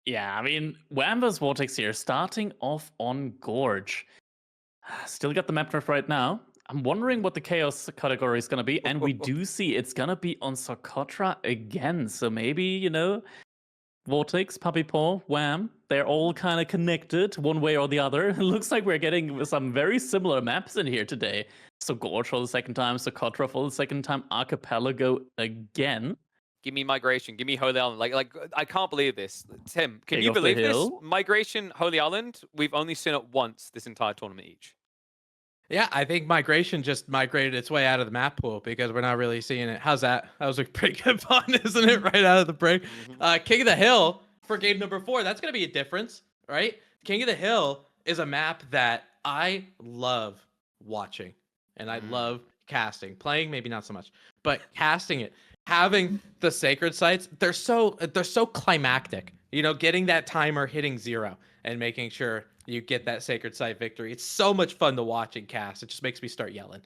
Yeah, I mean, Wham vs Vortex here, starting off on Gorge. Still got the map nerf right now. I'm wondering what the Chaos category is going to be, and we do see it's going to be on Socotra again. So maybe, Vortex, Puppy Paw, Wham, they're all kind of connected one way or the other. It looks like we're getting some very similar maps in here today. So Gorge for the second time, Socotra for the second time, Archipelago again. Give me Migration. Give me Holy Island. Like I can't believe this. Tim, can King you of the believe this? Hill. Migration, Holy Island, we've only seen it once this entire tournament each. Yeah, I think Migration just migrated its way out of the map pool because we're not really seeing it. How's that? That was a pretty good fun, isn't it? Right out of the break. King of the Hill for game number 4. That's going to be a difference, right? King of the Hill is a map that I love watching and I love casting. Playing, maybe not so much, but casting it. Having the sacred sites, they're so climactic. Getting that timer hitting 0 and making sure you get that sacred site victory. It's so much fun to watch and cast. It just makes me start yelling.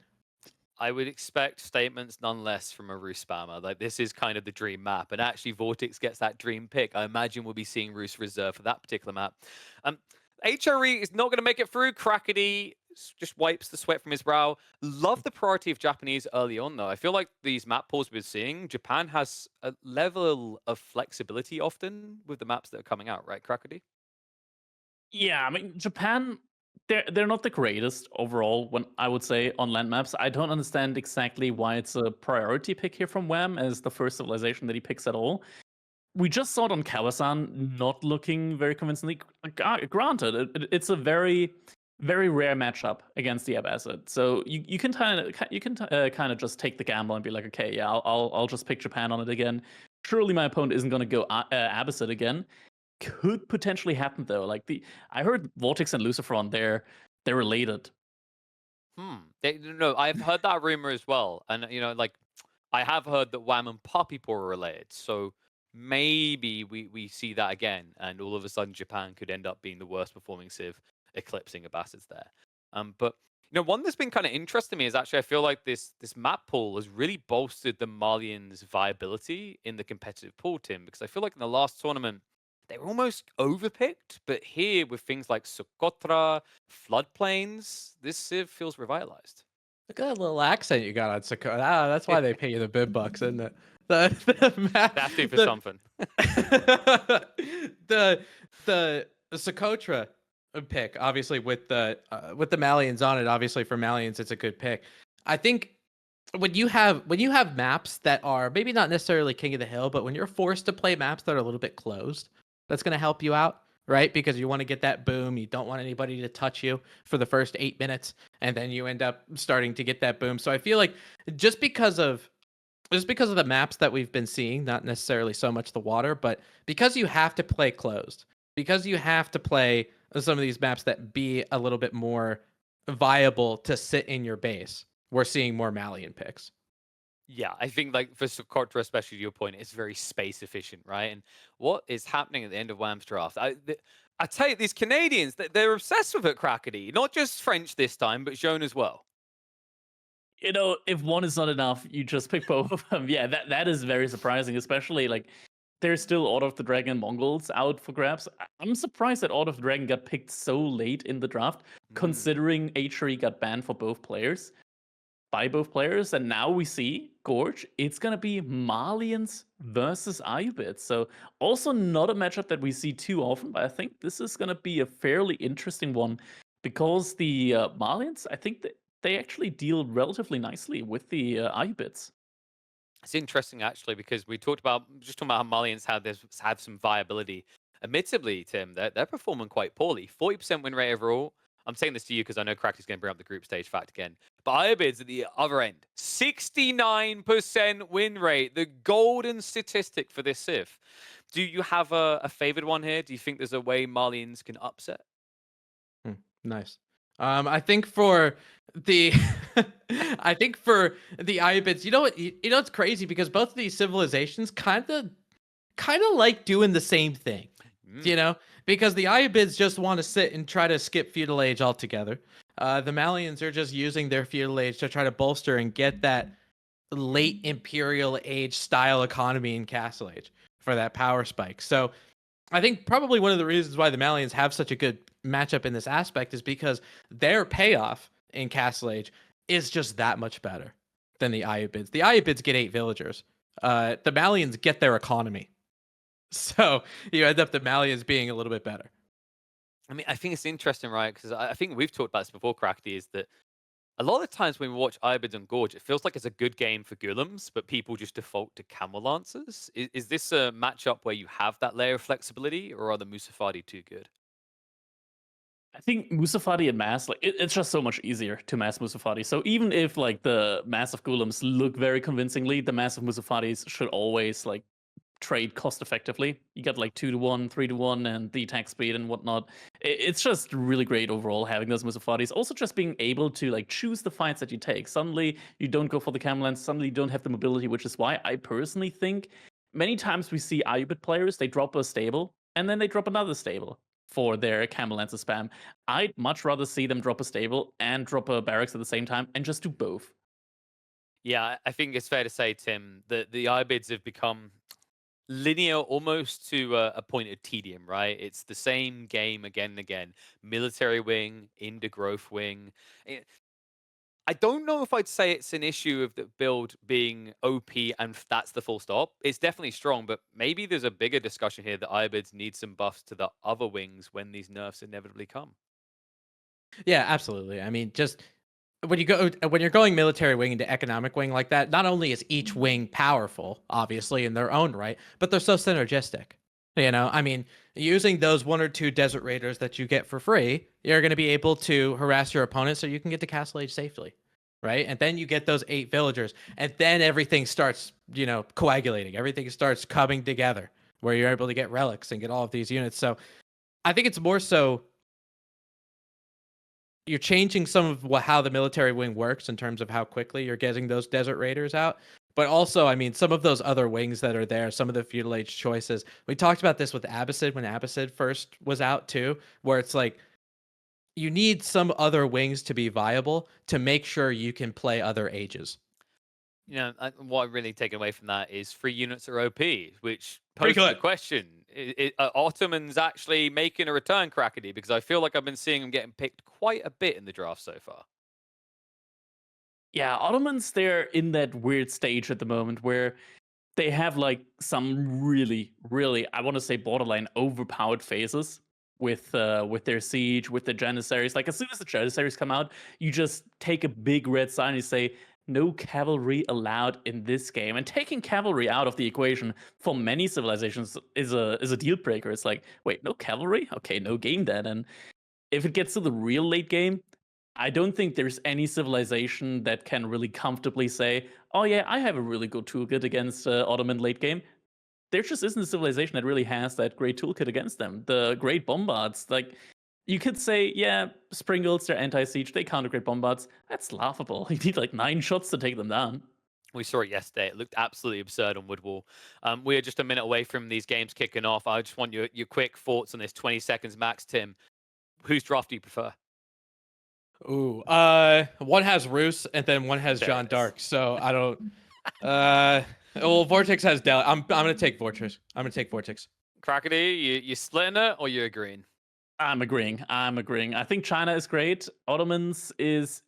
I would expect statements none less from a Roost spammer. Like, this is kind of the dream map. And actually, VortiX gets that dream pick. I imagine we'll be seeing Roost reserve for that particular map. HRE is not going to make it through. Crackety just wipes the sweat from his brow. Love the priority of Japanese early on, though. I feel like these map pools we're seeing, Japan has a level of flexibility often with the maps that are coming out, right, Crackety? Yeah, I mean, Japan, they're not the greatest overall, when I would say, on land maps. I don't understand exactly why it's a priority pick here from Wham as the first civilization that he picks at all. We just saw it on Kawasan not looking very convincingly. Granted, it's a very, very rare matchup against the Abbasid. So you can kind of just take the gamble and be like, okay, yeah, I'll just pick Japan on it again. Surely my opponent isn't going to go Abbasid again. Could potentially happen though. I heard Vortex and Luciferon, they're related. No, I've heard that rumor as well, and I have heard that Wham and Puppy Paw are related. So maybe we see that again, and all of a sudden Japan could end up being the worst performing civ, eclipsing Abbasids there. But one that's been kind of interesting to me is actually I feel like this map pool has really bolstered the Malians' viability in the competitive pool, Tim, because I feel like in the last tournament they were almost overpicked, but here with things like Socotra, floodplains, this civ feels revitalized. Look at that little accent you got on Socotra. That's why they pay you the big bucks, isn't it? The map, That's for something. the Socotra pick, obviously with the Malians on it. Obviously for Malians, it's a good pick. I think when you have maps that are maybe not necessarily King of the Hill, but when you're forced to play maps that are a little bit closed, that's going to help you out, right? Because you want to get that boom. You don't want anybody to touch you for the first 8 minutes, and then you end up starting to get that boom. So I feel like just because of the maps that we've been seeing, not necessarily so much the water, but because you have to play closed, because you have to play some of these maps that be a little bit more viable to sit in your base, we're seeing more Malian picks. Yeah, I think for Socotra, especially to your point, it's very space efficient, right? And what is happening at the end of Wham's draft? I tell you, these Canadians, they're obsessed with it, Crackety. Not just French this time, but Joan as well. If one is not enough, you just pick both of them. Yeah, that is very surprising, especially there's still Order of the Dragon Mongols out for grabs. I'm surprised that Order of the Dragon got picked so late in the draft, considering HRE got banned for both players. By both players, and now we see Gorge. It's gonna be Malians versus Ayubids. So also not a matchup that we see too often, but I think this is gonna be a fairly interesting one because the Malians, I think that they actually deal relatively nicely with the Ayubids. It's interesting actually because we talked about how Malians have some viability. Admittedly, Tim, they're performing quite poorly. 40% win rate overall. I'm saying this to you because I know Cracker's going to bring up the group stage fact again. But Ayubids at the other end, 69% win rate, the golden statistic for this civ. Do you have a favored one here? Do you think there's a way Malians can upset? Nice. I think for the Ayubids, you know what? It's crazy because both of these civilizations kind of like doing the same thing. Because the Ayubids just want to sit and try to skip feudal age altogether. The Malians are just using their feudal age to try to bolster and get that late imperial age style economy in Castle Age for that power spike. So I think probably one of the reasons why the Malians have such a good matchup in this aspect is because their payoff in Castle Age is just that much better than the Ayubids. The Ayubids get 8 villagers. The Malians get their economy. So you end up the Malians being a little bit better. I mean, I think it's interesting, right? Because I think we've talked about this before, Crackedy, is that a lot of the times when we watch Ibids and Gorge, it feels like it's a good game for Golems, but people just default to Camel Lancers. Is this a matchup where you have that layer of flexibility, or are the Musafadi too good? I think Musafadi and Mass, like it's just so much easier to mass Musafadi. So even if like the massive Golems look very convincingly, the massive Musafadis should always like trade cost effectively. You get like 2-to-1, 3-to-1, and the attack speed and whatnot. It's just really great overall having those Musafadis. Also, just being able to like choose the fights that you take. Suddenly, you don't go for the Camelans. Suddenly, you don't have the mobility, which is why I personally think many times we see Ayubit players, they drop a stable and then they drop another stable for their Camel Lancer spam. I'd much rather see them drop a stable and drop a barracks at the same time and just do both. Yeah, I think it's fair to say, Tim, that the Ibids have become linear almost to a point of tedium, right? It's the same game again and again. Military wing, into growth wing. I don't know if I'd say it's an issue of the build being OP and that's the full stop. It's definitely strong, but maybe there's a bigger discussion here that Ibids need some buffs to the other wings when these nerfs inevitably come. Yeah, absolutely. I mean, just when you're going military wing into economic wing like that, not only is each wing powerful, obviously in their own right, but they're so synergistic. You know, I mean, using those 1 or 2 desert raiders that you get for free, you're going to be able to harass your opponent so you can get to Castle Age safely, right? And then you get those 8 villagers, and then everything starts, coagulating. Everything starts coming together where you're able to get relics and get all of these units. So I think it's more so you're changing some of how the military wing works in terms of how quickly you're getting those desert raiders out. But also, I mean, some of those other wings that are there, some of the feudal age choices. We talked about this with Abbasid when Abbasid first was out too, where it's like you need some other wings to be viable to make sure you can play other ages. What I'm really taking away from that is 3 units are OP, which Pretty poses the good. question: are Ottomans actually making a return, Crackedy? Because I feel like I've been seeing them getting picked quite a bit in the draft so far. Yeah, Ottomans, they're in that weird stage at the moment where they have like some really, really, I want to say borderline overpowered phases with their siege, with the Janissaries. Like as soon as the Janissaries come out, you just take a big red sign and you say, no cavalry allowed in this game. And taking cavalry out of the equation for many civilizations is a deal breaker. It's like, wait, no cavalry? Okay, no game then. And if it gets to the real late game, I don't think there's any civilization that can really comfortably say, oh yeah, I have a really good toolkit against Ottoman late game. There just isn't a civilization that really has that great toolkit against them. The great bombards, like, you could say, yeah, Springles, they're anti-siege, they counter great bombards. That's laughable. You need like 9 shots to take them down. We saw it yesterday. It looked absolutely absurd on Woodwall. We are just a minute away from these games kicking off. I just want your quick thoughts on this. 20 seconds max, Tim. Whose draft do you prefer? Ooh, one has Roos and then one has Jeanne d'Arc. So I don't. Well, VortiX has Del. I'm gonna take VortiX. I'm gonna take VortiX. Crackedy, you splitting it or you agreeing? I'm agreeing. I think China is great. Ottomans is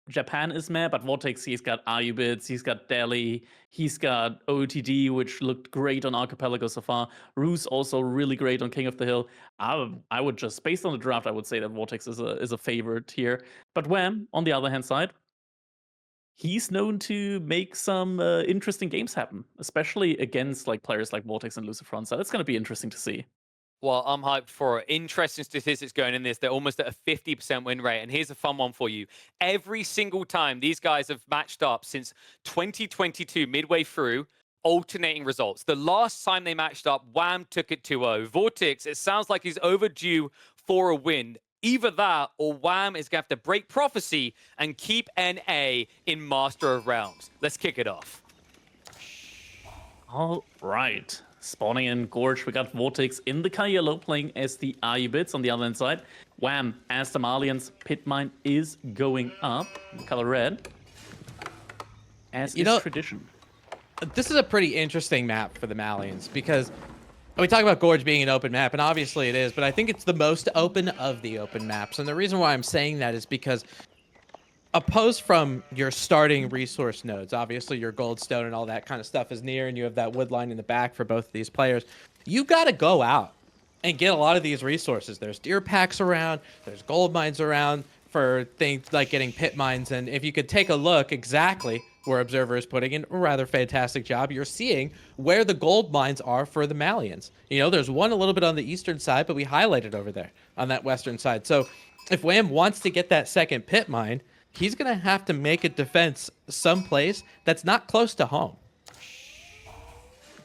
Japan is meh, but VortiX, he's got Ayubids, he's got Delhi, he's got OTD, which looked great on Archipelago so far. Rus also really great on King of the Hill. I would just, based on the draft, I would say that VortiX is a favorite here. But Wham, on the other hand side, he's known to make some interesting games happen, especially against like players like VortiX and Lucifron. So that's going to be interesting to see. Well, I'm hyped for it. Interesting statistics going in this. They're almost at a 50% win rate. And here's a fun one for you. Every single time these guys have matched up since 2022, midway through, alternating results. The last time they matched up, Wham took it 2-0. VortiX, it sounds like he's overdue for a win. Either that or Wham is going to have to break prophecy and keep NA in Master of Realms. Let's kick it off. All right. Spawning in Gorge, we got VortiX in the color yellow playing as the Ayubids on the other hand side. Wham, as the Malians, pit mine is going up. Color red. As is tradition. This is a pretty interesting map for the Malians because We talk about Gorge being an open map, and obviously it is, but I think it's the most open of the open maps. And the reason why I'm saying that is because opposed from your starting resource nodes, obviously your goldstone and all that kind of stuff is near, and you have that wood line in the back for both of these players. You got to go out and get a lot of these resources. There's deer packs around, there's gold mines around for things like getting pit mines. And if you could take a look exactly where Observer is putting in a rather fantastic job, you're seeing where the gold mines are for the Malians. You know, there's one a little bit on the eastern side, but we highlighted over there on that western side. So if Wham wants to get that second pit mine, he's going to have to make a defense someplace that's not close to home.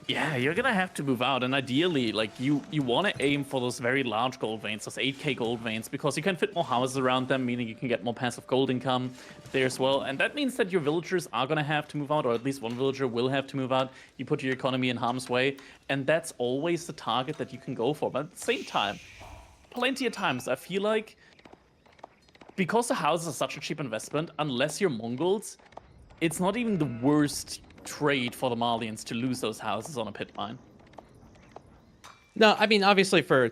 Yeah, you're gonna have to move out, and ideally, like you want to aim for those very large gold veins, those 8k gold veins, because you can fit more houses around them, meaning you can get more passive gold income there as well. And that means that your villagers are gonna have to move out, or at least one villager will have to move out. You put your economy in harm's way, and that's always the target that you can go for. But at the same time, plenty of times I feel like, because the houses are such a cheap investment, unless you're Mongols, it's not even the worst trade for the Malians to lose those houses on a pit mine. No, I mean, obviously for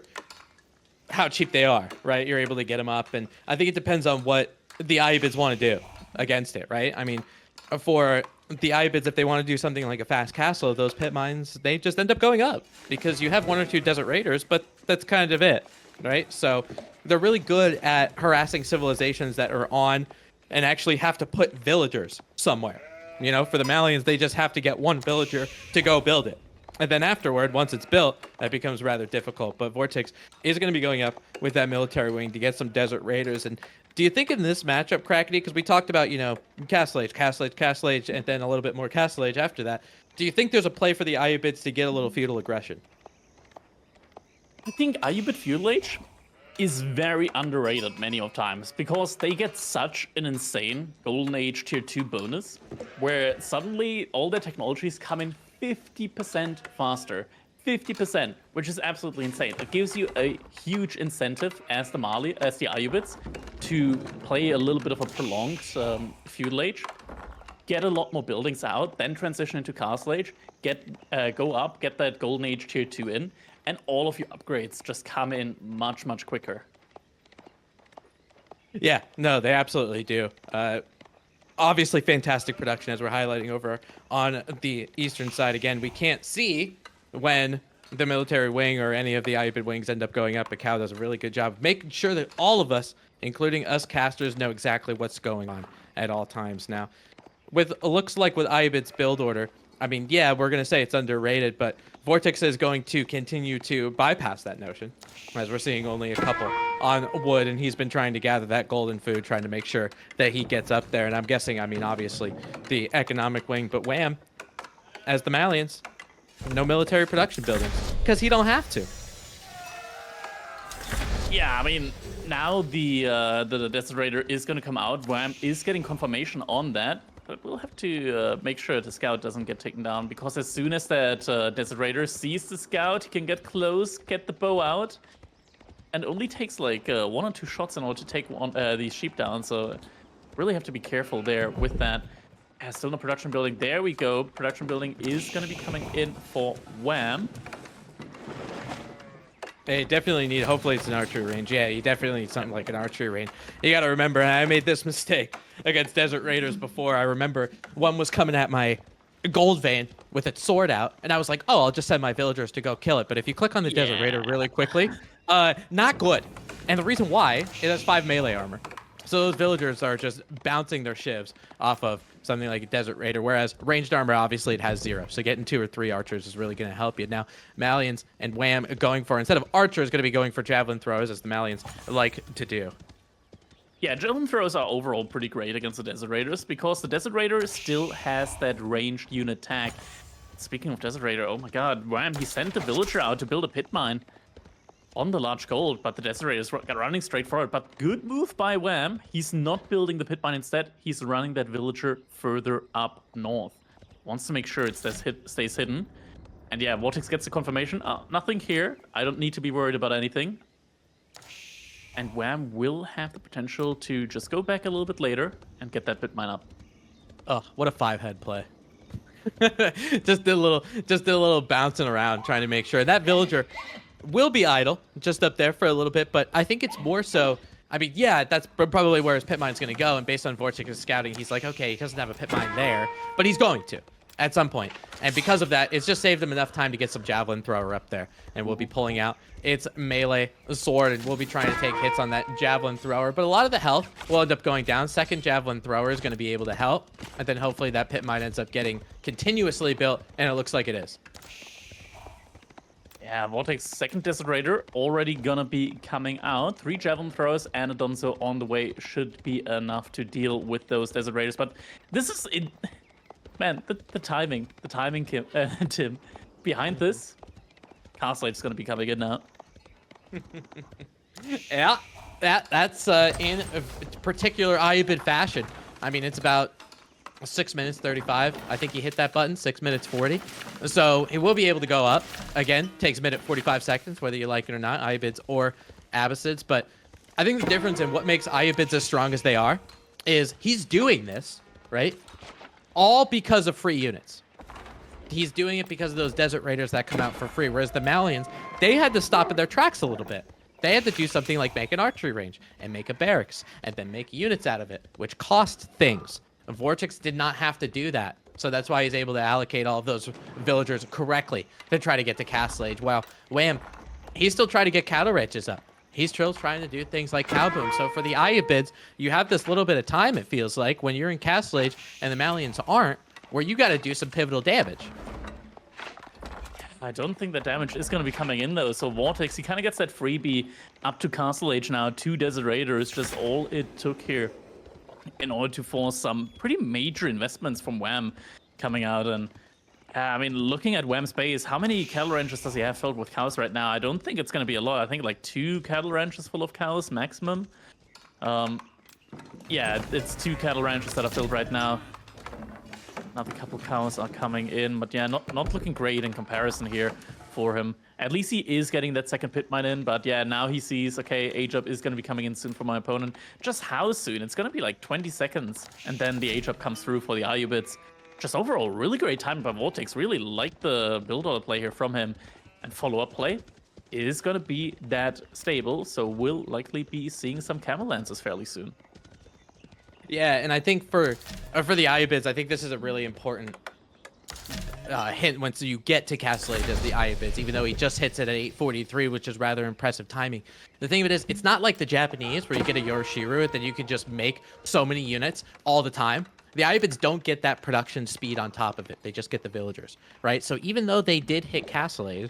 how cheap they are, right? You're able to get them up, and I think it depends on what the Ayyubids want to do against it, right? I mean, for the Ayyubids, if they want to do something like a fast castle, those pit mines, they just end up going up because you have one or two desert raiders, but that's kind of it, right? So they're really good at harassing civilizations that are on and actually have to put villagers somewhere. You know, for the Malians, they just have to get one villager to go build it. And then afterward, once it's built, that becomes rather difficult. But VortiX is going to be going up with that military wing to get some desert raiders. And do you think in this matchup, Crackety, because we talked about, you know, Castle Age, and then a little bit more Castle Age after that, do you think there's a play for the Ayyubids to get a little feudal aggression? I think Ayyubid Feudal Age is very underrated many of times because they get such an insane Golden Age Tier 2 bonus where suddenly all their technologies come in 50% faster. 50%, which is absolutely insane. It gives you a huge incentive as the Ayyubids to play a little bit of a prolonged Feudal Age, get a lot more buildings out, then transition into Castle Age, go up, get that Golden Age Tier 2 in, and all of your upgrades just come in much, much quicker. Yeah, no, they absolutely do. Obviously, fantastic production as we're highlighting over on the eastern side. Again, we can't see when the military wing or any of the Ayyubid wings end up going up, but Cow does a really good job of making sure that all of us, including us casters, know exactly what's going on at all times. Now, with looks like with Ayyubid's build order, I mean, yeah, we're going to say it's underrated, but VortiX is going to continue to bypass that notion, as we're seeing only a couple on wood, and he's been trying to gather that golden food, trying to make sure that he gets up there. And I'm guessing, I mean, obviously, the economic wing, but Wham, as the Malians, no military production buildings, because he don't have to. Yeah, I mean, now the Desert Raider is going to come out. Wham is getting confirmation on that. But we'll have to make sure the scout doesn't get taken down, because as soon as that Desert Raider sees the scout, he can get close, get the bow out, and only takes like 1 or 2 shots in order to take these sheep down. So really have to be careful there with that. Still no production building. There we go. Production building is going to be coming in for Wham. They definitely need, hopefully it's an archery range. Yeah, you definitely need something like an archery range. You got to remember, and I made this mistake against Desert Raiders before. I remember one was coming at my gold vein with its sword out, and I was like, oh, I'll just send my villagers to go kill it. But if you click on the Desert Raider really quickly, not good. And the reason why, it has 5 melee armor. So those villagers are just bouncing their shivs off of something like a Desert Raider, whereas ranged armor, obviously, it has 0. So getting 2 or 3 archers is really going to help you. Now, Malians and Wham going for, instead of archers, going to be going for javelin throwers, as the Malians like to do. Yeah, javelin throws are overall pretty great against the Desert Raiders, because the Desert Raider still has that ranged unit tag. Speaking of Desert Raider, oh my god, Wham, he sent the villager out to build a pit mine on the large gold, but the Desert Raider is running straight for it. But good move by Wham. He's not building the pit mine instead. He's running that villager further up north. Wants to make sure it stays hidden. And yeah, VortiX gets the confirmation. Nothing here. I don't need to be worried about anything. And Wham will have the potential to just go back a little bit later and get that pit mine up. Oh, what a 5-head play. just did a little bouncing around trying to make sure that villager will be idle just up there for a little bit. But I think it's more so. I mean, yeah, that's probably where his pit mine's going to go. And based on VortiX's scouting, he's like, okay, he doesn't have a pit mine there, but he's going to at some point. And because of that, it's just saved him enough time to get some javelin thrower up there. And we'll be pulling out its melee sword, and we'll be trying to take hits on that javelin thrower. But a lot of the health will end up going down. Second javelin thrower is going to be able to help. And then hopefully that pit mine ends up getting continuously built, and it looks like it is. Yeah, VortiX second Desolator already gonna be coming out. 3 javelin throwers and a Donzo on the way should be enough to deal with those Desolators. But this is it. Man, the timing, Tim, behind this, Castle Age's gonna be coming in now. Yeah, that's in a particular Ayubid fashion. I mean, it's about 6 minutes 35. I think he hit that button. 6 minutes 40. So he will be able to go up. Again, takes a minute 45 seconds, whether you like it or not, Ayubids or Abbasids. But I think the difference in what makes Ayubids as strong as they are is he's doing this, right? All because of free units. He's doing it because of those Desert Raiders that come out for free. Whereas the Malians, they had to stop in their tracks a little bit. They had to do something like make an archery range and make a barracks and then make units out of it, which cost things. VortiX did not have to do that. So that's why he's able to allocate all of those villagers correctly to try to get to Castle Age. While Wham, he's still trying to get cattle ranches up. He's still trying to do things like cow boom. So for the Ayubids, you have this little bit of time, it feels like, when you're in Castle Age and the Malians aren't, where you got to do some pivotal damage. I don't think the damage is going to be coming in, though. So VortiX, he kind of gets that freebie up to Castle Age now. 2 Desert Raiders, just all it took here in order to force some pretty major investments from Wham coming out. And I mean, looking at Wham's base, how many cattle ranches does he have filled with cows right now? I don't think it's going to be a lot. I think like 2 cattle ranches full of cows maximum. Yeah, it's 2 cattle ranches that are filled right now. Another couple cows are coming in, but yeah, not looking great in comparison here for him. At least he is getting that second pit mine in, but yeah, now he sees, okay, Age-Up is going to be coming in soon for my opponent. Just how soon? It's going to be like 20 seconds, and then the Age-Up comes through for the Ayubids. Just overall, really great time by VortiX. Really like the build order play here from him. And follow-up play is going to be that stable, so we'll likely be seeing some Camel Lancers fairly soon. Yeah, and I think for the Ayubids, I think this is a really important hint once you get to Castle Age as the Ayubids, even though he just hits it at 8:43, which is rather impressive timing. The thing of it is, it's not like the Japanese where you get a Yoroshiru that you can just make so many units all the time. The Ayubids don't get that production speed on top of it. They just get the villagers, right? So even though they did hit Castle Age,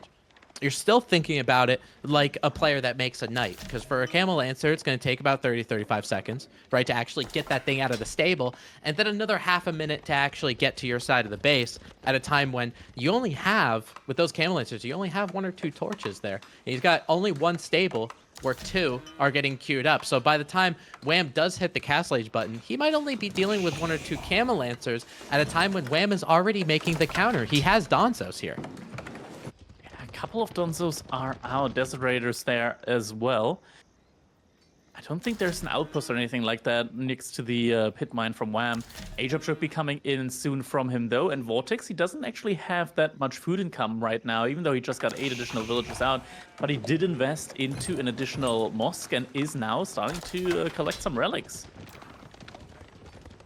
you're still thinking about it like a player that makes a knight. Because for a Camel Lancer, it's going to take about 30-35 seconds, right, to actually get that thing out of the stable. And then another half a minute to actually get to your side of the base at a time when you only have, with those Camel Lancers, you only have 1 or 2 torches there. And he's got only 1 stable where 2 are getting queued up. So by the time Wham does hit the Castle Age button, he might only be dealing with 1 or 2 Camel Lancers at a time when Wham is already making the counter. He has Donzos here. A couple of Donzos are out. Desert Raiders there as well. I don't think there's an outpost or anything like that next to the pit mine from Wham. Age-Up should be coming in soon from him, though. And VortiX, he doesn't actually have that much food income right now, even though he just got 8 additional villagers out. But he did invest into an additional mosque and is now starting to collect some relics.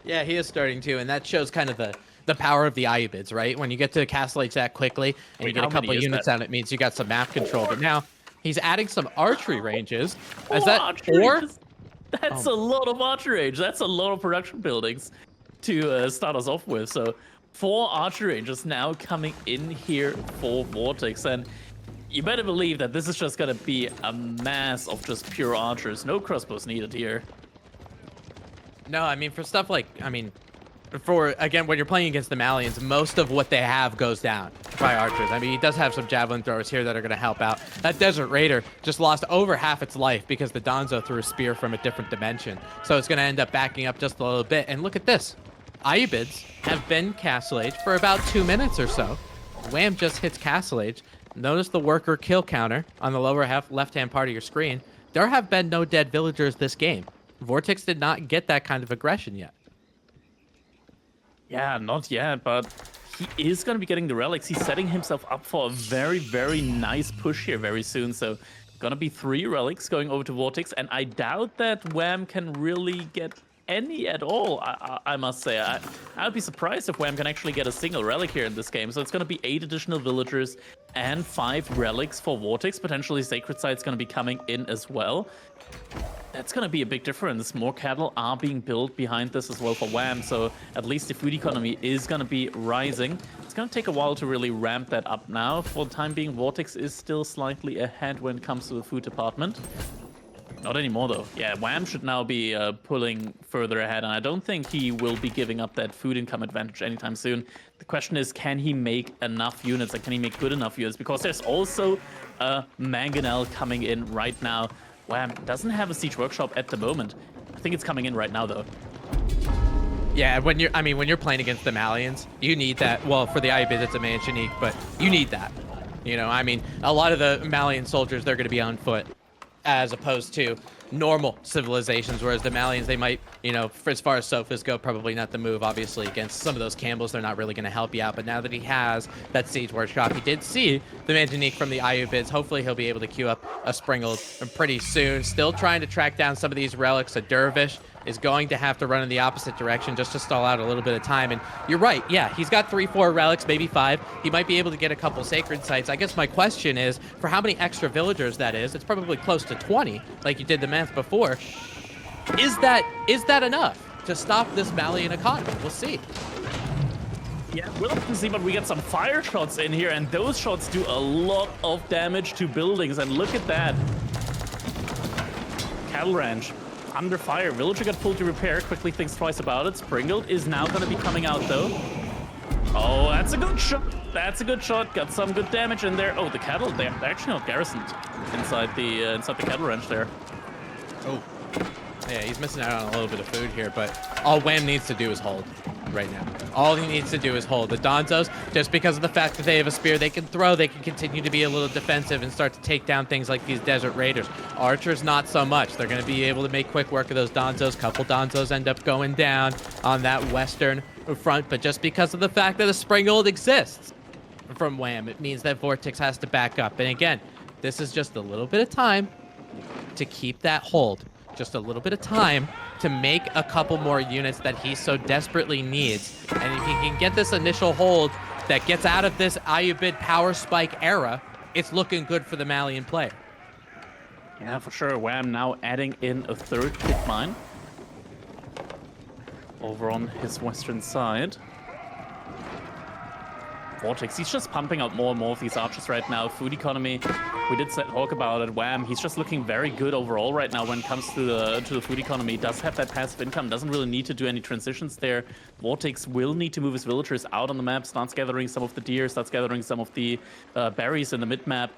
Yeah, he is starting to, and that shows kind of the power of the Ayubids, right? When you get to Castle Age that quickly and you get a couple of units out, it means you got some map control. But now he's adding some archery ranges. Is that 4? That's a lot of archery range. That's a lot of production buildings to start us off with. So 4 archery ranges now coming in here for VortiX. And you better believe that this is just going to be a mass of just pure archers. No crossbows needed here. No, I mean, for stuff like, again, when you're playing against the Malians, most of what they have goes down by archers. I mean, he does have some javelin throwers here that are going to help out. That Desert Raider just lost over half its life because the Donzo threw a spear from a different dimension. So it's going to end up backing up just a little bit. And look at this. Ayubids have been Castle Age for about 2 minutes or so. Wham just hits Castle Age. Notice the worker kill counter on the lower left-hand part of your screen. There have been no dead villagers this game. VortiX did not get that kind of aggression yet. Yeah, not yet, but he is going to be getting the relics. He's setting himself up for a very, very nice push here very soon. So gonna be 3 relics going over to VortiX, and I doubt that Wham can really get any at all. I must say, I'd be surprised if Wham can actually get a single relic here in this game. So it's gonna be 8 additional villagers and 5 relics for VortiX. Potentially Sacred Site's gonna be coming in as well. That's going to be a big difference. More cattle are being built behind this as well for Wham, so at least the food economy is going to be rising. It's going to take a while to really ramp that up now. For the time being, VortiX is still slightly ahead when it comes to the food department. Not anymore, though. Yeah, Wham should now be pulling further ahead, and I don't think he will be giving up that food income advantage anytime soon. The question is, can he make enough units, and can he make good enough units? Because there's also a Mangonel coming in right now. Wham doesn't have a siege workshop at the moment. I think it's coming in right now, though. Yeah, when you're playing against the Malians, you need that. Well, for the IUBID, it's a Manchanique, but you need that. You know, I mean, a lot of the Malian soldiers, they're going to be on foot, as opposed to normal civilizations, whereas the Malians, they might, you know, for as far as sofas go, probably not the move. Obviously, against some of those Campbells, they're not really going to help you out. But now that he has that siege workshop, he did see the Manjanique from the IUBIDs. Hopefully, he'll be able to queue up a Springled pretty soon. Still trying to track down some of these relics. A Dervish is going to have to run in the opposite direction just to stall out a little bit of time. And you're right, yeah, he's got 3-4 relics, maybe 5. He might be able to get a couple sacred sites. I guess my question is, for how many extra villagers that is, it's probably close to 20, like you did the math before. Is that enough to stop this Malian economy? We'll see. Yeah, we'll have to see, but we get some fire shots in here, and those shots do a lot of damage to buildings, and look at that. Cattle ranch under fire. Villager got pulled to repair, quickly thinks twice about it. Springled is now going to be coming out, though. Oh, that's a good shot. That's a good shot. Got some good damage in there. Oh, the cattle, they're actually not garrisoned inside the cattle ranch there. Oh, yeah, he's missing out on a little bit of food here, but all Wham needs to do is hold right now. All he needs to do is hold. The Donzos, just because of the fact that they have a spear they can throw, they can continue to be a little defensive and start to take down things like these Desert Raiders. Archers, not so much. They're going to be able to make quick work of those Donzos. Couple Donzos end up going down on that western front, but just because of the fact that a Springold exists from Wham, it means that VortiX has to back up. And again, this is just a little bit of time to keep that hold. Just a little bit of time to make a couple more units that he so desperately needs. And if he can get this initial hold that gets out of this IUBID power spike era, it's looking good for the Malian player. Yeah, for sure. Wham now adding in a 3rd pit mine over on his western side. VortiX, he's just pumping out more and more of these archers right now. Food economy, we did talk about it. Wham, he's just looking very good overall right now when it comes to the food economy. Does have that passive income, doesn't really need to do any transitions there. VortiX will need to move his villagers out on the map, starts gathering some of the deer, starts gathering some of the berries in the mid-map.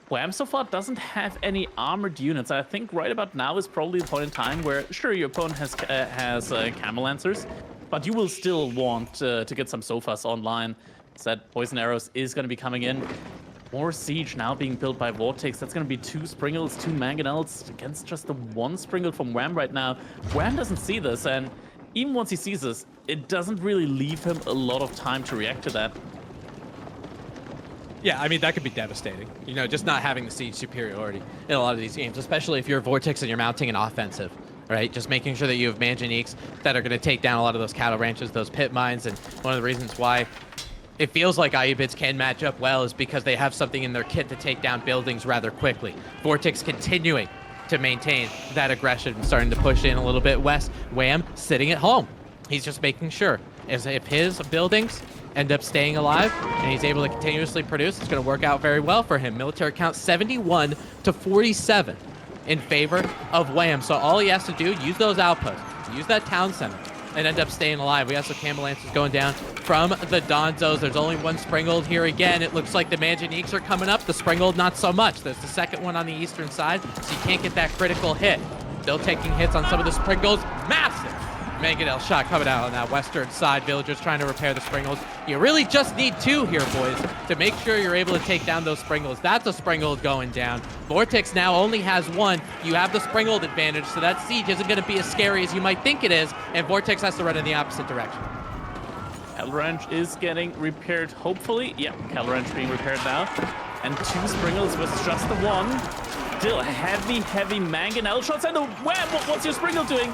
Wham so far doesn't have any armored units. I think right about now is probably the point in time where, sure, your opponent has camel lancers, but you will still want to get some sofas online. That poison arrows is going to be coming in. More siege now being built by VortiX. That's going to be 2 Springles, 2 Mangonels against just the 1 Springle from Wham right now. Wham doesn't see this, and even once he sees this, it doesn't really leave him a lot of time to react to that. Yeah, I mean, that could be devastating. You know, just not having the siege superiority in a lot of these games, especially if you're VortiX and you're mounting an offensive, right? Just making sure that you have Manjaniques that are going to take down a lot of those cattle ranches, those pit mines, and one of the reasons why it feels like IUBIDs can match up well is because they have something in their kit to take down buildings rather quickly. VortiX continuing to maintain that aggression and starting to push in a little bit west. Wham sitting at home. He's just making sure as if his buildings end up staying alive and he's able to continuously produce, it's going to work out very well for him. Military count 71 to 47 in favor of Wham. So all he has to do, use those outposts, use that town center, and end up staying alive. We have some Camel Lancers going down from the Donzos. There's only 1 Springold here again. It looks like the Manjaniques are coming up. The Springold, not so much. There's the second one on the eastern side, so you can't get that critical hit. Still taking hits on some of the Springolds. Massive Mangonel shot coming out on that western side. Villagers trying to repair the Springolds. You really just need 2 here, boys, to make sure you're able to take down those Springolds. That's a Springold going down. VortiX now only has 1. You have the Springold advantage, so that siege isn't going to be as scary as you might think it is, and VortiX has to run in the opposite direction. Cattle Ranch is getting repaired, hopefully. Yeah, Cattle Ranch being repaired now. And 2 Springles versus just the 1. Still heavy mangonel shots and the wham! What's your Springle doing?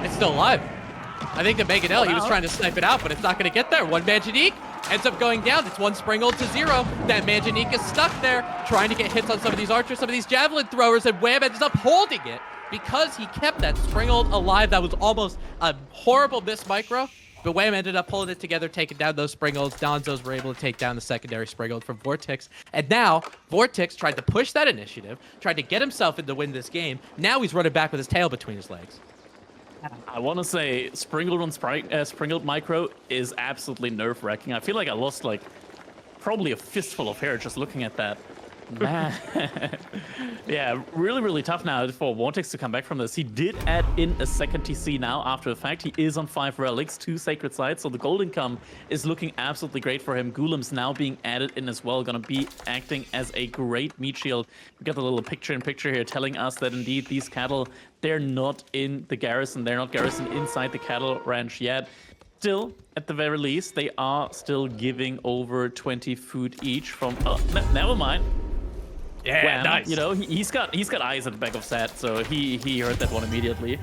It's still alive. I think the mangonel, he was trying to snipe it out, but it's not going to get there. One Manganique ends up going down. It's 1 Springle to 0. That Manganique is stuck there, trying to get hits on some of these archers, some of these javelin throwers, and Wham ends up holding it because he kept that Springle alive. That was almost a horrible miss micro, but Wham ended up pulling it together, taking down those Springles. Donzos were able to take down the secondary Springle from VortiX. And now, VortiX tried to push that initiative, tried to get himself in to win this game. Now he's running back with his tail between his legs. I want to say Springled on Springled Micro is absolutely nerve-wracking. I feel like I lost like probably a fistful of hair just looking at that. Man. Yeah, really tough now for VortiX to come back from this. He did add in a second TC now after the fact. He is on 5 relics, 2 sacred sites, so the gold income is looking absolutely great for him. Goulems now being added in as well, gonna be acting as a great meat shield. We got a little picture-in-picture here telling us that indeed these cattle, they're not in the garrison. They're not garrisoned inside the cattle ranch yet. Still, at the very least, they are still giving over 20 food each from... Oh, never mind. Yeah, Wham. nice. You know, he's got eyes at the back of Sat, so he heard that one immediately.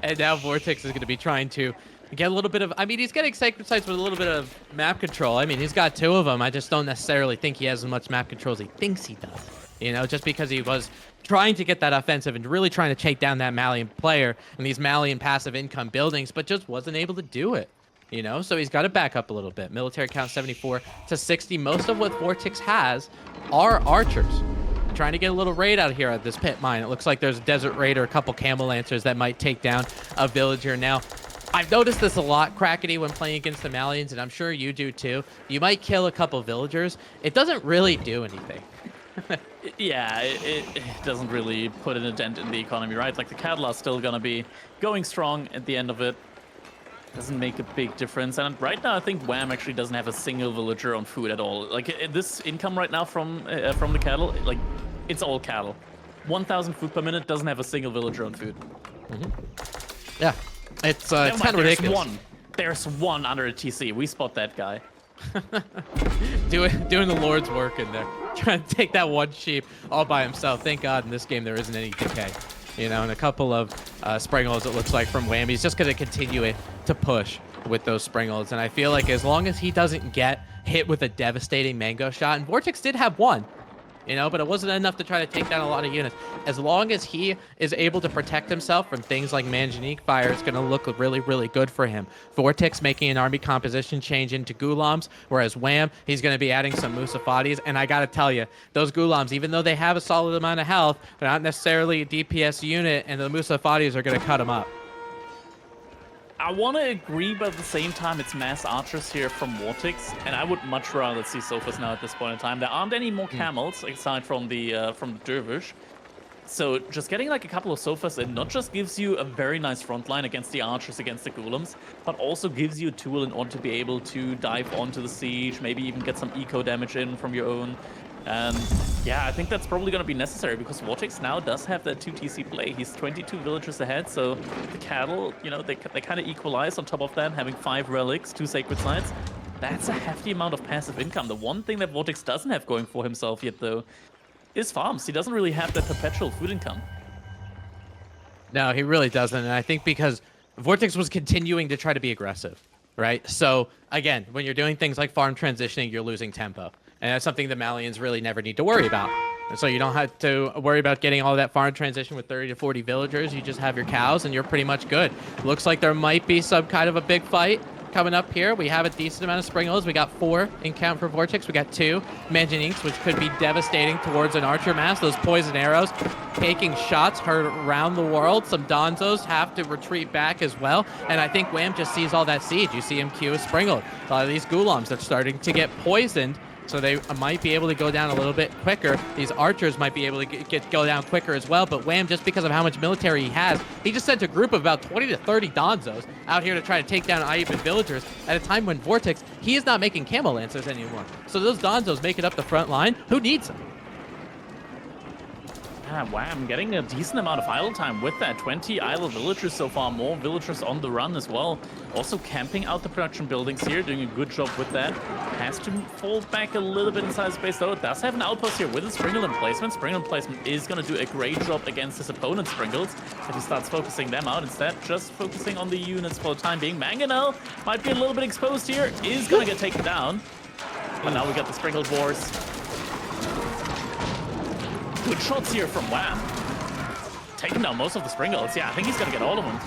And now VortiX is going to be trying to get a little bit of... I mean, he's getting sacred sites with a little bit of map control. I mean, he's got 2 of them. I just don't necessarily think he has as much map control as he thinks he does. You know, just because he was trying to get that offensive and really trying to take down that Malian player and these Malian passive income buildings, but just wasn't able to do it. You know, so he's got to back up a little bit. Military count 74 to 60. Most of what VortiX has are archers. Trying to get a little raid out here at this pit mine. It looks like there's a desert raid or a couple camel lancers that might take down a villager. Now, I've noticed this a lot, Crackety, when playing against the Malians, and I'm sure you do too. You might kill a couple villagers. It doesn't really do anything. Yeah, it doesn't really put in a dent in the economy, right? Like, the cattle are still gonna be going strong at the end of it. Doesn't make a big difference. And right now, I think Wham actually doesn't have a single villager on food at all. Like, this income right now from the cattle, like, it's all cattle. 1,000 food per minute, doesn't have a single villager on food. Mm-hmm. Yeah, it's kind of ridiculous. There's one under a TC. We spot that guy. doing the Lord's work in there. Trying to take that 1 sheep all by himself. Thank God in this game there isn't any decay. You know, and a couple of Springles, it looks like, from Wham. He's just going to continue it to push with those Springles. And I feel like as long as he doesn't get hit with a devastating mango shot, and VortiX did have 1, you know, but it wasn't enough to try to take down a lot of units. As long as he is able to protect himself from things like Manganique fire, it's going to look really good for him. VortiX making an army composition change into Gulams, whereas Wham, he's going to be adding some Musafatis. And I got to tell you, those Gulams, even though they have a solid amount of health, they're not necessarily a DPS unit, and the Musafatis are going to cut them up. I want to agree, but at the same time, it's mass archers here from VortiX, and I would much rather see Sofas now at this point in time. There aren't any more camels aside from the Dervish, so just getting like a couple of Sofas in not just gives you a very nice front line against the archers, against the Golems, but also gives you a tool in order to be able to dive onto the siege, maybe even get some eco damage in from your own. And yeah, I think that's probably going to be necessary because VortiX now does have that 2 TC play. He's 22 villagers ahead, so the cattle, you know, they kind of equalize on top of that, having 5 relics, 2 sacred sites. That's a hefty amount of passive income. The one thing that VortiX doesn't have going for himself yet, though, is farms. He doesn't really have that perpetual food income. No, he really doesn't. And I think because VortiX was continuing to try to be aggressive, right? So, again, when you're doing things like farm transitioning, you're losing tempo. And that's something the Malians really never need to worry about. And so you don't have to worry about getting all that farm transition with 30 to 40 villagers. You just have your cows and you're pretty much good. Looks like there might be some kind of a big fight coming up here. We have a decent amount of Springles. We got 4 in count for VortiX. We got 2 Manganiques, which could be devastating towards an archer mass. Those poison arrows taking shots heard around the world. Some Donzos have to retreat back as well. And I think Wham just sees all that siege. You see him queue a Springle. A lot of these Gulams, they're starting to get poisoned. So they might be able to go down a little bit quicker. These archers might be able to go down quicker as well. But Wham, just because of how much military he has, he just sent a group of about 20 to 30 Donzos out here to try to take down Ayyuban villagers at a time when VortiX, he is not making camel lancers anymore. So those Donzos making up the front line, who needs them? Yeah, Wham getting a decent amount of idle time with that. 20 idle villagers so far, more villagers on the run as well. Also camping out the production buildings here, doing a good job with that. Has to fall back a little bit inside space though. It does have an outpost here with a Sprinkle emplacement. Sprinkle emplacement is going to do a great job against his opponent's Sprinkles if he starts focusing them out instead. Just focusing on the units for the time being. Mangonel might be a little bit exposed here, is going to get taken down. But now we got the Sprinkle Wars. Good shots here from Wham. Taking down most of the Sprinkles. Yeah, I think he's going to get all of them.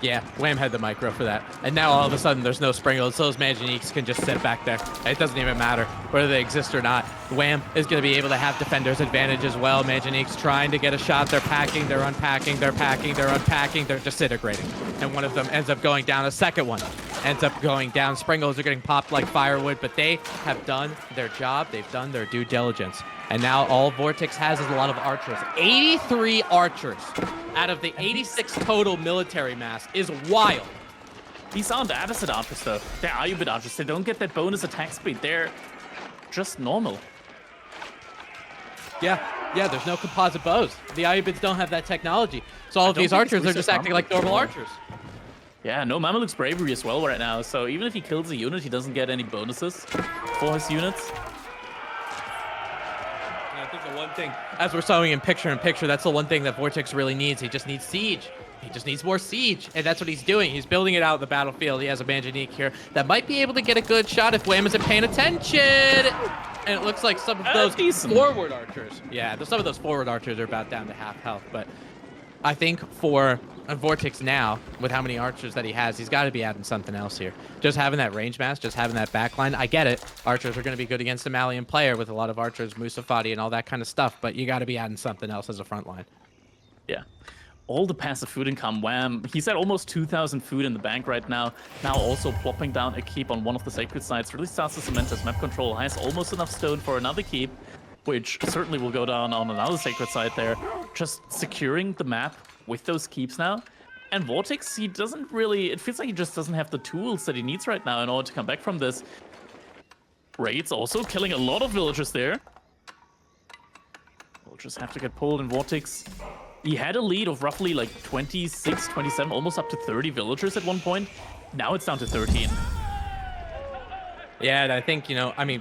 Yeah, Wham had the micro for that. And now all of a sudden there's no Sprinkles, so those Maginiques can just sit back there. It doesn't even matter whether they exist or not. Wham is going to be able to have defender's advantage as well. Maginiques trying to get a shot. They're packing, they're unpacking, they're packing, they're unpacking, they're disintegrating. And one of them ends up going down. A second one ends up going down. Sprinkles are getting popped like firewood, but they have done their job. They've done their due diligence. And now all VortiX has is a lot of archers. 83 archers out of the 86 total military mass is wild. These aren't Avacid archers though. They're Ayubid archers. They don't get that bonus attack speed. They're just normal. Yeah, there's no composite bows. The Ayubids don't have that technology. So all of these archers are just acting like normal archers. Yeah, no Mameluke's bravery as well right now. So even if he kills a unit, he doesn't get any bonuses for his units. I think the one thing, as we're showing in picture, that's the one thing that VortiX really needs. He just needs siege. He just needs more siege, and that's what he's doing. He's building it out in the battlefield. He has a Manjanique here that might be able to get a good shot if Wham isn't paying attention. And it looks like some of those forward archers. Yeah, some of those forward archers are about down to half health, but I think for VortiX now, with how many archers that he has, he's got to be adding something else here. Just having that range mass, just having that backline. I get it. Archers are going to be good against a Malian player with a lot of archers, Musafati, and all that kind of stuff, but you got to be adding something else as a front line. Yeah. All the passive food income, Wham. He's at almost 2,000 food in the bank right now. Now also plopping down a keep on one of the sacred sites. Really starts to cement his map control. Has almost enough stone for another keep, which certainly will go down on another sacred site there. Just securing the map with those keeps now. And VortiX, he doesn't really... It feels like he just doesn't have the tools that he needs right now in order to come back from this. Raids also killing a lot of villagers there. We'll just have to get pulled in VortiX. He had a lead of roughly like 26, 27, almost up to 30 villagers at one point. Now it's down to 13. Yeah, and I think,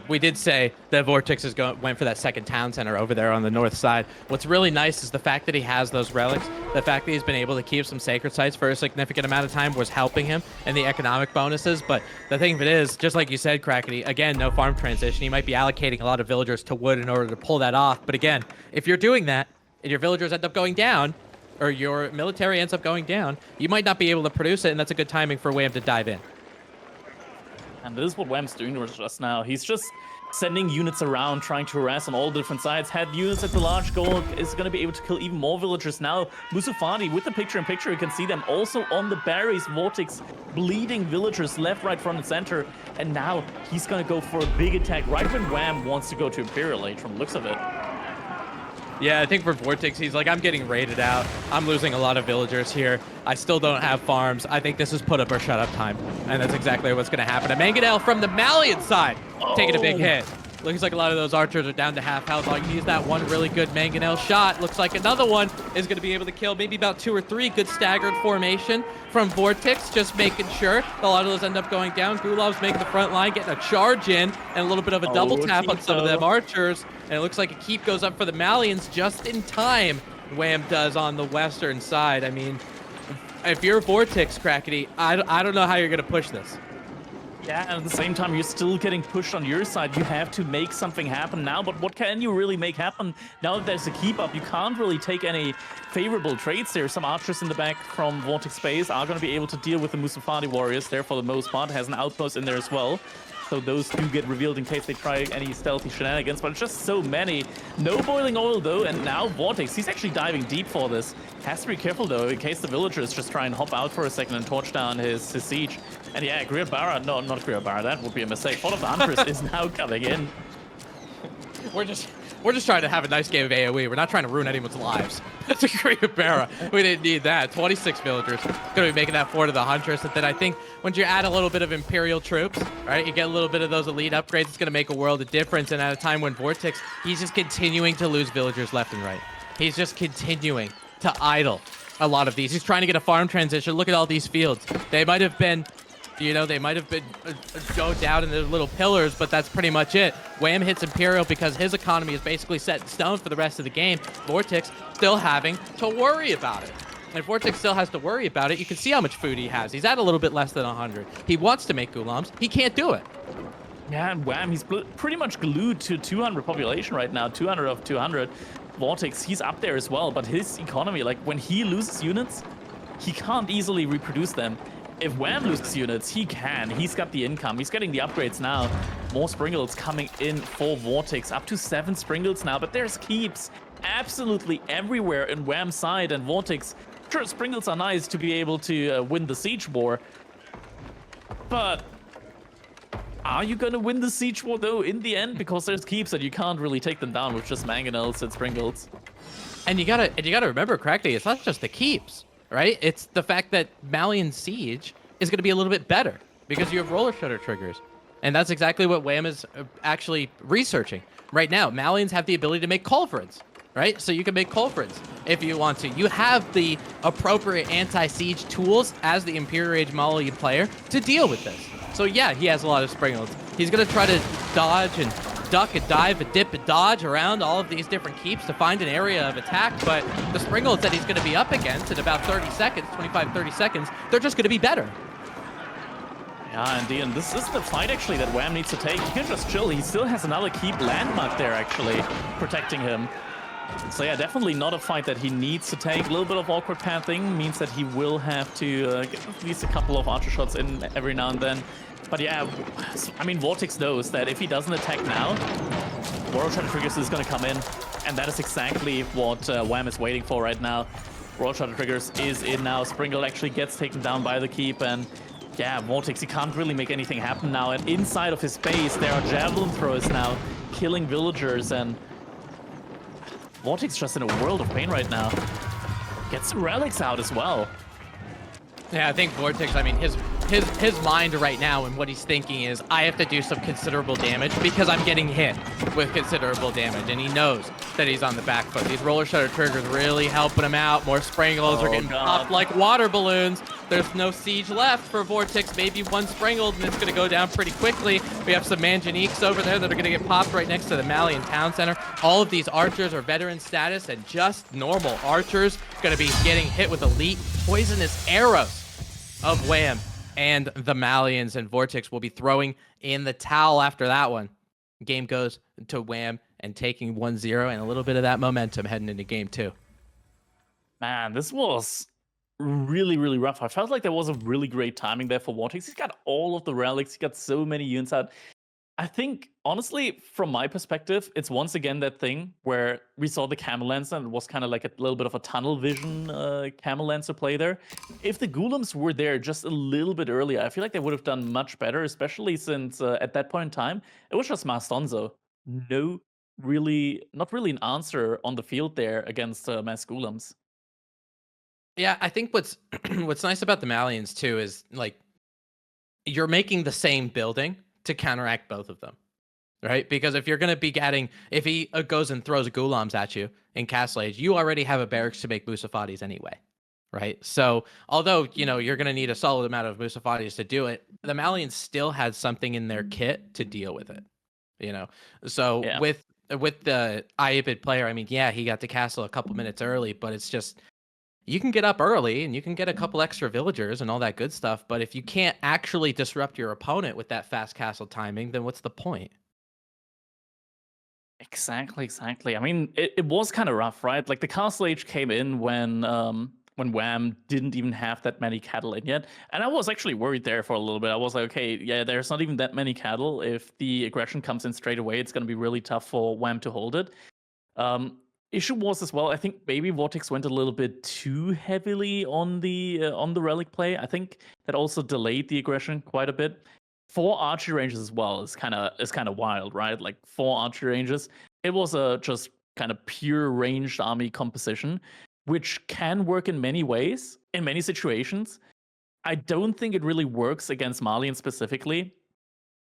we did say that VortiX went for that second town center over there on the north side. What's really nice is the fact that he has those relics. The fact that he's been able to keep some sacred sites for a significant amount of time was helping him in the economic bonuses. But the thing of it is, just like you said, Crackety, again, no farm transition. He might be allocating a lot of villagers to wood in order to pull that off. But again, if you're doing that and your villagers end up going down, or your military ends up going down, you might not be able to produce it, and that's a good timing for Wham to dive in. And this is what Wham's doing just now. He's just sending units around, trying to harass on all different sides. Had units at the large goal, is going to be able to kill even more villagers now. Musafati with the picture-in-picture, you can see them also on the berries. VortiX bleeding villagers left, right, front, and center. And now he's going to go for a big attack right when Wham wants to go to Imperial Age from the looks of it. Yeah, I think for VortiX, he's like, I'm getting raided out. I'm losing a lot of villagers here. I still don't have farms. I think this is put up or shut up time. And that's exactly what's going to happen. And Mangonel from the Malian side taking a big hit. Looks like a lot of those archers are down to half health. All you need is that one really good Mangonel shot. Looks like another one is going to be able to kill maybe about 2 or 3. Good staggered formation from VortiX, just making sure a lot of those end up going down. Gulav's making the front line, getting a charge in, and a little bit of a double tap on some of them archers. And it looks like a keep goes up for the Malians just in time. Wham does on the western side. I mean, if you're VortiX, Crackety, I don't know how you're going to push this. Yeah, and at the same time, you're still getting pushed on your side. You have to make something happen now, but what can you really make happen now that there's a keep up? You can't really take any favorable trades there. Some archers in the back from VortiX base are going to be able to deal with the Musafati warriors there for the most part. Has an outpost in there as well. So those do get revealed in case they try any stealthy shenanigans, but it's just so many. No boiling oil though, and now VortiX, he's actually diving deep for this. Has to be careful though, in case the villagers just try and hop out for a second and torch down his siege. And yeah, Greer Barra, no, not Greer Barra, that would be a mistake. Fort of the Huntress is now coming in. We're just trying to have a nice game of AOE. We're not trying to ruin anyone's lives. That's a great Barra. We didn't need that. 26 villagers going to be making that Fort of the Huntress. And then I think once you add a little bit of Imperial troops, right, you get a little bit of those elite upgrades, it's going to make a world of difference. And at a time when VortiX, he's just continuing to lose villagers left and right. he's just continuing to idle a lot of these. He's trying to get a farm transition. Look at all these fields. They might have been, go down in their little pillars, but that's pretty much it. Wham hits Imperial because his economy is basically set in stone for the rest of the game. VortiX still having to worry about it. And VortiX still has to worry about it. You can see how much food he has. He's at a little bit less than 100. He wants to make gulams. He can't do it. Yeah, and Wham, he's pretty much glued to 200 population right now, 200 of 200. VortiX, he's up there as well, but his economy, like when he loses units, he can't easily reproduce them. If Wham loses units, he can. He's got the income. He's getting the upgrades now. More Springles coming in for VortiX. Up to 7 Springles now, but there's keeps absolutely everywhere in Wham's side. And VortiX, sure, Springles are nice to be able to win the Siege War. But are you going to win the Siege War, though, in the end? Because there's keeps and you can't really take them down with just mangonels and Springles. And you gotta remember correctly, it's not just the keeps, right? It's the fact that Malian Siege is going to be a little bit better because you have roller shutter triggers. And that's exactly what Wham is actually researching right now. Malians have the ability to make culverins, right? So you can make culverins if you want to. You have the appropriate anti-siege tools as the Imperial Age Malian player to deal with this. So yeah, he has a lot of Springles. He's going to try to dodge and duck and dive and dip and dodge around all of these different keeps to find an area of attack, but the Springles that he's going to be up against in about 30 seconds, 25, 30 seconds, they're just going to be better. Yeah, indeed, and this is the fight, actually, that Wham needs to take. He can just chill. He still has another keep landmark there, actually, protecting him. So yeah, definitely not a fight that he needs to take. A little bit of awkward pathing means that he will have to get at least a couple of archer shots in every now and then. But yeah, I mean, VortiX knows that if he doesn't attack now, Royal Shadow Triggers is going to come in. And that is exactly what Wham is waiting for right now. Royal Shadow Triggers is in now. Springle actually gets taken down by the keep. And yeah, VortiX, he can't really make anything happen now. And inside of his base, there are javelin throwers now, killing villagers. And VortiX just in a world of pain right now. Gets some relics out as well. Yeah, I think VortiX, I mean, his mind right now and what he's thinking is, I have to do some considerable damage because I'm getting hit with considerable damage, and he knows that he's on the back foot. These roller shutter triggers really helping him out. More Springles are getting popped like water balloons. There's no siege left for VortiX. Maybe one Springle, and it's going to go down pretty quickly. We have some Manganiques over there that are going to get popped right next to the Malian Town Center. All of these archers are veteran status, and just normal archers going to be getting hit with elite poisonous arrows of Wham and the Malians, and VortiX will be throwing in the towel after that one. Game goes to Wham and taking 1-0 and a little bit of that momentum heading into game 2. Man, this was really, really rough. I felt like there was a really great timing there for VortiX. He's got all of the relics. He got so many units out. I think, honestly, from my perspective, it's once again that thing where we saw the Camel Lancer and it was kind of like a little bit of a tunnel vision Camel Lancer play there. If the Ghouls were there just a little bit earlier, I feel like they would have done much better, especially since at that point in time, it was just Mastonzo. Not really an answer on the field there against Mass Ghouls. Yeah, I think what's nice about the Malians, too, is, like, you're making the same building to counteract both of them, right? Because if you're going to be if he goes and throws Ghulams at you in Castle Age, you already have a barracks to make Musafatis anyway, right? So although, you're going to need a solid amount of Musafatis to do it, the Malians still had something in their kit to deal with it, So Yeah. with the Iapid player, I mean, yeah, he got to castle a couple minutes early, but it's just, you can get up early and you can get a couple extra villagers and all that good stuff. But if you can't actually disrupt your opponent with that fast castle timing, then what's the point? Exactly. I mean, it was kind of rough, right? Like the Castle Age came in when Wham didn't even have that many cattle in yet. And I was actually worried there for a little bit. I was like, okay, yeah, there's not even that many cattle. If the aggression comes in straight away, it's going to be really tough for Wham to hold it. Issue was as well, I think maybe VortiX went a little bit too heavily on the relic play. I think that also delayed the aggression quite a bit. 4 archery ranges as well is kind of wild, right? Like 4 archery ranges. It was a just kind of pure ranged army composition, which can work in many ways, in many situations. I don't think it really works against Malian specifically,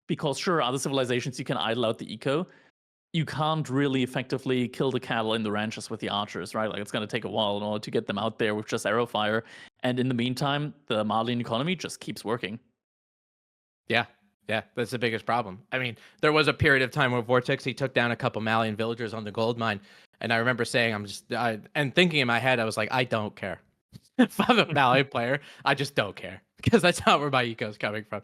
because sure, other civilizations you can idle out the eco. you can't really effectively kill the cattle in the ranches with the archers, right? Like it's going to take a while in order to get them out there with just arrow fire. And in the meantime, the Malian economy just keeps working. Yeah, yeah, that's the biggest problem. I mean, there was a period of time where VortiX, he took down a couple Malian villagers on the gold mine, and I remember saying, and thinking in my head, I was like, I don't care. If I'm a Malian player, I just don't care because that's not where my eco is coming from.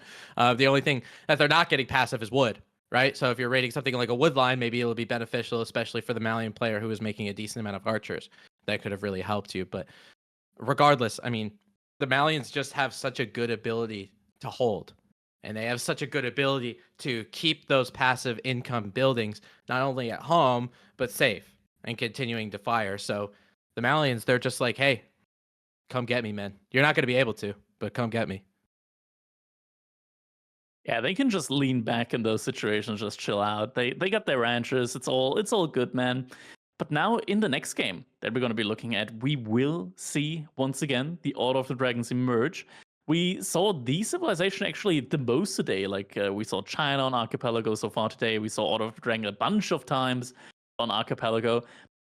The only thing that they're not getting passive is wood, right? So if you're raiding something like a wood line, maybe it'll be beneficial, especially for the Malian player who is making a decent amount of archers. That could have really helped you. But regardless, I mean, the Malians just have such a good ability to hold. And they have such a good ability to keep those passive income buildings not only at home, but safe and continuing to fire. So the Malians, they're just like, hey, come get me, man. You're not going to be able to, but come get me. Yeah, they can just lean back in those situations, just chill out. They got their ranches. It's all good, man. But now in the next game that we're going to be looking at, we will see once again the Order of the Dragons emerge. We saw the civilization actually the most today. Like we saw China on Archipelago so far today. We saw Order of the Dragon a bunch of times on Archipelago.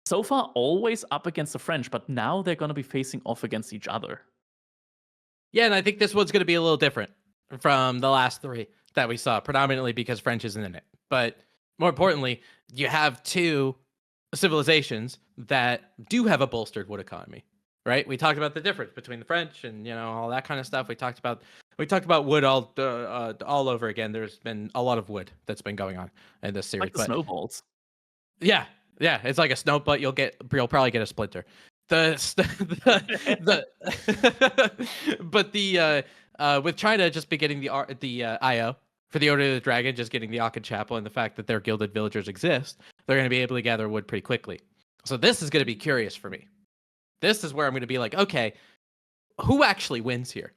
So far, always up against the French, but now they're going to be facing off against each other. Yeah, and I think this one's going to be a little different from the last three that we saw, predominantly because French isn't in it. But more importantly, you have two civilizations that do have a bolstered wood economy, right? We talked about the difference between the French and all that kind of stuff. We talked about wood all over again. There's been a lot of wood that's been going on in this series. Like the snowballs. Yeah, it's like a snow, but you'll probably get a splinter. But with China just beginning the IO for the Order of the Dragon, just getting the Aachen Chapel, and the fact that their gilded villagers exist, they're going to be able to gather wood pretty quickly. So this is going to be curious for me. This is where I'm going to be like, okay, who actually wins here?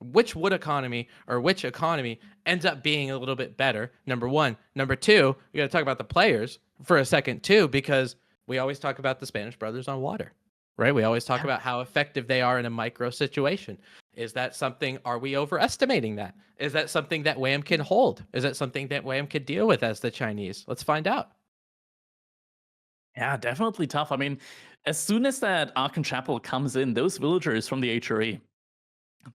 Which wood economy or which economy ends up being a little bit better? Number one. Number two, we got to talk about the players for a second too, because we always talk about the Spanish brothers on water, right? We always talk about how effective they are in a micro situation. Is that something, are we overestimating that? Is that something that WAM can hold? Is that something that WAM could deal with as the Chinese? Let's find out. Yeah, definitely tough. I mean, as soon as that Aachen Chapel comes in, those villagers from the HRE,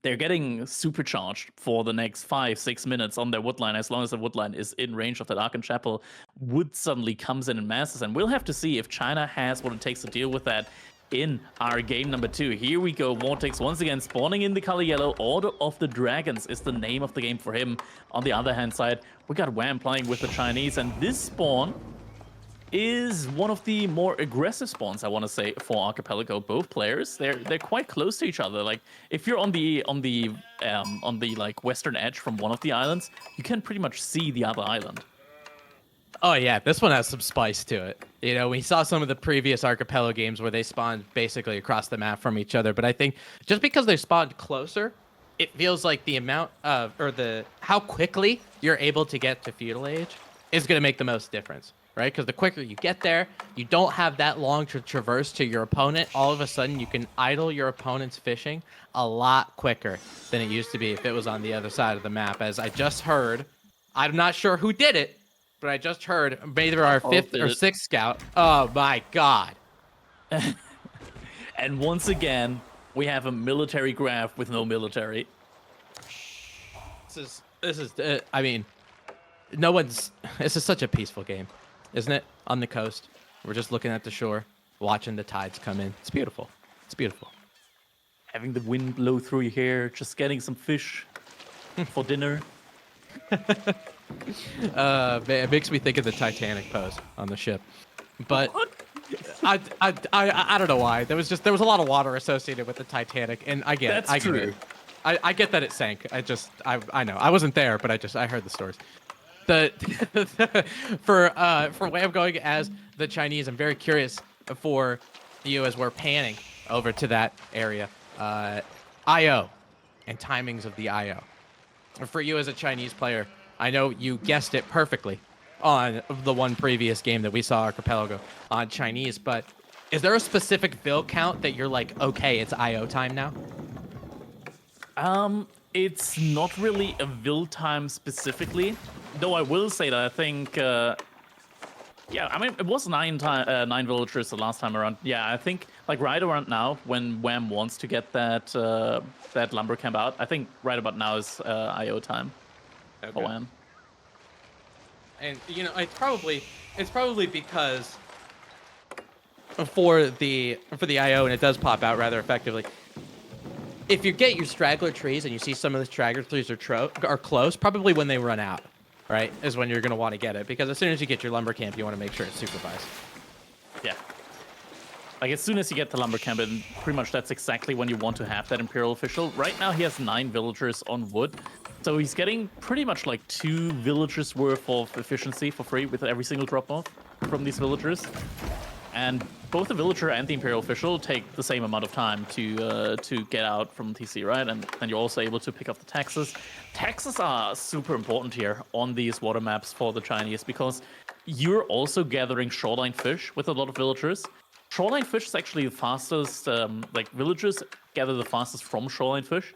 they're getting supercharged for the next 5-6 minutes on their woodline. As long as the woodline is in range of that Aachen Chapel, wood suddenly comes in masses, and we'll have to see if China has what it takes to deal with that in our game number 2. Here we go, VortiX once again spawning in the color yellow. Order of the Dragons is the name of the game for him. On the other hand side, we got Wham playing with the Chinese, and this spawn is one of the more aggressive spawns, I want to say, for Archipelago. Both players, they're quite close to each other. Like if you're on the like western edge from one of the islands, you can pretty much see the other island. Oh yeah, this one has some spice to it. We saw some of the previous Archipelago games where they spawned basically across the map from each other, but I think just because they spawned closer, it feels like the amount of, or how quickly you're able to get to feudal age is going to make the most difference, right? Because the quicker you get there, you don't have that long to traverse to your opponent. All of a sudden, you can idle your opponent's fishing a lot quicker than it used to be if it was on the other side of the map. As I just heard, I'm not sure who did it, but I just heard either our 5th or 6th scout. Oh my god. And once again, we have a military graph with no military. This is I mean, this is such a peaceful game, isn't it? On the coast, we're just looking at the shore, watching the tides come in. It's beautiful. It's beautiful. Having the wind blow through your hair, just getting some fish for dinner. It makes me think of the Titanic pose on the ship, but I don't know why. There was a lot of water associated with the Titanic, and I get it. I get that it sank. I know I wasn't there, but I heard the stories. For way I'm going as the Chinese, I'm very curious for you as we're panning over to that area. IO and timings of the IO. For you as a Chinese player, I know you guessed it perfectly on the one previous game that we saw Archipelago on Chinese, but is there a specific build count that you're like, okay, it's IO time now? It's not really a build time specifically, though I will say that I think Yeah, I mean, it was 9 villagers the last time around. Yeah, I think like right around now when Wham wants to get that that lumber camp out, I think right about now is IO time for Wham. And you know, it's probably because for the IO, and it does pop out rather effectively. If you get your straggler trees and you see some of the straggler trees are close, probably when they run out, right, is when you're going to want to get it. Because as soon as you get your lumber camp, you want to make sure it's supervised. Yeah. Like as soon as you get the lumber camp, and pretty much that's exactly when you want to have that Imperial official. Right now he has 9 villagers on wood. So he's getting pretty much like 2 villagers worth of efficiency for free with every single drop-off from these villagers. And both the villager and the Imperial official take the same amount of time to get out from TC, right? And then you're also able to pick up the taxes. Taxes are super important here on these water maps for the Chinese because you're also gathering shoreline fish with a lot of villagers. Shoreline fish is actually the fastest, like villagers gather the fastest from shoreline fish.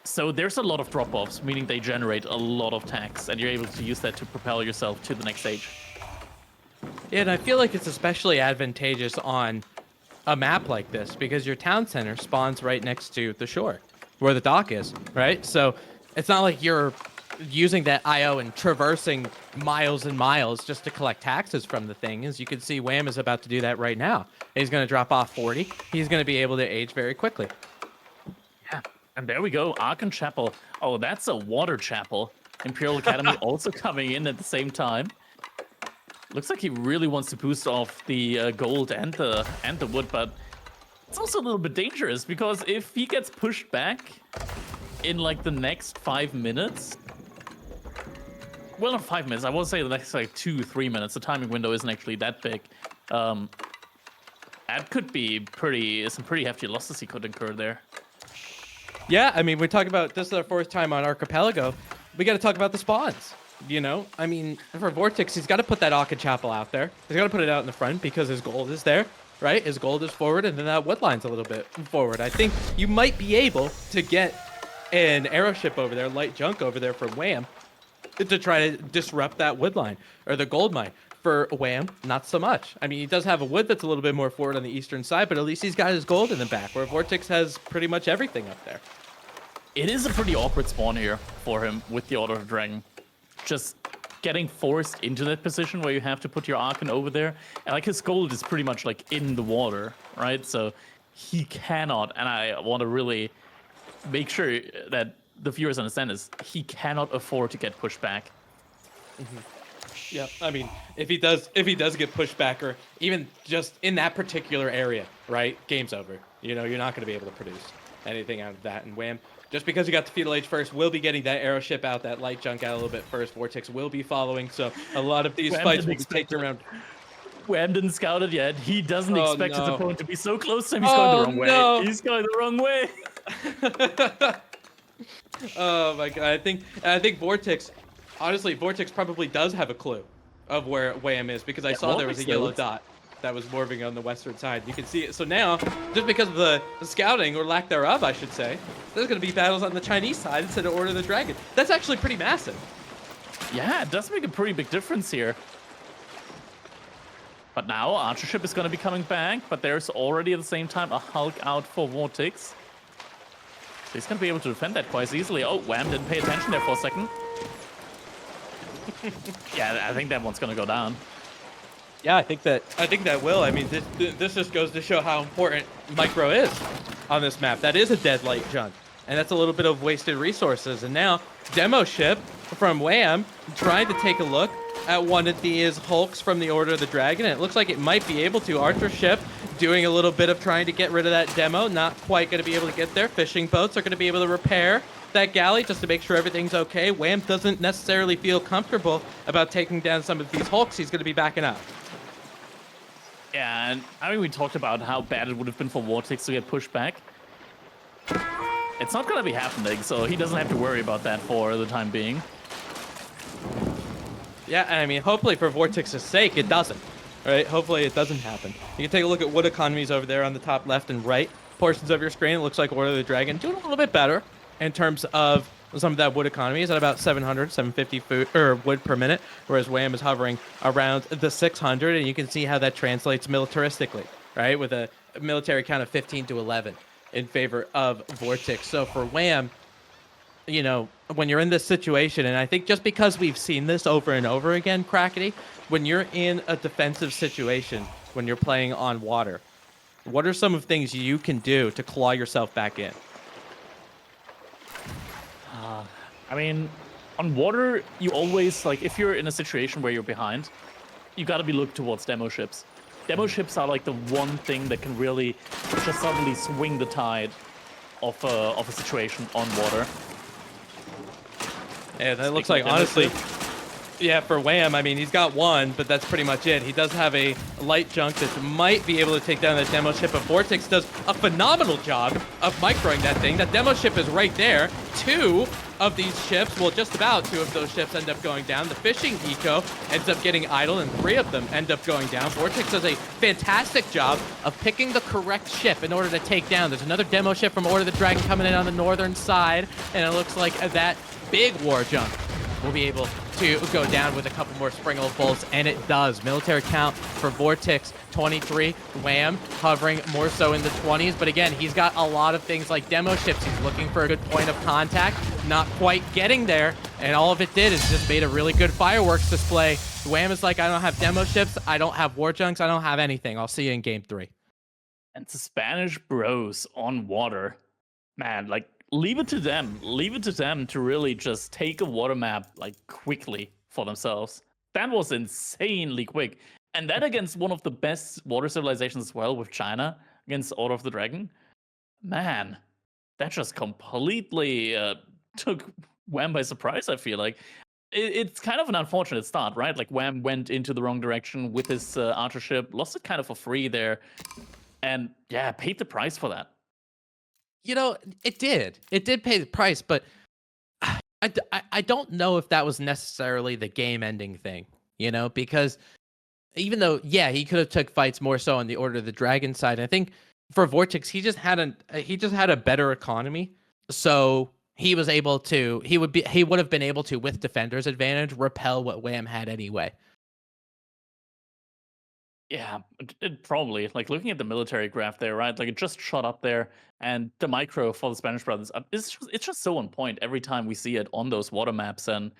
So there's a lot of drop-offs, meaning they generate a lot of tax, and you're able to use that to propel yourself to the next stage. Yeah, and I feel like it's especially advantageous on a map like this because your town center spawns right next to the shore where the dock is, right? So it's not like you're using that IO and traversing miles and miles just to collect taxes from the thing. As you can see, Wham is about to do that right now. He's going to drop off 40. He's going to be able to age very quickly. Yeah, and there we go, Archon Chapel. Oh, that's a water chapel. Imperial Academy also coming in at the same time. Looks like he really wants to boost off the gold and the wood, but it's also a little bit dangerous because if he gets pushed back in like the next 5 minutes, well, not 5 minutes, I will say the next like 2-3 minutes. The timing window isn't actually that big. That could be some pretty hefty losses he could incur there. Yeah, I mean, we're talking about this is our 4th time on Archipelago. We got to talk about the spawns. You know, I mean, for VortiX, he's got to put that Archon Chapel out there. He's got to put it out in the front because his gold is there, right? His gold is forward, and then that wood line's a little bit forward. I think you might be able to get an aeroship over there, light junk over there for Wham, to try to disrupt that wood line or the gold mine. For Wham, not so much. I mean, he does have a wood that's a little bit more forward on the eastern side, but at least he's got his gold in the back, where VortiX has pretty much everything up there. It is a pretty awkward spawn here for him with the Order of the Dragon. Just getting forced into that position where you have to put your Archon over there. And like his gold is pretty much like in the water, right? So he cannot, and I want to really make sure that the viewers understand this, he cannot afford to get pushed back. Mm-hmm. Yeah, I mean, if he does get pushed back, or even just in that particular area, right? Game's over. You know, you're not going to be able to produce anything out of that. And Wham, just because you got the feudal age first, will be getting that aeroship out, that light junk out a little bit first. VortiX will be following, so a lot of these fights will be taken around. Wham didn't scout it yet. He doesn't expect his opponent to be so close to him. He's going the wrong way. He's going the wrong way. Oh my god! I think VortiX. Honestly, VortiX probably does have a clue of where Wham is because I saw there was a yellow dot that was morphing on the western side. You can see it. So now, just because of the scouting, or lack thereof, I should say, there's going to be battles on the Chinese side instead of Order of the Dragon. That's actually pretty massive. Yeah, it does make a pretty big difference here. But now, Archership is going to be coming back, but there's already at the same time a Hulk out for VortiX. So he's going to be able to defend that quite easily. Oh, Wham didn't pay attention there for a second. Yeah, I think that one's going to go down. Yeah, I think that will. I mean, this just goes to show how important micro is on this map. That is a dead light junk, and that's a little bit of wasted resources. And now, demo ship from Wham trying to take a look at one of these hulks from the Order of the Dragon. And it looks like it might be able to. Archer ship doing a little bit of trying to get rid of that demo. Not quite going to be able to get there. Fishing boats are going to be able to repair that galley just to make sure everything's okay. Wham doesn't necessarily feel comfortable about taking down some of these hulks. He's going to be backing up. Yeah, and I mean, we talked about how bad it would have been for VortiX to get pushed back. It's not going to be happening, so he doesn't have to worry about that for the time being. Yeah, and I mean, hopefully for VortiX's sake, it doesn't. Right? Hopefully it doesn't happen. You can take a look at wood economies over there on the top left and right portions of your screen. It looks like Order of the Dragon doing a little bit better in terms of some of that wood economy is at about 700, 750 food or wood per minute, whereas Wham is hovering around the 600, and you can see how that translates militaristically, right? With a military count of 15 to 11 in favor of VortiX. So for Wham, you know, when you're in this situation, and I think just because we've seen this over and over again, Crackety, when you're in a defensive situation, when you're playing on water, what are some of the things you can do to claw yourself back in? I mean, on water, you always, like, if you're in a situation where you're behind, you gotta be looked towards demo ships. Demo ships are like the one thing that can really just suddenly swing the tide of a situation on water. Yeah, that looks Speaking like, of demo honestly, yeah, for Wham, I mean, he's got one, but that's pretty much it. He does have a light junk that might be able to take down that demo ship, but VortiX does a phenomenal job of microing that thing. That demo ship is right there. Two of these ships, well, just about two of those ships end up going down. The fishing eco ends up getting idle, and three of them end up going down. VortiX does a fantastic job of picking the correct ship in order to take down. There's another demo ship from Order of the Dragon coming in on the northern side, and it looks like that big war junk will be able to go down with a couple more Springald bolts, and it does. Military count for VortiX, 23. Wham, hovering more so in the 20s, but again, he's got a lot of things like demo ships. He's looking for a good point of contact, not quite getting there, and all of it did is just made a really good fireworks display. Wham is like, I don't have demo ships, I don't have war junks, I don't have anything. I'll see you in game 3. And the Spanish bros on water, man, like, leave it to them. Leave it to them to really just take a water map, like, quickly for themselves. That was insanely quick. And that against one of the best water civilizations as well, with China, against Order of the Dragon. Man, that just completely took Wham by surprise, I feel like. It's kind of an unfortunate start, right? Like, Wham went into the wrong direction with his archer ship, lost it kind of for free there, and yeah, paid the price for that. You know, it did. It did pay the price, but I don't know if that was necessarily the game-ending thing, you know, because even though, yeah, he could have took fights more so on the Order of the Dragon side, I think for VortiX, he just had a better economy, so he was able to, he would have been able to, with defender's advantage, repel what Wham had anyway. Yeah, it probably. Like, looking at the military graph there, right? Like, it just shot up there, and the micro for the Spanish brothers, it's just so on point every time we see it on those water maps, and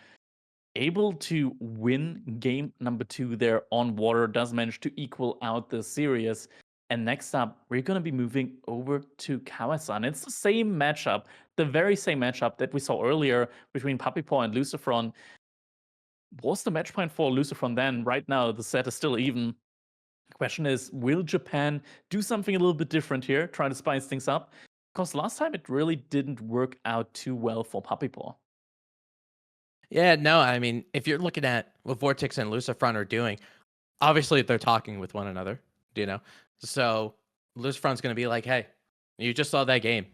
able to win game number 2 there on water, does manage to equal out the series. And next up, we're going to be moving over to Kawasan. It's the same matchup, the very same matchup that we saw earlier between Papipo and Lucifron. Was the match point for Lucifron then? Right now, the set is still even. The question is, will Japan do something a little bit different here, try to spice things up? Because last time it really didn't work out too well for Papipo. Yeah, no, I mean, if you're looking at what VortiX and Lucifron are doing, obviously they're talking with one another, you know? So Lucifron's going to be like, hey, you just saw that game.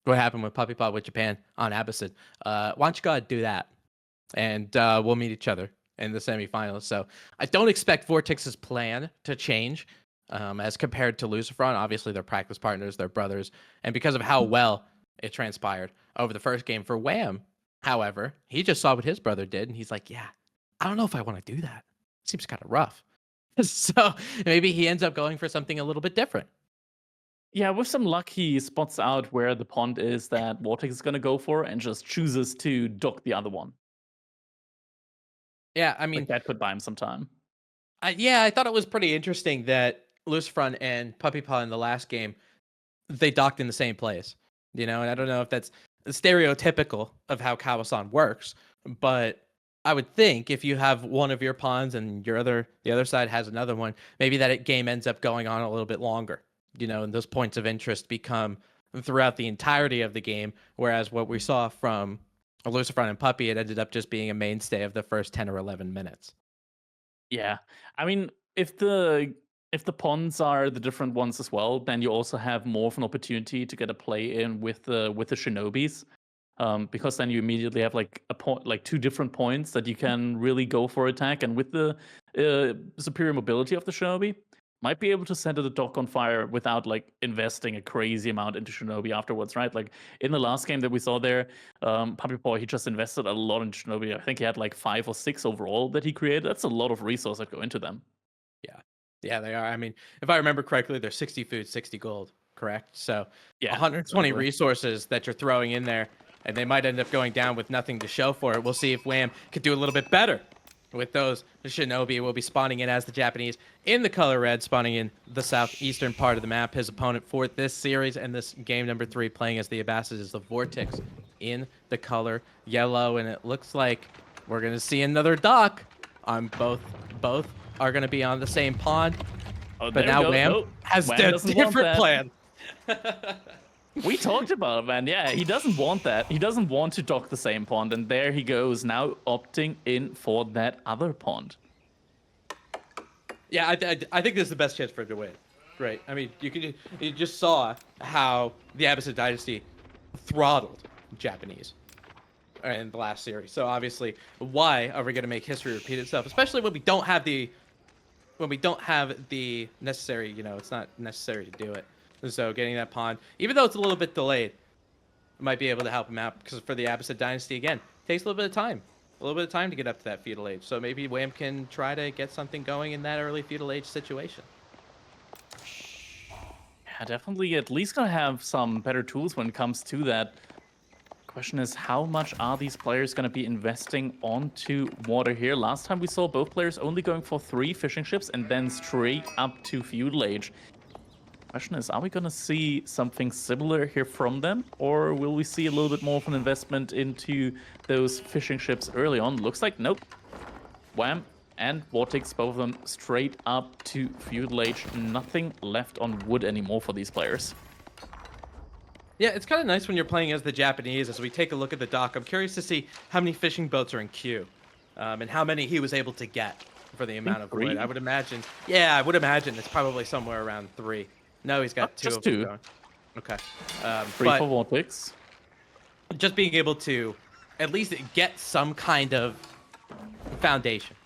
What happened with Puppy Pod with Japan on Abbasid? Why don't you go ahead and do that? And we'll meet each other in the semifinals. So I don't expect VortiX's plan to change as compared to Lucifron. Obviously, they're practice partners, they're brothers. And because of how well it transpired over the first game for Wham, however, he just saw what his brother did, and he's like, yeah, I don't know if I want to do that. Seems kind of rough. So maybe he ends up going for something a little bit different. Yeah, with some luck, he spots out where the pond is that VortiX is going to go for and just chooses to dock the other one. Yeah, I mean, like, that could buy him some time. I thought it was pretty interesting that Lucifron and Puppy Paw in the last game, they docked in the same place, you know, and I don't know if that's stereotypical of how Kawasan works, but I would think if you have one of your pawns and the other side has another one, maybe that game ends up going on a little bit longer, you know, and those points of interest become throughout the entirety of the game, whereas what we saw from Lucifron and Puppy, it ended up just being a mainstay of the first 10 or 11 minutes. Yeah, I mean, if the pawns are the different ones as well, then you also have more of an opportunity to get a play in with the shinobis, because then you immediately have like a point, like 2 different points that you can really go for attack, and with the superior mobility of the shinobi, might be able to set the dock on fire without like investing a crazy amount into Shinobi afterwards, right? Like in the last game that we saw there, Puppy Paw, he just invested a lot in Shinobi. I think he had like 5 or 6 overall that he created. That's a lot of resources that go into them. Yeah, they are. I mean, if I remember correctly, they're 60 food, 60 gold, correct? So Yeah, 120 exactly. resources that you're throwing in there, and they might end up going down with nothing to show for it. We'll see if Wham could do a little bit better with those. The Shinobi will be spawning in as the Japanese in the color red, spawning in the southeastern part of the map. His opponent for this series and this game number 3 playing as the Abbasid is the VortiX in the color yellow, and it looks like we're going to see another dock on both are going to be on the same pond. Oh, But there now we go. Wham Nope. has Wham a doesn't want different that. plan. We talked about it, man. Yeah, he doesn't want that. He doesn't want to dock the same pond, and there he goes now opting in for that other pond. Yeah, I think this is the best chance for him to win. Right. I mean, you just saw how the Abbasid dynasty throttled Japanese in the last series. So obviously, why are we going to make history repeat itself? Especially when we don't have the necessary. It's not necessary to do it. So getting that pawn, even though it's a little bit delayed, might be able to help him out because for the Abbasid dynasty again, takes a little bit of time. A little bit of time to get up to that feudal age. So maybe Wham can try to get something going in that early feudal age situation. Yeah, definitely at least gonna have some better tools when it comes to that. Question is, how much are these players gonna be investing onto water here? Last time we saw both players only going for 3 fishing ships and then straight up to feudal age. Question is, are we gonna see something similar here from them, or will we see a little bit more of an investment into those fishing ships early on? Looks like nope. Wham and VortiX, both of them straight up to feudal age. Nothing left on wood anymore for these players. Yeah, it's kind of nice when you're playing as the Japanese. As we take a look at the dock, I'm curious to see how many fishing boats are in queue, and how many he was able to get for the amount of wood. 3? I would imagine. Yeah, I would imagine it's probably somewhere around 3. No, he's got 2 just of them 2. going. Okay. 3 but for VortiX. just being able to at least get some kind of foundation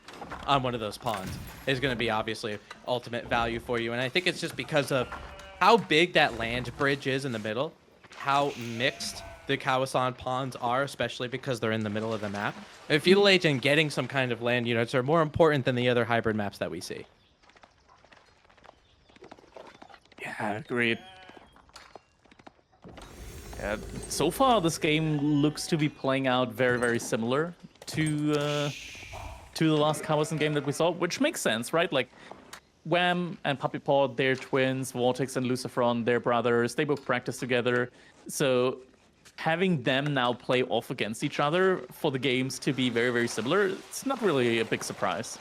on one of those ponds is going to be obviously ultimate value for you. And I think it's just because of how big that land bridge is in the middle, how mixed the Kawasan ponds are, especially because they're in the middle of the map. And feudal age and getting some kind of land units are more important than the other hybrid maps that we see. Yeah, agreed. Yeah, so far this game looks to be playing out very, very similar to the last Kawasan game that we saw, which makes sense, right? Like, Wham and Puppy Paw, they're twins. VortiX and Lucifron, they're brothers. They both practice together. So having them now play off against each other for the games to be very, very similar, it's not really a big surprise.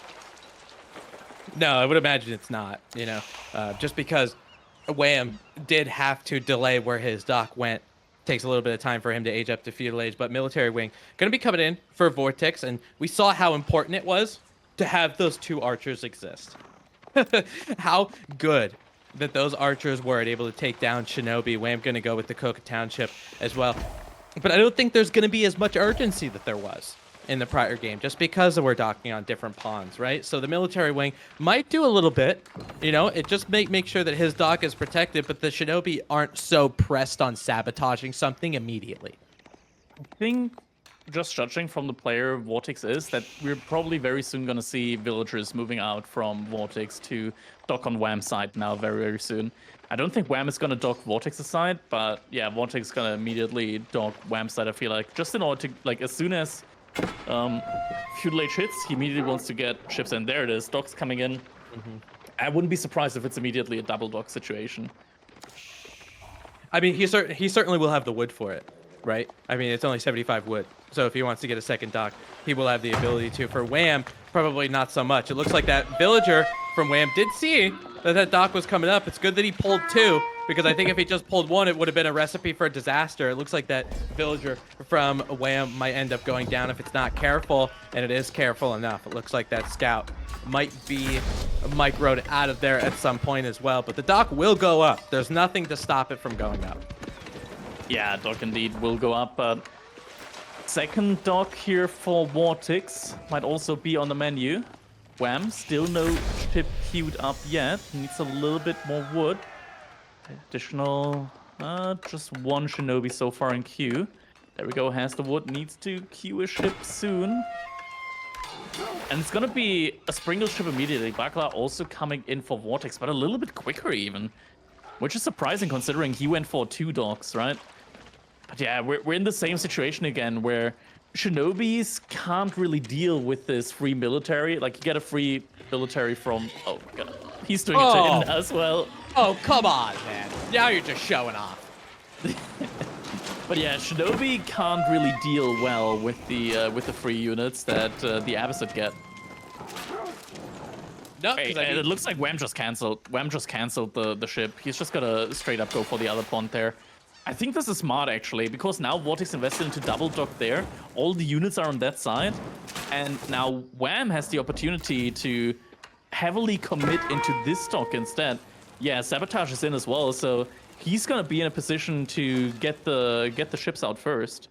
No, I would imagine it's not, just because Wham did have to delay where his dock went. Takes a little bit of time for him to age up to feudal age, but military wing going to be coming in for VortiX, and we saw how important it was to have those 2 archers exist. How good that those archers were able to take down Shinobi. Wham going to go with the Coca Township as well, but I don't think there's going to be as much urgency that there was in the prior game, just because we're docking on different pawns, right? So the military wing might do a little bit, it just make sure that his dock is protected, but the Shinobi aren't so pressed on sabotaging something immediately. I think, just judging from the player VortiX is, that we're probably very soon going to see villagers moving out from VortiX to dock on Wham's side now very, very soon. I don't think Wham is going to dock VortiX's side, but yeah, VortiX is going to immediately dock Wham's side, I feel like, just in order to, like, as soon as feudal age hits, he immediately wants to get ships in. There it is, docks coming in. I wouldn't be surprised if it's immediately a double dock situation. I mean, he certainly will have the wood for it, right? I mean, it's only 75 wood. So if he wants to get a second dock, he will have the ability to. For Wham, probably not so much. It looks like that villager from Wham did see that dock was coming up. It's good that he pulled 2, because I think if he just pulled 1, it would have been a recipe for a disaster. It looks like that villager from Wham might end up going down if it's not careful, and it is careful enough. It looks like that scout might be microed out of there at some point as well, but the dock will go up. There's nothing to stop it from going up. Yeah, dock indeed will go up, but second dock here for VortiX might also be on the menu. Wham, still no ship queued up yet. Needs a little bit more wood. Additional, just one shinobi so far in queue. There we go, has the wood, needs to queue a ship soon. And it's gonna be a Springle ship immediately. Bakla also coming in for VortiX, but a little bit quicker even. Which is surprising considering he went for 2 docks, right? But yeah, we're in the same situation again where Shinobis can't really deal with this free military. Like, you get a free military from... Oh, God. He's doing it to him as well. Oh, come on, man. Now you're just showing off. But yeah, Shinobi can't really deal well with the free units that the Abbasid get. No, Hey, and it looks like Wham just canceled. Wham just canceled the ship. He's just gonna straight up go for the other pond there. I think this is smart actually, because now VortiX invested into double dock there. All the units are on that side, and now Wham has the opportunity to heavily commit into this dock instead. Yeah, Sabotage is in as well, so he's gonna be in a position to get the ships out first.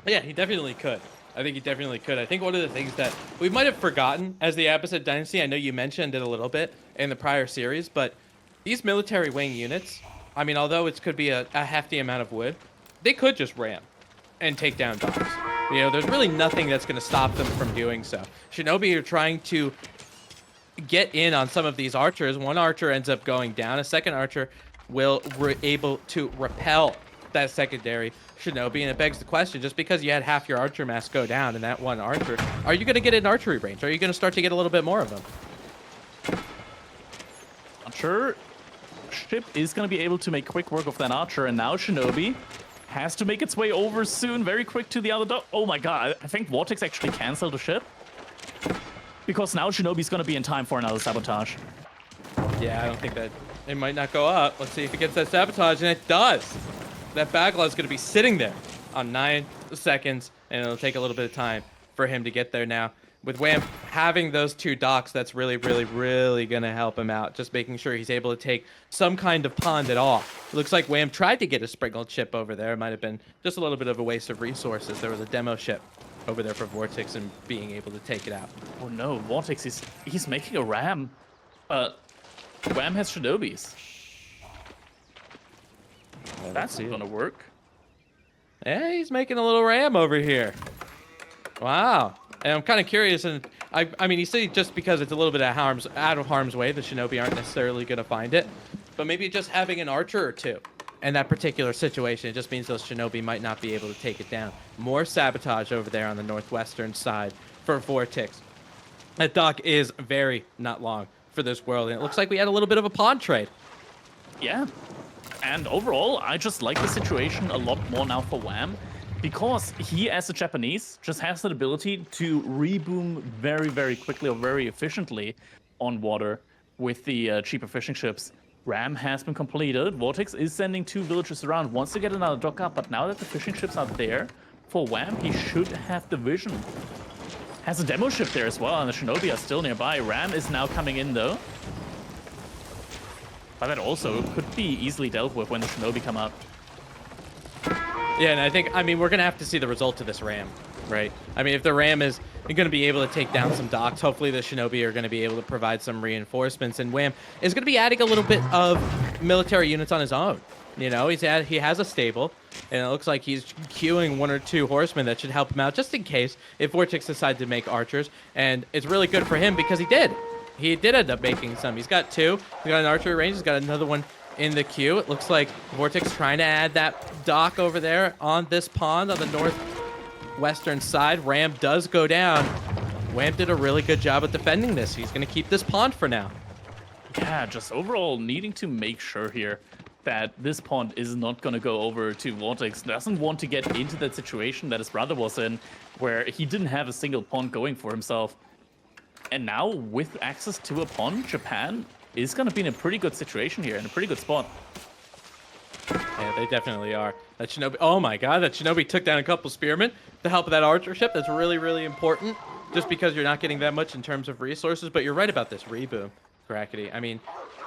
Yeah, he definitely could. I think he definitely could. I think one of the things that we might have forgotten as the Abbasid Dynasty, I know you mentioned it a little bit in the prior series, but these military wing units, I mean, although it could be a hefty amount of wood, they could just ram and take down docks. You know, there's really nothing that's going to stop them from doing so. Shinobi are trying to get in on some of these archers. One archer ends up going down. A second archer will able to repel that secondary Shinobi, and it begs the question, just because you had half your archer mass go down in that one archer, are you going to get an archery range? Are you going to start to get a little bit more of them? Not sure. Ship is going to be able to make quick work of that archer, and now Shinobi has to make its way over soon, very quick to the other dock. Oh my god, I think VortiX actually canceled the ship, because now Shinobi's going to be in time for another sabotage. Yeah, I don't think that it might not go up. Let's see if it gets that sabotage, and it does. That backlog is going to be sitting there on 9 seconds, and it'll take a little bit of time for him to get there now. With Wham having those 2 docks, that's really, really, really going to help him out. Just making sure he's able to take some kind of pond at all. It looks like Wham tried to get a sprinkled ship over there. It might have been just a little bit of a waste of resources. There was a demo ship over there for VortiX and being able to take it out. Oh no, VortiX, he's making a ram. But Wham has Shinobis. Yeah, that's not gonna work. Yeah, he's making a little ram over here. Wow. And I'm kind of curious, and I mean, you see, just because it's a little bit out of harm's way, the Shinobi aren't necessarily going to find it. But maybe just having an archer or 2 in that particular situation, it just means those Shinobi might not be able to take it down. More sabotage over there on the northwestern side for VortiX. That dock is very not long for this world, and it looks like we had a little bit of a pawn trade. Yeah. And overall, I just like the situation a lot more now for Wham, because he, as a Japanese, just has that ability to reboom very, very quickly or very efficiently on water with the cheaper fishing ships. Ram has been completed. VortiX is sending 2 villagers around, wants to get another dock up, but now that the fishing ships are there for Wham, he should have the vision. Has a demo ship there as well, and the Shinobi are still nearby. Ram is now coming in, though. But that also could be easily dealt with when the Shinobi come up. Yeah, and I mean, we're going to have to see the result of this ram, right? I mean, if the ram is going to be able to take down some docks, hopefully the Shinobi are going to be able to provide some reinforcements, and Wham is going to be adding a little bit of military units on his own. You know, he has a stable, and it looks like he's queuing 1 or 2 horsemen that should help him out, just in case if VortiX decide to make archers. And it's really good for him because he did. He did end up making some. He's got 2. He's got an archery range. He's got another one in the queue. It looks like VortiX trying to add that dock over there on this pond on the northwestern side. Ram does go down. Wham did a really good job at defending this. He's going to keep this pond for now. Yeah, just overall needing to make sure here that this pond is not going to go over to VortiX. Doesn't want to get into that situation that his brother was in, where he didn't have a single pond going for himself. And now, with access to a pond, Japan is going to be in a pretty good situation here, in a pretty good spot. Yeah, they definitely are. That Shinobi, oh my god, that Shinobi took down a couple spearmen to help with that archer ship. That's really, really important, just because you're not getting that much in terms of resources. But you're right about this reboom, Crackety. I mean,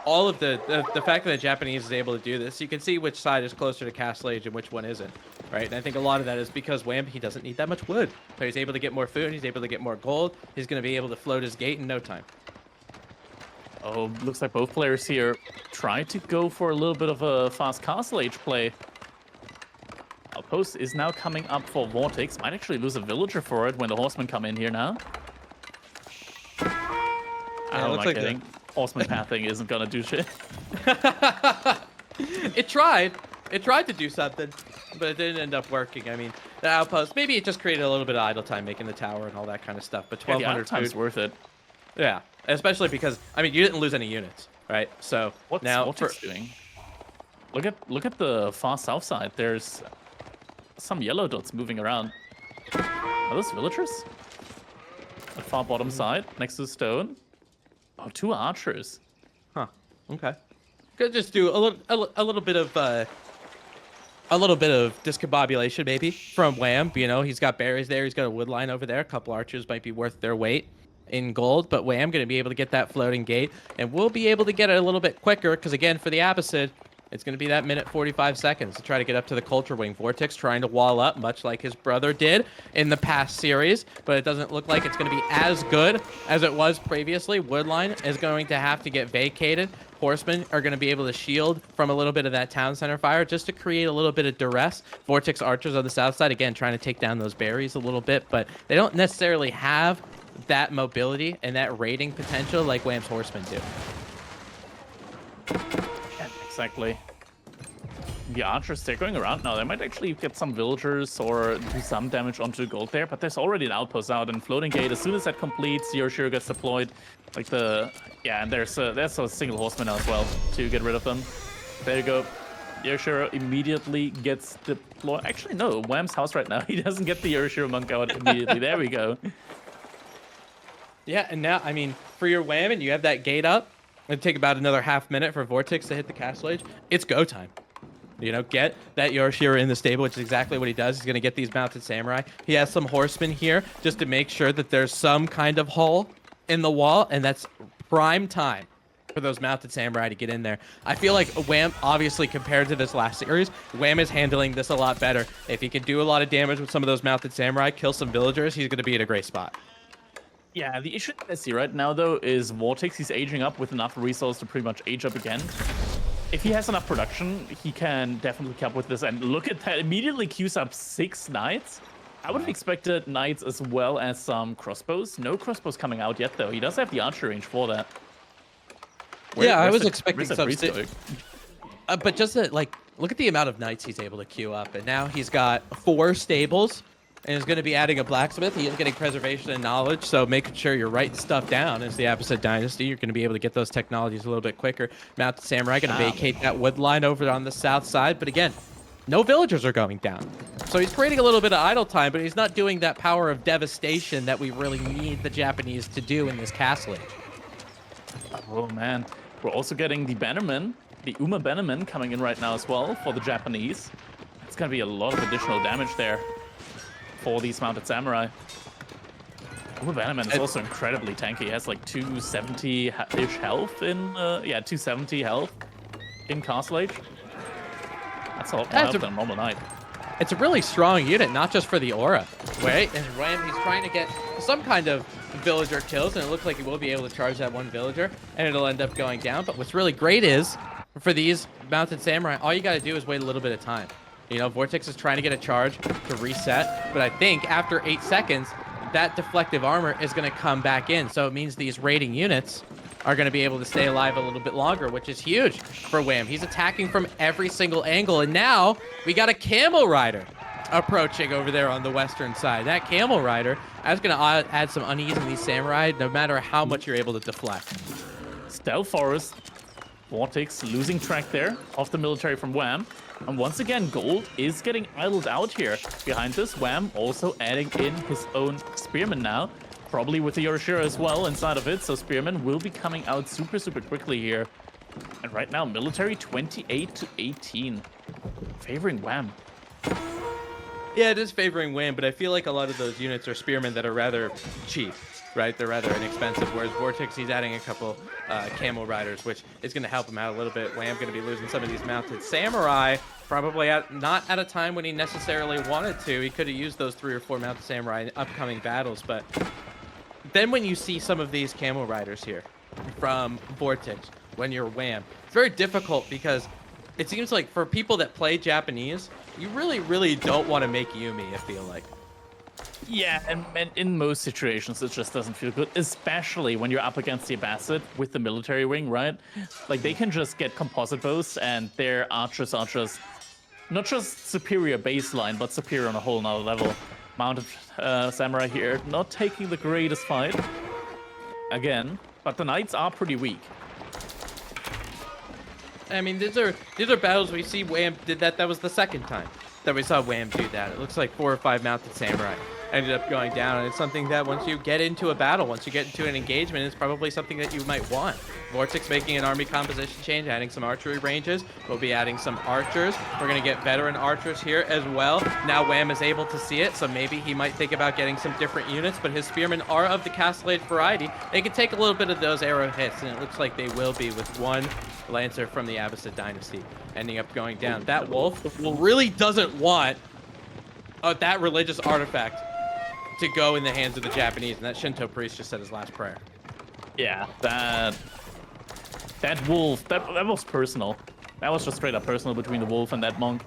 all of the fact that the Japanese is able to do this, you can see which side is closer to Castle Age and which one isn't, right? And I think a lot of that is because Wham, he doesn't need that much wood. So he's able to get more food, he's able to get more gold. He's going to be able to float his gate in no time. Oh, looks like both players here try to go for a little bit of a fast castle age play. Outpost is now coming up for VortiX. Might actually lose a villager for it when the horsemen come in here now. Yeah, I'm not kidding. Horseman pathing isn't gonna do shit. It tried. It tried to do something, but it didn't end up working. I mean, the outpost, maybe it just created a little bit of idle time making the tower and all that kind of stuff. But Yeah, 1,200 time's food, worth it. yeah, especially because, I mean, you didn't lose any units, right? So What's now VortiX doing? Look at the far south side. There's some yellow dots moving around. Are those villagers? At far bottom side, next to the stone. Oh, 2 archers. Huh. Okay. Could just do a little bit of discombobulation maybe from Wham. You know, he's got berries there. He's got a wood line over there. A couple archers might be worth their weight in gold, but Wham going to be able to get that floating gate, and we'll be able to get it a little bit quicker because again, for the opposite, it's going to be that minute 45 seconds to try to get up to the culture wing. VortiX trying to wall up, much like his brother did in the past series, but it doesn't look like it's going to be as good as it was previously. Woodline is going to have to get vacated. Horsemen are going to be able to shield from a little bit of that town center fire just to create a little bit of duress. VortiX archers on the south side, again, trying to take down those berries a little bit, but they don't necessarily have that mobility and that raiding potential like Wham's horsemen do. Exactly. The archers, they're going around now. They might actually get some villagers or do some damage onto the gold there, but there's already an outpost out and floating gate. As soon as that completes, Yoshiro gets deployed. Like and there's a single horseman now as well to get rid of them. There you go. Yoshiro immediately gets deployed. Actually, no, Wham's house right now. He doesn't get the Yoshiro monk out immediately. There we go. Yeah, and now, I mean, for your Wham, and you have that gate up, it'd take about another half minute for VortiX to hit the castle age. It's go time. You know, get that Yoshiro in the stable, which is exactly what he does. He's going to get these mounted samurai. He has some horsemen here just to make sure that there's some kind of hole in the wall, and that's prime time for those mounted samurai to get in there. I feel like Wham, obviously, compared to this last series, Wham is handling this a lot better. If he can do a lot of damage with some of those mounted samurai, kill some villagers, he's going to be in a great spot. Yeah, the issue I see right now, though, is VortiX. He's aging up with enough resource to pretty much age up again. If he has enough production, he can definitely keep up with this. And look at that, immediately queues up 6 knights. I would have expected knights as well as some crossbows. No crossbows coming out yet, though. He does have the archer range for that. I was expecting some... Restock? But just like, look at the amount of knights he's able to queue up. And now he's got 4 stables. And is going to be adding a blacksmith. He is getting preservation and knowledge, so making sure you're writing stuff down as the Opposite Dynasty. You're going to be able to get those technologies a little bit quicker. Mounted Samurai going to vacate that wood line over on the south side. But again, no villagers are going down. So he's creating a little bit of idle time, but he's not doing that power of devastation that we really need the Japanese to do in this castle age. Oh, man. We're also getting the Bannerman, the Uma Bannerman coming in right now as well for the Japanese. It's going to be a lot of additional damage there for these mounted samurai. Uma Bannerman is also incredibly tanky. He has like 270-ish health in, 270 health in Castle Age. That's a lot more health than a normal knight. It's a really strong unit, not just for the aura, right? And Ram, he's trying to get some kind of villager kills, and it looks like he will be able to charge that one villager, and it'll end up going down. But what's really great is, for these mounted samurai, all you got to do is wait a little bit of time. You know, VortiX is trying to get a charge to reset, but I think after 8 seconds, that deflective armor is going to come back in. So it means these raiding units are going to be able to stay alive a little bit longer, which is huge for Wham. He's attacking from every single angle, and now we got a camel rider approaching over there on the western side. That camel rider is going to add some unease in these samurai, no matter how much you're able to deflect. Stealth Forest, VortiX losing track there of the military from Wham. And once again, gold is getting idled out here. Behind this, Wham also adding in his own spearman now. Probably with the Yoshiro as well inside of it. So spearman will be coming out super, super quickly here. And right now, military 28-18. Favoring Wham. Yeah, it is favoring Wham, but I feel like a lot of those units are spearmen that are rather cheap. right? They're rather inexpensive, whereas VortiX, he's adding a couple Camel Riders, which is going to help him out a little bit. Wham going to be losing some of these mounted Samurai, probably not at a time when he necessarily wanted to. He could have used those 3 or 4 mounted Samurai in upcoming battles, but then when you see some of these Camel Riders here from VortiX, when you're Wham, it's very difficult because it seems like for people that play Japanese, you really don't want to make Yumi, I feel like. Yeah, and in most situations, it just doesn't feel good, especially when you're up against the Abbasid with the military wing, right? Like, they can just get composite bows, and their archers are just not just superior baseline, but superior on a whole nother level. Mounted Samurai here, not taking the greatest fight, again, but the Knights are pretty weak. I mean, these are battles we see Wham did that. That was the second time that we saw Wham do that. It looks like 4 or 5 mounted Samurai ended up going down, and it's something that once you get into a battle, once you get into an engagement, it's probably something that you might want. VortiX making an army composition change, adding some archery ranges. We'll be adding some archers. We're going to get veteran archers here as well. Now Wham is able to see it, so maybe he might think about getting some different units, but his spearmen are of the castellated variety. They can take a little bit of those arrow hits, and it looks like they will be with one Lancer from the Abbasid dynasty ending up going down. That wolf really doesn't want that religious artifact to go in the hands of the Japanese, and that Shinto priest just said his last prayer. Yeah, that wolf, that was personal. That was just straight up personal between the wolf and that monk.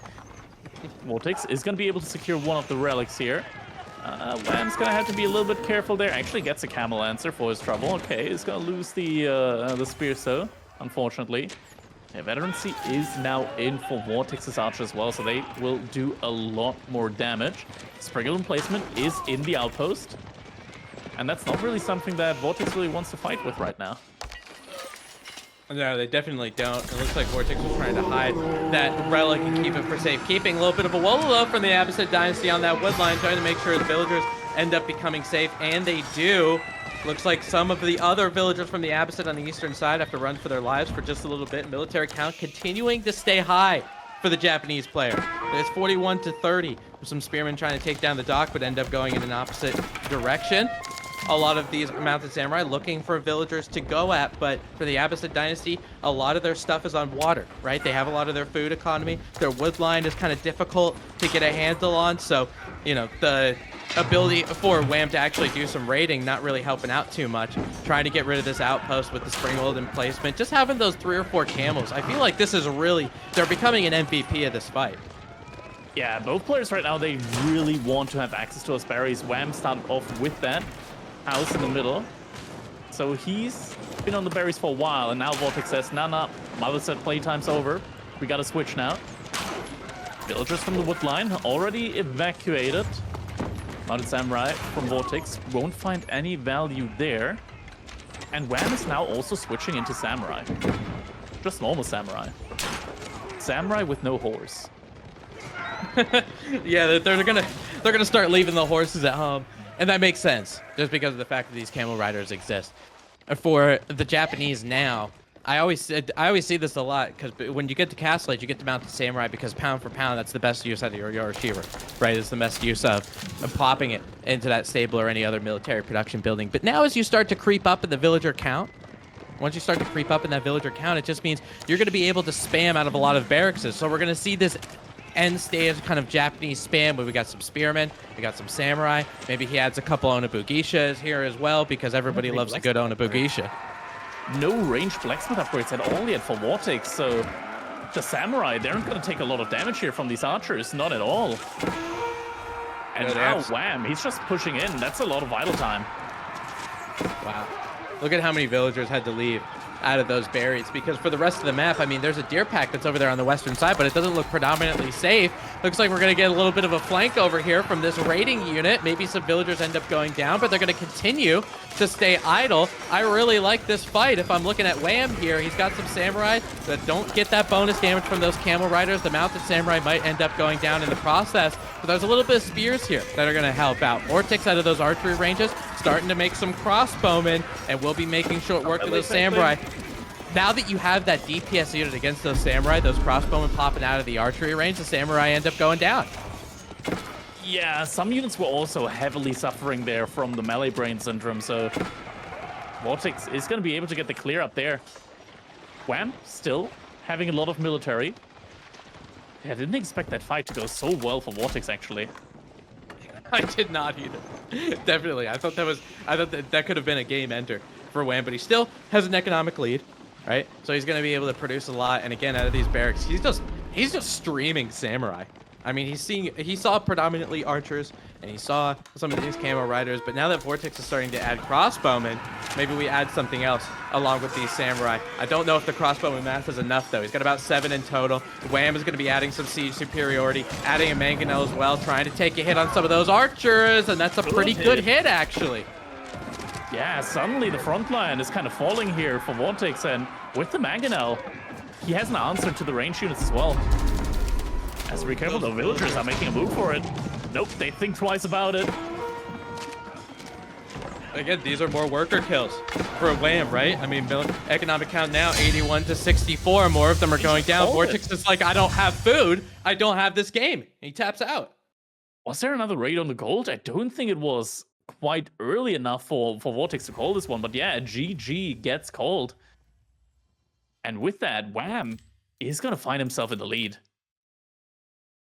VortiX is going to be able to secure one of the relics here. Wham's going to have to be a little bit careful there. Actually gets a camel answer for his trouble. Okay, he's going to lose the spear, so unfortunately. Yeah, veterancy is now in for VortiX's archer as well, so they will do a lot more damage. Spriggle placement is in the outpost, and that's not really something that VortiX really wants to fight with right now. No, they definitely don't. It looks like VortiX was trying to hide that relic and keep it for safekeeping. A little bit of a wolo from the Abbasid dynasty on that wood line, trying to make sure the villagers end up becoming safe, and they do. Looks like some of the other villagers from the Abbasid on the eastern side have to run for their lives for just a little bit. Military count continuing to stay high for the Japanese player. It's 41 to 30. Some spearmen trying to take down the dock, but end up going in an opposite direction. A lot of these mounted samurai looking for villagers to go at, but for the Abbasid dynasty, a lot of their stuff is on water, right? They have a lot of their food economy. Their wood line is kind of difficult to get a handle on, so, you know, the ability for Wham to actually do some raiding not really helping out too much. Trying to get rid of this outpost with the Springwold in placement. Just having those 3 or 4 camels. I feel like this is really, they're becoming an MVP of this fight. Yeah, both players right now, they really want to have access to those berries. Wham started off with that house in the middle. So he's been on the berries for a while, and now VortiX says, nah, Mother said playtime's over. We gotta switch now. Villagers from the wood line already evacuated. Mounted Samurai from VortiX won't find any value there. And Wham is now also switching into Samurai. Just normal Samurai. Samurai with no horse. Yeah, they're gonna start leaving the horses at home. And that makes sense, just because of the fact that these camel riders exist. For the Japanese now, I always see this a lot, because when you get to Castle Age, you get to Mounted Samurai, because pound for pound, that's the best use out of your Yoroshiver, right? It's the best use of popping it into that stable or any other military production building. But now as you start to creep up in the villager count, once you start to creep up in that villager count, it just means you're going to be able to spam out of a lot of barracks. So we're going to see this end stage kind of Japanese spam where we got some spearmen, we got some samurai. Maybe he adds a couple Onabugishas here as well, because everybody loves a good Onabugisha. No ranged blacksmith upgrades at all yet for VortiX, so the samurai, they're not going to take a lot of damage here from these archers, not at all. And now Wham, he's just pushing in. That's a lot of vital time. Wow. Look at how many villagers had to leave out of those berries, because for the rest of the map, I mean, there's a deer pack that's over there on the western side, but it doesn't look predominantly safe. Looks like we're going to get a little bit of a flank over here from this raiding unit. Maybe some villagers end up going down, but they're going to continue to stay idle. I really like this fight. If I'm looking at Wham here, he's got some samurai that don't get that bonus damage from those camel riders. The mounted samurai might end up going down in the process, but there's a little bit of spears here that are going to help out. VortiX out of those archery ranges, starting to make some crossbowmen, and we'll be making short work of those samurai. Now that you have that DPS unit against those samurai, those crossbowmen popping out of the archery range, the samurai end up going down. Yeah, some units were also heavily suffering there from the melee brain syndrome, so VortiX is going to be able to get the clear up there. Wham, still having a lot of military. Yeah, I didn't expect that fight to go so well for VortiX, actually. I did not either. Definitely. I thought that could have been a game ender for Wham, but he still has an economic lead, right? So he's going to be able to produce a lot. And again, out of these barracks, he's just streaming samurai. I mean, he saw predominantly archers, and he saw some of these camo riders, but now that VortiX is starting to add crossbowmen, maybe we add something else along with these samurai. I don't know if the crossbowman math is enough, though. He's got about 7 in total. Wham is going to be adding some siege superiority, adding a mangonel as well, trying to take a hit on some of those archers, and that's a pretty good hit, actually. Yeah, suddenly the front line is kind of falling here for VortiX, and with the mangonel, he has an answer to the range units as well. As to be careful, the villagers are making a move for it. Nope, they think twice about it. Again, these are more worker kills for Wham, right? I mean, economic count now, 81 to 64. More of them are going down. VortiX is like, I don't have food. I don't have this game. He taps out. Was there another raid on the gold? I don't think it was quite early enough for VortiX to call this one. But yeah, GG gets called. And with that, Wham is going to find himself in the lead.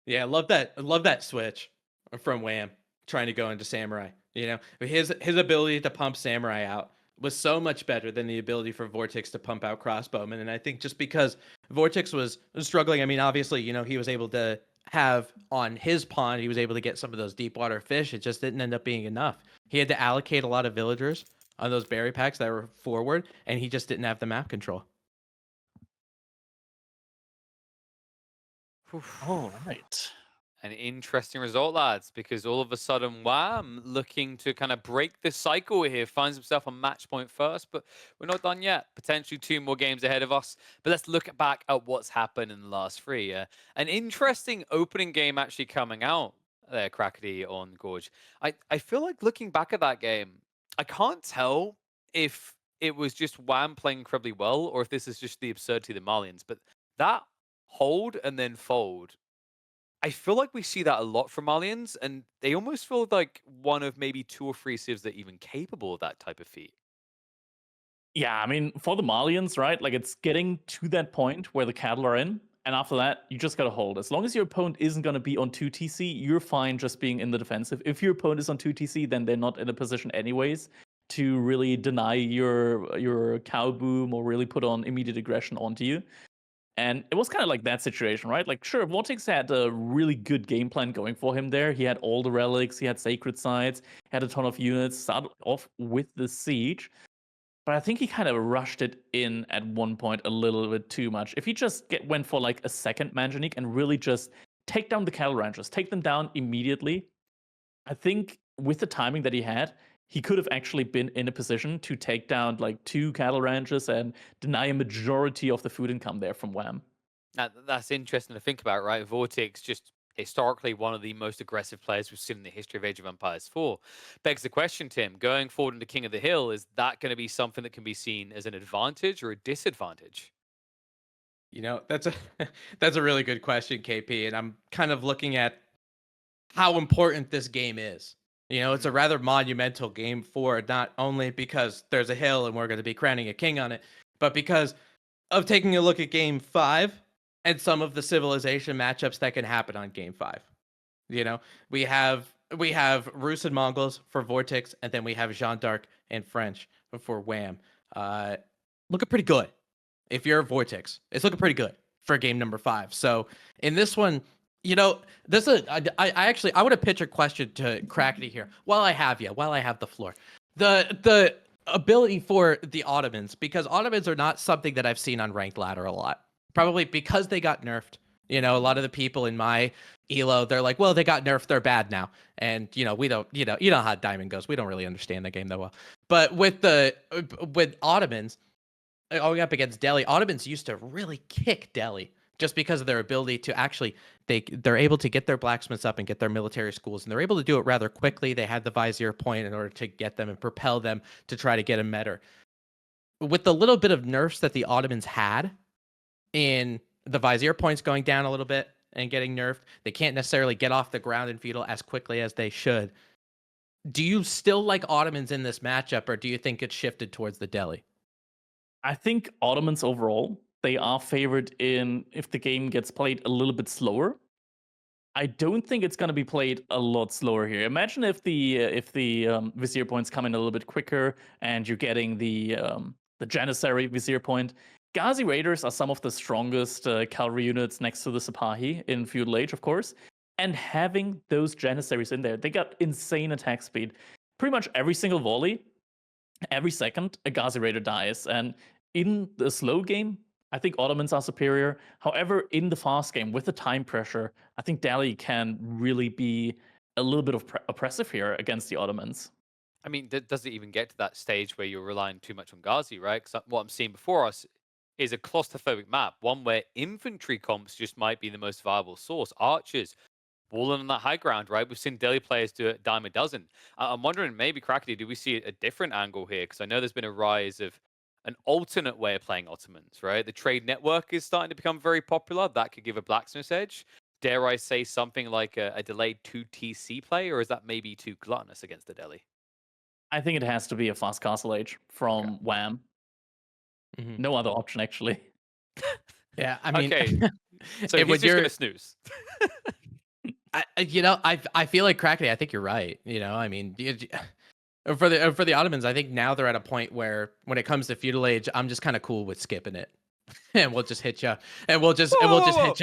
Yeah, I love that switch from Wham trying to go into Samurai. You know, his ability to pump Samurai out was so much better than the ability for VortiX to pump out Crossbowman. And I think just because VortiX was struggling, I mean, obviously, you know, he was able to have on his pond, he was able to get some of those deep water fish. It just didn't end up being enough. He had to allocate a lot of villagers on those berry packs that were forward, and he just didn't have the map control. All right. An interesting result, lads, because all of a sudden, Wham, looking to kind of break the cycle here, finds himself on match point first, but we're not done yet. Potentially 2 more games ahead of us. But let's look back at what's happened in the last 3. An interesting opening game actually coming out there, Crackety on Gorge. I feel like looking back at that game, I can't tell if it was just Wham playing incredibly well or if this is just the absurdity of the Malians. But that hold and then fold, I feel like we see that a lot from Malians, and they almost feel like one of maybe 2 or 3 civs that are even capable of that type of feat. Yeah, I mean, for the Malians, right? Like, it's getting to that point where the cattle are in, and after that, you just gotta hold. As long as your opponent isn't gonna be on 2 TC, you're fine just being in the defensive. If your opponent is on 2 TC, then they're not in a position anyways to really deny your cow boom or really put on immediate aggression onto you. And it was kind of like that situation, right? Like, sure, VortiX had a really good game plan going for him there. He had all the relics, he had sacred sites, had a ton of units, started off with the siege. But I think he kind of rushed it in at one point a little bit too much. If he just went for like a second Manjanique and really just take down the cattle ranchers, take them down immediately, I think with the timing that he had, he could have actually been in a position to take down like 2 cattle ranches and deny a majority of the food income there from Wham. Now, that's interesting to think about, right? VortiX, just historically one of the most aggressive players we've seen in the history of Age of Empires 4. Begs the question, Tim, going forward into King of the Hill, is that going to be something that can be seen as an advantage or a disadvantage? You know, that's a really good question, KP, and I'm kind of looking at how important this game is. You know, it's a rather monumental game for not only because there's a hill and we're going to be crowning a king on it, but because of taking a look at Game 5 and some of the civilization matchups that can happen on Game 5. You know, we have Rus and Mongols for VortiX, and then we have Jeanne d'Arc and French for Wham. Looking pretty good. If you're VortiX, it's looking pretty good for game number 5. So in this one, you know, I want to pitch a question to Crackety here while I have the floor. The ability for the Ottomans, because Ottomans are not something that I've seen on ranked ladder a lot. Probably because they got nerfed. You know, a lot of the people in my elo, they're like, well, they got nerfed, they're bad now. And you know, we don't, you know how Diamond goes. We don't really understand the game that well. But with Ottomans going up against Delhi, Ottomans used to really kick Delhi just because of their ability to actually, they're able to get their blacksmiths up and get their military schools, and they're able to do it rather quickly. They had the vizier point in order to get them and propel them to try to get a meter. With the little bit of nerfs that the Ottomans had in the vizier points going down a little bit, and getting nerfed. They can't necessarily get off the ground in feudal as quickly as they should. Do you still like Ottomans in this matchup, or do you think it's shifted towards the Delhi? I think Ottomans overall, they are favored in if the game gets played a little bit slower. I don't think it's going to be played a lot slower here. Imagine if the vizier points come in a little bit quicker, and you're getting the Janissary vizier point. Ghazi Raiders are some of the strongest cavalry units next to the Sipahi in feudal age, of course. And having those Janissaries in there, they got insane attack speed. Pretty much every single volley, every second, a Ghazi Raider dies. And in the slow game, I think Ottomans are superior. However, in the fast game, with the time pressure, I think Delhi can really be a little bit of oppressive here against the Ottomans. I mean, does it even get to that stage where you're relying too much on Ghazi, right? Because what I'm seeing before us is a claustrophobic map, one where infantry comps just might be the most viable source. Archers, walling on that high ground, right? We've seen Delhi players do it a dime a dozen. I'm wondering, maybe, Crackety, do we see a different angle here? Because I know there's been a rise of an alternate way of playing Ottomans, right? The trade network is starting to become very popular. That could give a blacksmith's edge. Dare I say something like a delayed 2TC play, or is that maybe too gluttonous against the Delhi? I think it has to be a fast castle age from Wham. Mhm. No other option, actually. Yeah, I mean, Okay, so if he's when just you're, going to snooze. I feel like Crackety. I think you're right. I mean, for the Ottomans, I think now they're at a point where when it comes to feudal age, I'm just kind of cool with skipping it, and we'll just hit you, and we'll just hit you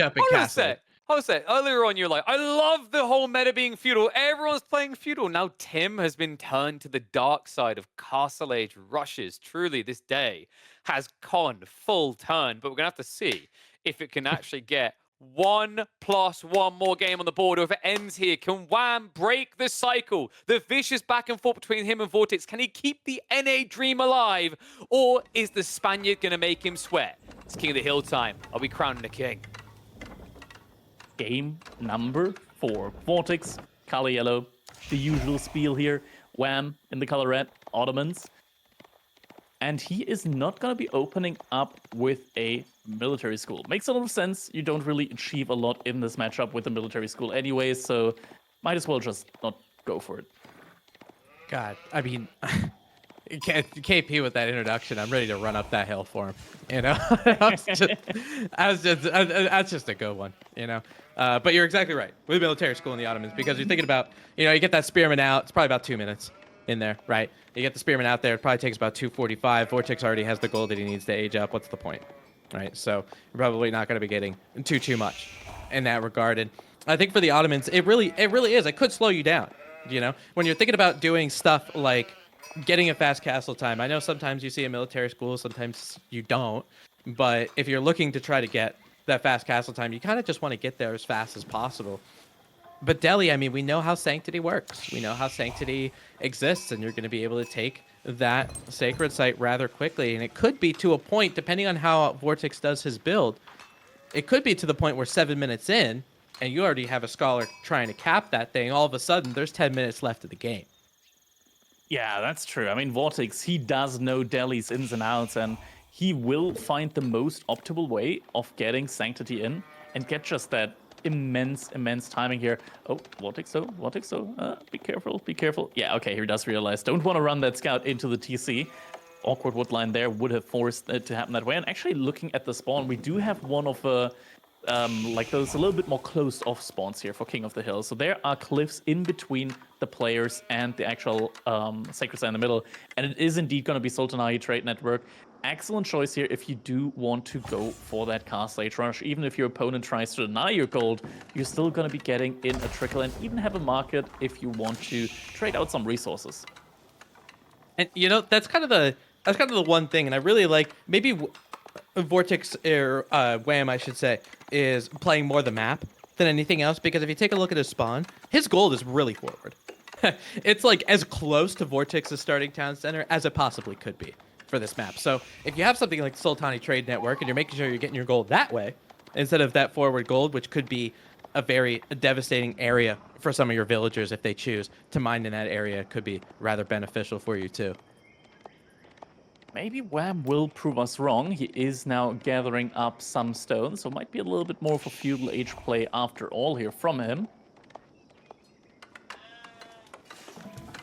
up and Hold on a castle. sec. Hold on a sec. Earlier on, you're like, I love the whole meta being feudal. Everyone's playing feudal. Now Tim has been turned to the dark side of Castle Age rushes. Truly, this day has gone full turn, but we're going to have to see if it can actually get 1+1 more game on the board, or if it ends here. Can Wham break the cycle? The vicious back and forth between him and VortiX. Can he keep the NA dream alive? Or is the Spaniard going to make him sweat? It's King of the Hill time. Are we crowning the king? Game number 4. VortiX, color yellow, the usual spiel here. Wham in the color red, Ottomans. And he is not going to be opening up with a military school. Makes a lot of sense. You don't really achieve a lot in this matchup with a military school anyway, so might as well just not go for it. God, I mean, KP with that introduction, I'm ready to run up that hill for him. That's just a good one. But you're exactly right with military school in the Ottomans, because you're thinking about, you get that spearman out. It's probably about 2 minutes in there, right? You get the spearman out there. It probably takes about 2:45. VortiX already has the gold that he needs to age up. What's the point, right? So you're probably not going to be getting too much in that regard. And I think for the Ottomans, it really is. It could slow you down. When you're thinking about doing stuff like getting a fast castle time. I know sometimes you see a military school, sometimes you don't. But if you're looking to try to get that fast castle time, you kind of just want to get there as fast as possible. But Delhi, I mean, we know how Sanctity works. We know how Sanctity exists, and you're going to be able to take that sacred site rather quickly. And it could be to a point, depending on how VortiX does his build, it could be to the point where 7 minutes in, and you already have a scholar trying to cap that thing. All of a sudden, there's 10 minutes left of the game. Yeah, that's true. I mean, VortiX, he does know Delhi's ins and outs, and he will find the most optimal way of getting Sanctity in and get just that immense timing here. Oh, VortiX, be careful. Yeah, okay, he does realize. Don't want to run that scout into the TC. Awkward woodline there would have forced it to happen that way. And actually, looking at the spawn, we do have one of like those a little bit more closed off spawns here for King of the Hill. So there are cliffs in between the players and the actual sacred site in the middle. And it is indeed going to be Sultanahi Trade Network. Excellent choice here if you do want to go for that Castle Age rush. Even if your opponent tries to deny your gold, you're still going to be getting in a trickle and even have a market if you want to trade out some resources. And that's kind of the one thing, and I really like maybe VortiX or Wham, I should say, is playing more the map than anything else, because if you take a look at his spawn, his gold is really forward. It's like as close to VorTX's starting town center as it possibly could be for this map. So if you have something like Sultani Trade Network and you're making sure you're getting your gold that way instead of that forward gold, which could be a very devastating area for some of your villagers if they choose to mine in that area, could be rather beneficial for you too. Maybe Wham will prove us wrong. He is now gathering up some stones, so might be a little bit more of a feudal age play after all here from him.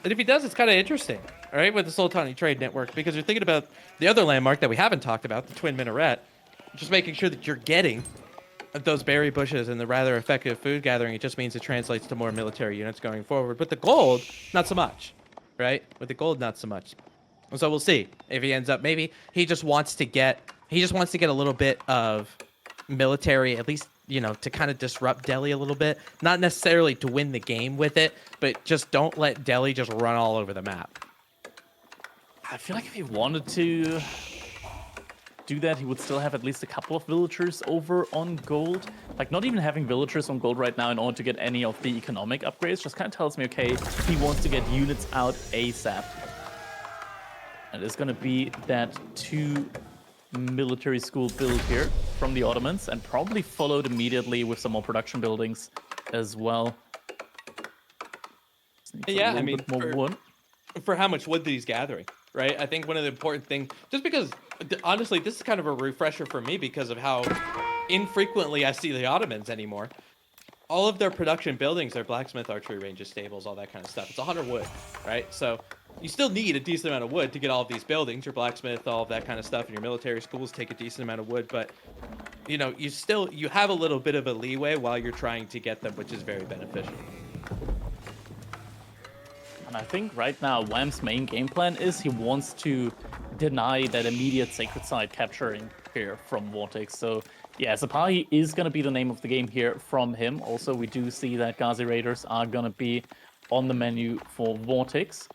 And if he does, it's kind of interesting, all right, with the Sultani Trade Network, because you're thinking about the other landmark that we haven't talked about, the Twin Minaret, just making sure that you're getting those berry bushes and the rather effective food gathering. It just means it translates to more military units going forward. With the gold, not so much, right? With the gold, not so much. So we'll see if he ends up. Maybe he just wants to get a little bit of military, at least, you know, to kind of disrupt Delhi a little bit. Not necessarily to win the game with it, but just don't let Delhi just run all over the map. I feel like if he wanted to do that, he would still have at least a couple of villagers over on gold. Like, not even having villagers on gold right now in order to get any of the economic upgrades just kind of tells me, okay, he wants to get units out ASAP. And it's going to be that 2 military school build here from the Ottomans, and probably followed immediately with some more production buildings as well. Yeah, I mean, more wood. For how much wood that he's gathering, right? I think one of the important things, just because, honestly, this is kind of a refresher for me because of how infrequently I see the Ottomans anymore. All of their production buildings, their blacksmith, archery ranges, stables, all that kind of stuff, it's 100 wood, right? So you still need a decent amount of wood to get all of these buildings, your blacksmith, all of that kind of stuff, and your military schools take a decent amount of wood, but you know, you have a little bit of a leeway while you're trying to get them, which is very beneficial. And I think right now Wham's main game plan is he wants to deny that immediate sacred site capturing here from VortiX. So yeah, Zapahi is going to be the name of the game here from him. Also, we do see that Ghazi Raiders are going to be on the menu for VortiX.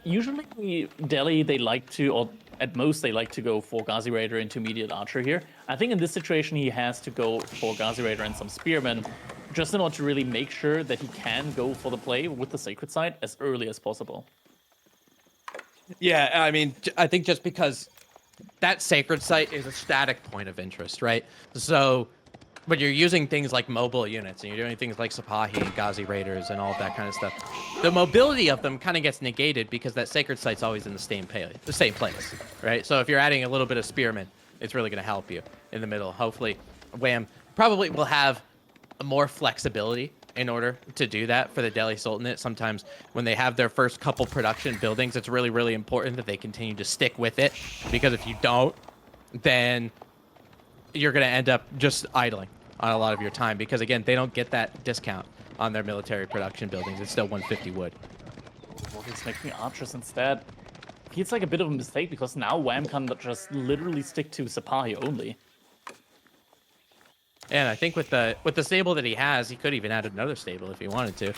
Usually, Delhi, they like to, or at most, they like to go for Ghazi Raider Intermediate Archer here. I think in this situation, he has to go for Ghazi Raider and some Spearmen, just in order to really make sure that he can go for the play with the Sacred Site as early as possible. Yeah, I mean, I think just because that sacred site is a static point of interest, right? So when you're using things like mobile units and you're doing things like Sipahi and Ghazi Raiders and all of that kind of stuff, the mobility of them kind of gets negated because that sacred site's always in the same place, right? So if you're adding a little bit of spearmen, it's really going to help you in the middle. Hopefully, Wham probably will have more flexibility in order to do that for the Delhi Sultanate. Sometimes when they have their first couple production buildings, it's really, really important that they continue to stick with it, because if you don't, then you're going to end up just idling on a lot of your time, because again, they don't get that discount on their military production buildings. It's still 150 wood. Well, he's making archers instead. It's like a bit of a mistake, because now Wham can just literally stick to Sipahi only. And I think with the stable that he has, he could even add another stable if he wanted to.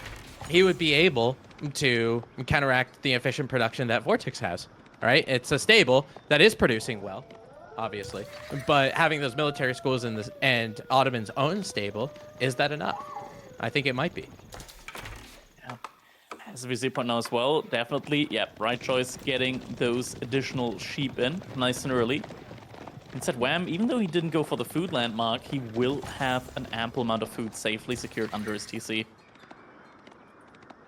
He would be able to counteract the efficient production that VortiX has. All right, it's a stable that is producing well, obviously, but having those military schools and Ottoman's own stable, is that enough? I think it might be. Yeah, as we see point now as well, definitely, yeah, right choice, getting those additional sheep in nice and early. Instead, Wham, even though he didn't go for the food landmark, he will have an ample amount of food safely secured under his TC.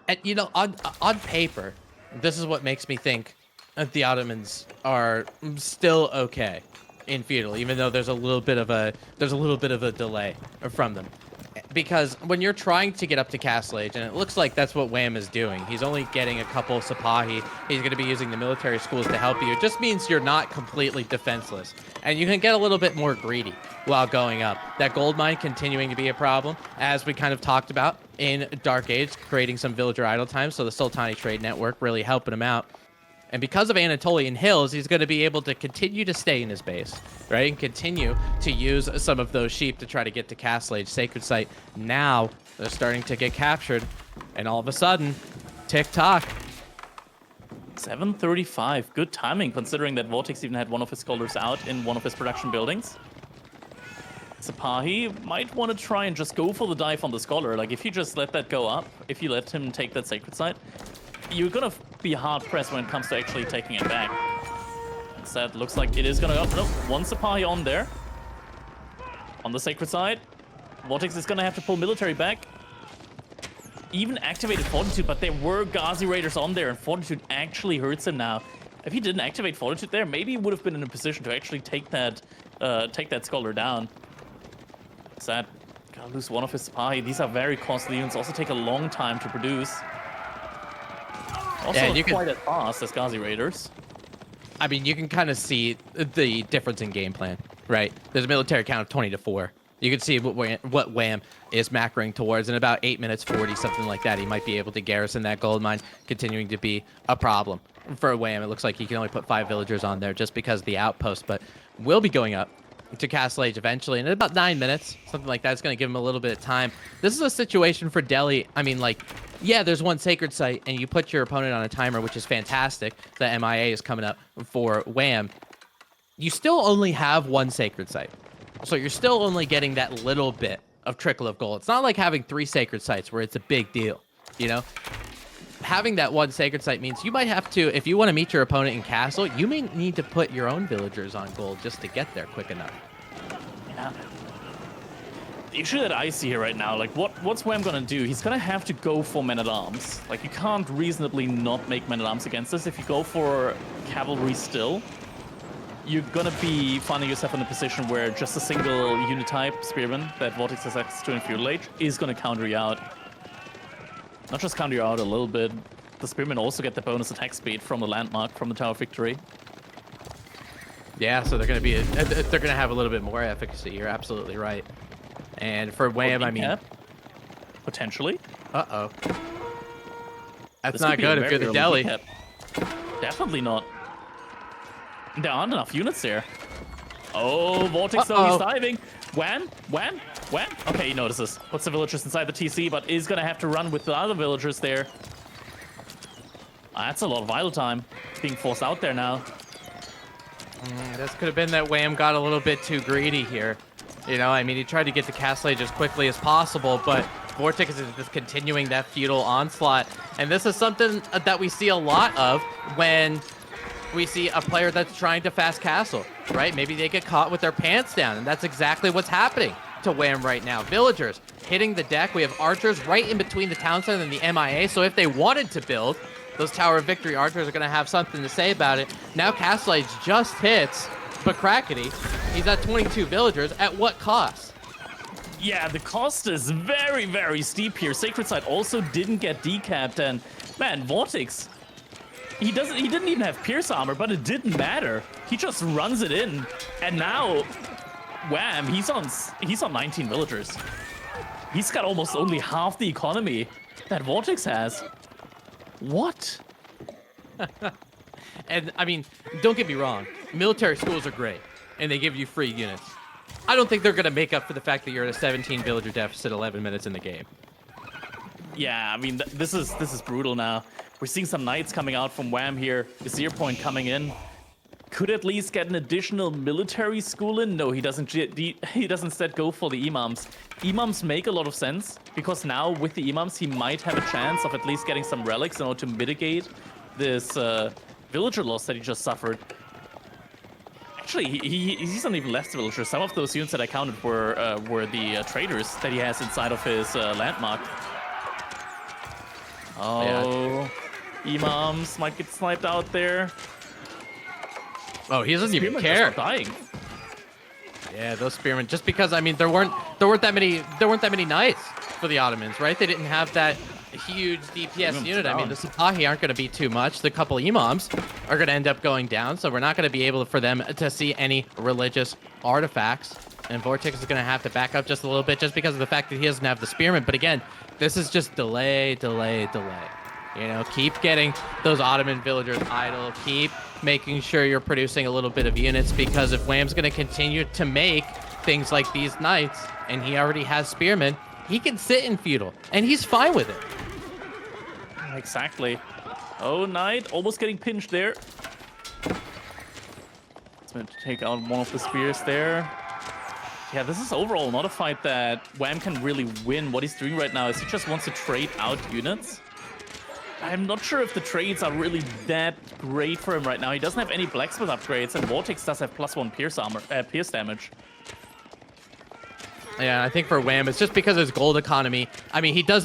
And you know, on paper, this is what makes me think that the Ottomans are still okay in feudal, even though there's a little bit of a delay from them. Because when you're trying to get up to Castle Age, and it looks like that's what Wham is doing, he's only getting a couple Sipahi, he's going to be using the military schools to help you. It just means you're not completely defenseless, and you can get a little bit more greedy while going up. That gold mine continuing to be a problem, as we kind of talked about in Dark Age, creating some villager idle time, so the Sultani Trade Network really helping him out. And because of Anatolian Hills, he's going to be able to continue to stay in his base, right? And continue to use some of those sheep to try to get to Castle Age Sacred Site. Now, they're starting to get captured. And all of a sudden, tick-tock. 7:35. Good timing, considering that VortiX even had one of his scholars out in one of his production buildings. Sipahi might want to try and just go for the dive on the scholar. Like, if you just let that go up, if you let him take that Sacred Site, you're gonna be hard-pressed when it comes to actually taking it back. Instead, looks like it is gonna go. Nope, one Sipahi on there. On the Sacred Side. VortiX is gonna have to pull military back. Even activated Fortitude, but there were Ghazi Raiders on there, and Fortitude actually hurts him now. If he didn't activate Fortitude there, maybe he would have been in a position to actually take that Scholar down. Sad. Gotta lose one of his Sipahi. These are very costly units. Also take a long time to produce. Also not quite as fast as Ghazi Raiders. I mean, you can kind of see the difference in game plan, right? There's a military count of 20-4. You can see what Wham is macroing towards. In about 8 minutes 40, something like that, he might be able to garrison that gold mine, continuing to be a problem for Wham. It looks like he can only put 5 villagers on there just because of the outpost, but will be going up to Castle Age eventually. And in about 9 minutes, something like that, it's going to give him a little bit of time. This is a situation for Delhi. I mean, like, yeah, there's one sacred site, and you put your opponent on a timer, which is fantastic. The MIA is coming up for Wham. You still only have one sacred site. So you're still only getting that little bit of trickle of gold. It's not like having 3 sacred sites where it's a big deal, you know? Having that one sacred site means you might have to, if you want to meet your opponent in castle, you may need to put your own villagers on gold just to get there quick enough. Yeah. The issue that I see here right now, like, what's Wham gonna do? He's gonna have to go for men-at-arms. Like, you can't reasonably not make men-at-arms against this. If you go for cavalry still, you're gonna be finding yourself in a position where just a single unit type spearman that VortiX has access to in Feudal Age is gonna counter you out. Not just counter you out a little bit, the spearmen also get the bonus attack speed from the landmark from the Tower of Victory. Yeah, so they're gonna have a little bit more efficacy. You're absolutely right. And for Wham, I mean, potentially. Uh-oh. That's not good if you're the Delhi. Definitely not. There aren't enough units there. Oh, VortiX though, he's diving. Wham. Okay, he notices. Puts the villagers inside the TC, but is gonna have to run with the other villagers there. That's a lot of idle time. Being forced out there now. This could have been that Wham got a little bit too greedy here. You know, I mean, he tried to get to Castle Age as quickly as possible, but VortiX is just continuing that feudal onslaught. And this is something that we see a lot of when we see a player that's trying to fast castle, right? Maybe they get caught with their pants down, and that's exactly what's happening to Wham right now. Villagers hitting the deck. We have archers right in between the town center and the MIA, so if they wanted to build, those Tower of Victory archers are going to have something to say about it. Now Castle Age just hits, but Krakeny, he's at 22 villagers. At what cost? Yeah, the cost is very, very steep here. Sacred Site also didn't get decapped, and man, VortiX, he didn't even have Pierce armor, but it didn't matter. He just runs it in, and now, Wham, he's on 19 villagers. He's got almost only half the economy that VortiX has. What? And I mean, don't get me wrong, military schools are great, and they give you free units. I don't think they're going to make up for the fact that you're at a 17 villager deficit 11 minutes in the game. Yeah, I mean, this is brutal now. We're seeing some knights coming out from Wham here. Vizier Point coming in. Could at least get an additional military school in. No, he doesn't. He does instead go for the imams. Imams make a lot of sense because now with the imams he might have a chance of at least getting some relics in order to mitigate this villager loss that he just suffered. Actually, he's not even left villagers. Some of those units that I counted were the traders that he has inside of his landmark. Oh, yeah. Imams might get sniped out there. Oh, he doesn't even care. Dying. Yeah, those spearmen. Just because, I mean, there weren't that many knights for the Ottomans, right? They didn't have that huge DPS unit. I mean, the Sipahi aren't going to be too much. The couple imams are going to end up going down, so we're not going to be able for them to see any religious artifacts. And VortiX is going to have to back up just a little bit just because of the fact that he doesn't have the spearmen. But again, this is just delay. You know, keep getting those Ottoman villagers idle. Keep making sure you're producing a little bit of units, because if Wham's going to continue to make things like these knights, and he already has spearmen, he can sit in feudal, and he's fine with it. Exactly. Oh, knight almost getting pinched there. It's going to take out one of the spears there. Yeah, this is overall not a fight that Wham can really win. What he's doing right now is he just wants to trade out units. I'm not sure if the trades are really that great for him right now. He doesn't have any blacksmith upgrades, and VortiX does have +1 pierce damage. Yeah, I think for Wham, it's just because of his gold economy. I mean, he did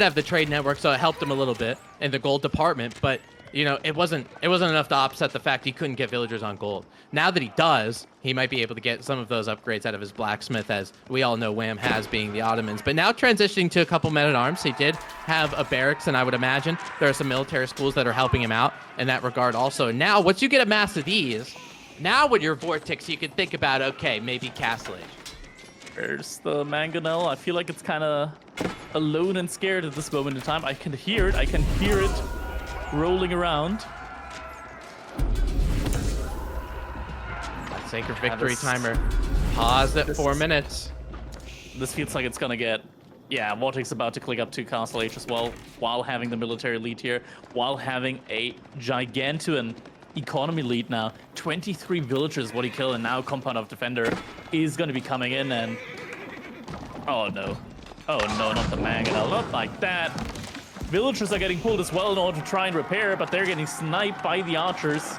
have the trade network, so it helped him a little bit in the gold department. But you know, it wasn't enough to offset the fact he couldn't get villagers on gold. Now that he does, he might be able to get some of those upgrades out of his blacksmith, as we all know Wham has, being the Ottomans. But now transitioning to a couple men-at-arms, he did have a barracks, and I would imagine there are some military schools that are helping him out in that regard also. Now, once you get a mass of these, now with your VortiX, you can think about, okay, maybe Castle Age. There's the mangonel. I feel like it's kind of alone and scared at this moment in time. I can hear it. I can hear it rolling around. Sacred victory timer. Pause at 4 minutes. This feels like it's gonna get... Yeah, VortiX about to click up to Castle Age as well, while having the military lead here, while having a gigantuan economy lead now. 23 villagers what he killed, and now Compound of Defender is gonna be coming in, and... Oh no. Oh no, not the mangonel, not like that. Villagers are getting pulled as well in order to try and repair, but they're getting sniped by the archers.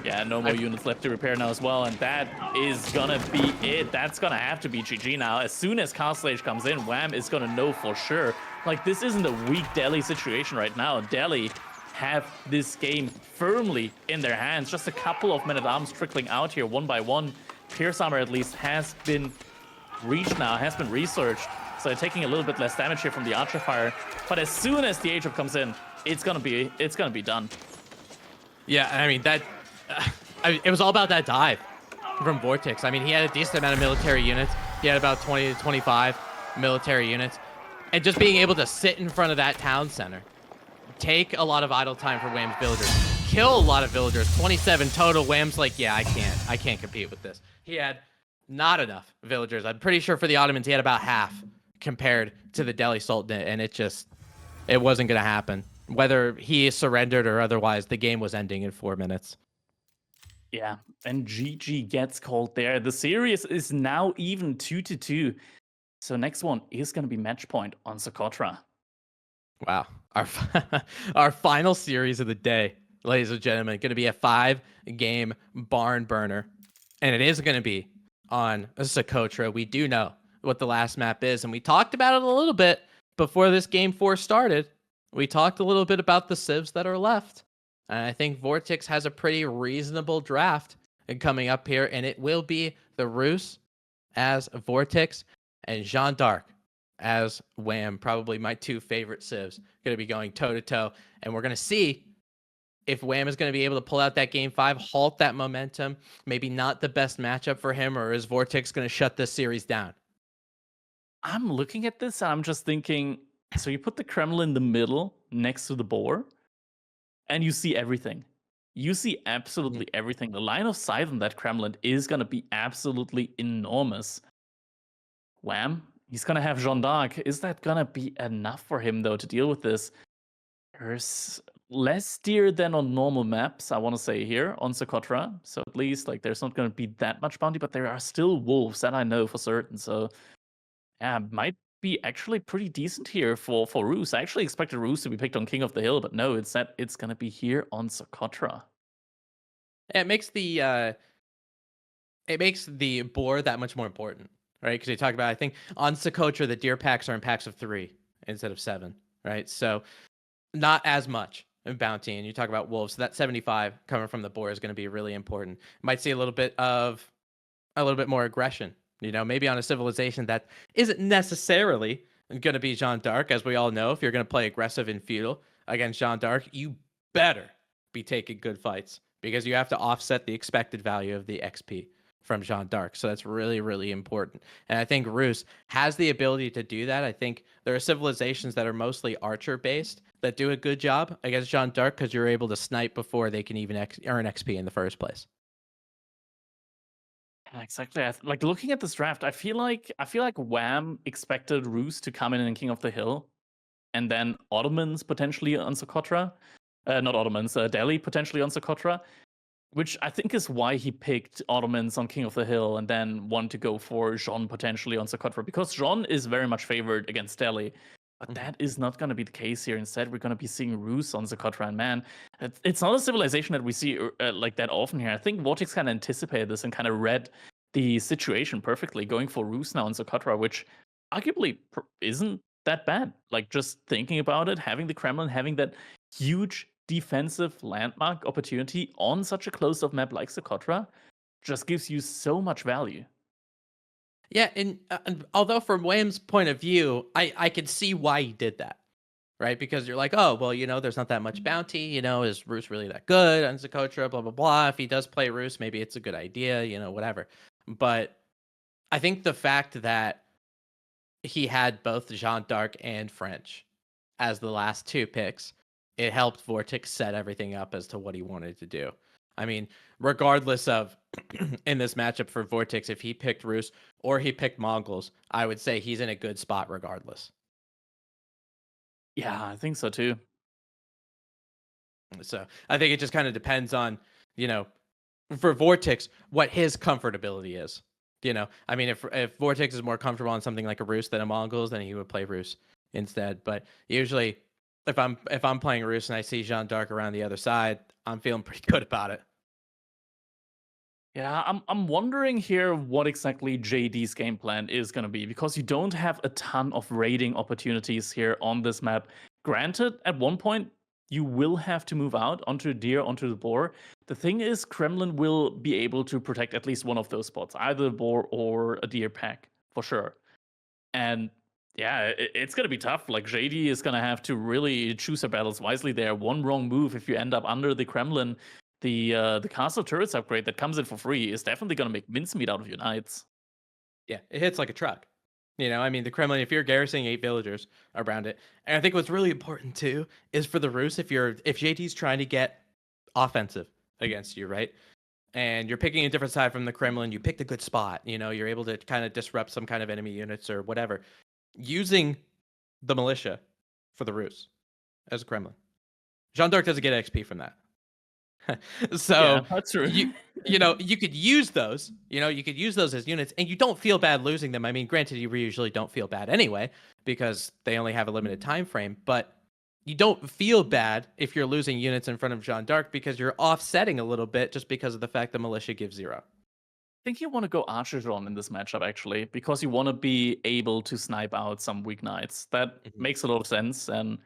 Yeah, no more units left to repair now as well, and that is gonna be it. That's gonna have to be GG now. As soon as Castle Age comes in, Wham is gonna know for sure. Like, this isn't a weak Delhi situation right now. Delhi have this game firmly in their hands. Just a couple of men-at-arms trickling out here one by one. Pierce Armor at least has been reached now, has been researched. So they're taking a little bit less damage here from the archer fire. But as soon as the Age-Up comes in, it's gonna be done. Yeah, I mean, that... it was all about that dive from VortiX. I mean, he had a decent amount of military units. He had about 20 to 25 military units. And just being able to sit in front of that town center, take a lot of idle time for Wham's villagers, kill a lot of villagers, 27 total. Wham's like, yeah, I can't compete with this. He had not enough villagers. I'm pretty sure for the Ottomans, he had about half compared to the Delhi Sultanate, and it wasn't going to happen. Whether he surrendered or otherwise, the game was ending in 4 minutes. Yeah, and GG gets called there. The series is now even 2-2. So next one is going to be match point on Socotra. Wow. Our final series of the day, ladies and gentlemen, going to be a 5-game barn burner. And it is going to be on Socotra. We do know what the last map is, and we talked about it a little bit before this game 4 started. We talked a little bit about the civs that are left. And I think VortiX has a pretty reasonable draft coming up here, and it will be the Rus as VortiX and Jeanne d'Arc as Wham, probably my 2 favorite civs, going to be going toe-to-toe. And we're going to see if Wham is going to be able to pull out that game 5, halt that momentum, maybe not the best matchup for him, or is VortiX going to shut this series down? I'm looking at this and I'm just thinking, so you put the Kremlin in the middle next to the boar, and you see everything. You see absolutely everything. The line of sight on that Kremlin is going to be absolutely enormous. Wham, he's going to have Jeanne d'Arc. Is that going to be enough for him, though, to deal with this? There's less deer than on normal maps, I want to say, here on Socotra. So at least, like, there's not going to be that much bounty, but there are still wolves, that I know for certain. So, yeah, might be actually pretty decent here for Rus. I actually expected Rus to be picked on King of the Hill, but no, it's going to be here on Socotra. It makes the boar that much more important, right? Because you talk about, I think on Socotra, the deer packs are in packs of 3 instead of 7, right? So not as much in bounty. And you talk about wolves, so that 75 coming from the boar is going to be really important. Might see a little bit more aggression. You know, maybe on a civilization that isn't necessarily going to be Jeanne d'Arc. As we all know, if you're going to play aggressive and feudal against Jeanne d'Arc, you better be taking good fights, because you have to offset the expected value of the XP from Jeanne d'Arc. So that's really, really important. And I think Rus has the ability to do that. I think there are civilizations that are mostly archer-based that do a good job against Jeanne d'Arc, because you're able to snipe before they can even earn XP in the first place. Exactly. Like, looking at this draft, I feel like Wham expected Rus to come in King of the Hill, and then Ottomans potentially on Socotra. Not Ottomans, Delhi potentially on Socotra, which I think is why he picked Ottomans on King of the Hill and then wanted to go for Jeanne potentially on Socotra, because Jeanne is very much favored against Delhi. But that is not going to be the case here. Instead, we're going to be seeing Rus on Socotra, and man, it's not a civilization that we see like that often here. I think VortiX kind of anticipated this and kind of read the situation perfectly, going for Rus now on Socotra, which arguably isn't that bad. Like, just thinking about it, having the Kremlin, having that huge defensive landmark opportunity on such a closed-off map like Socotra just gives you so much value. Yeah, and although from Wham's point of view, I can see why he did that, right? Because you're like, oh, well, there's not that much bounty. Is Roos really that good on Socotra? Blah blah blah. If he does play Roos, maybe it's a good idea. Whatever. But I think the fact that he had both Jean d'Arc and French as the last two picks, it helped VortiX set everything up as to what he wanted to do. I mean, regardless of in this matchup for VortiX, if he picked Roos or he picked Mongols, I would say he's in a good spot regardless. Yeah, I think so too. So I think it just kind of depends on, for VortiX, what his comfortability is. I mean, if VortiX is more comfortable on something like a Roos than a Mongols, then he would play Roos instead. But usually, if I'm playing Roos and I see Jean d'Arc around the other side, I'm feeling pretty good about it. Yeah, I'm wondering here what exactly JD's game plan is going to be, because you don't have a ton of raiding opportunities here on this map. Granted, at one point, you will have to move out onto Deer, onto the Boar. The thing is, Kremlin will be able to protect at least one of those spots, either the Boar or a Deer pack, for sure. And yeah, it's going to be tough. Like, JD is going to have to really choose her battles wisely there. One wrong move, if you end up under the Kremlin, the castle turrets upgrade that comes in for free is definitely going to make mincemeat out of your knights. Yeah, it hits like a truck. I mean, the Kremlin, if you're garrisoning 8 villagers around it, and I think what's really important too is for the Roos, if JT's trying to get offensive against you, right? And you're picking a different side from the Kremlin, you picked a good spot, you're able to kind of disrupt some kind of enemy units or whatever, using the militia for the Roos as a Kremlin. Jean d'Arc doesn't get XP from that. So yeah, that's true. you could use those, you could use those as units, and you don't feel bad losing them. I mean, granted, you usually don't feel bad anyway because they only have a limited time frame, but you don't feel bad if you're losing units in front of Jean d'Arc because you're offsetting a little bit just because of the fact the militia gives 0. I think you want to go Archer Jean in this matchup, actually, because you want to be able to snipe out some weak knights. That makes a lot of sense, and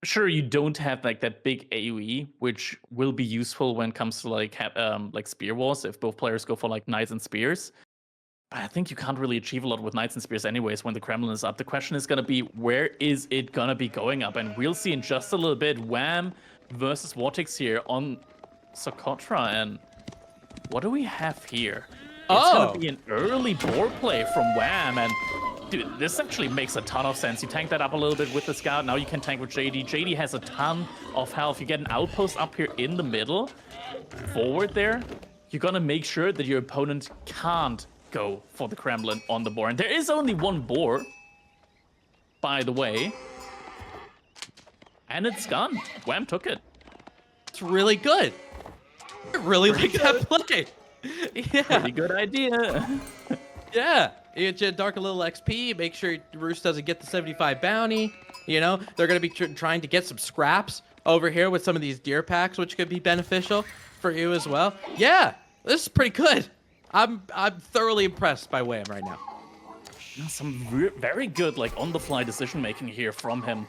sure, you don't have like that big AOE, which will be useful when it comes to like spear wars if both players go for like knights and spears. But I think you can't really achieve a lot with knights and spears anyways when the Kremlin is up. The question is gonna be, where is it gonna be going up? And we'll see in just a little bit. Wham versus VortiX here on Socotra, and what do we have here? It's gonna be an early board play from Wham, and dude, this actually makes a ton of sense. You tank that up a little bit with the scout. Now you can tank with JD. JD has a ton of health. You get an outpost up here in the middle, forward there. You're gonna make sure that your opponent can't go for the Kremlin on the board. And there is only one board, by the way. And it's gone. Wham took it. It's really good. I really like that play. Yeah. Pretty good idea. Yeah. You get Dark a little XP, make sure Roos doesn't get the 75 bounty. They're going to be trying to get some scraps over here with some of these deer packs, which could be beneficial for you as well. Yeah, this is pretty good. I'm thoroughly impressed by Wham right now. Some very good like on-the-fly decision-making here from him.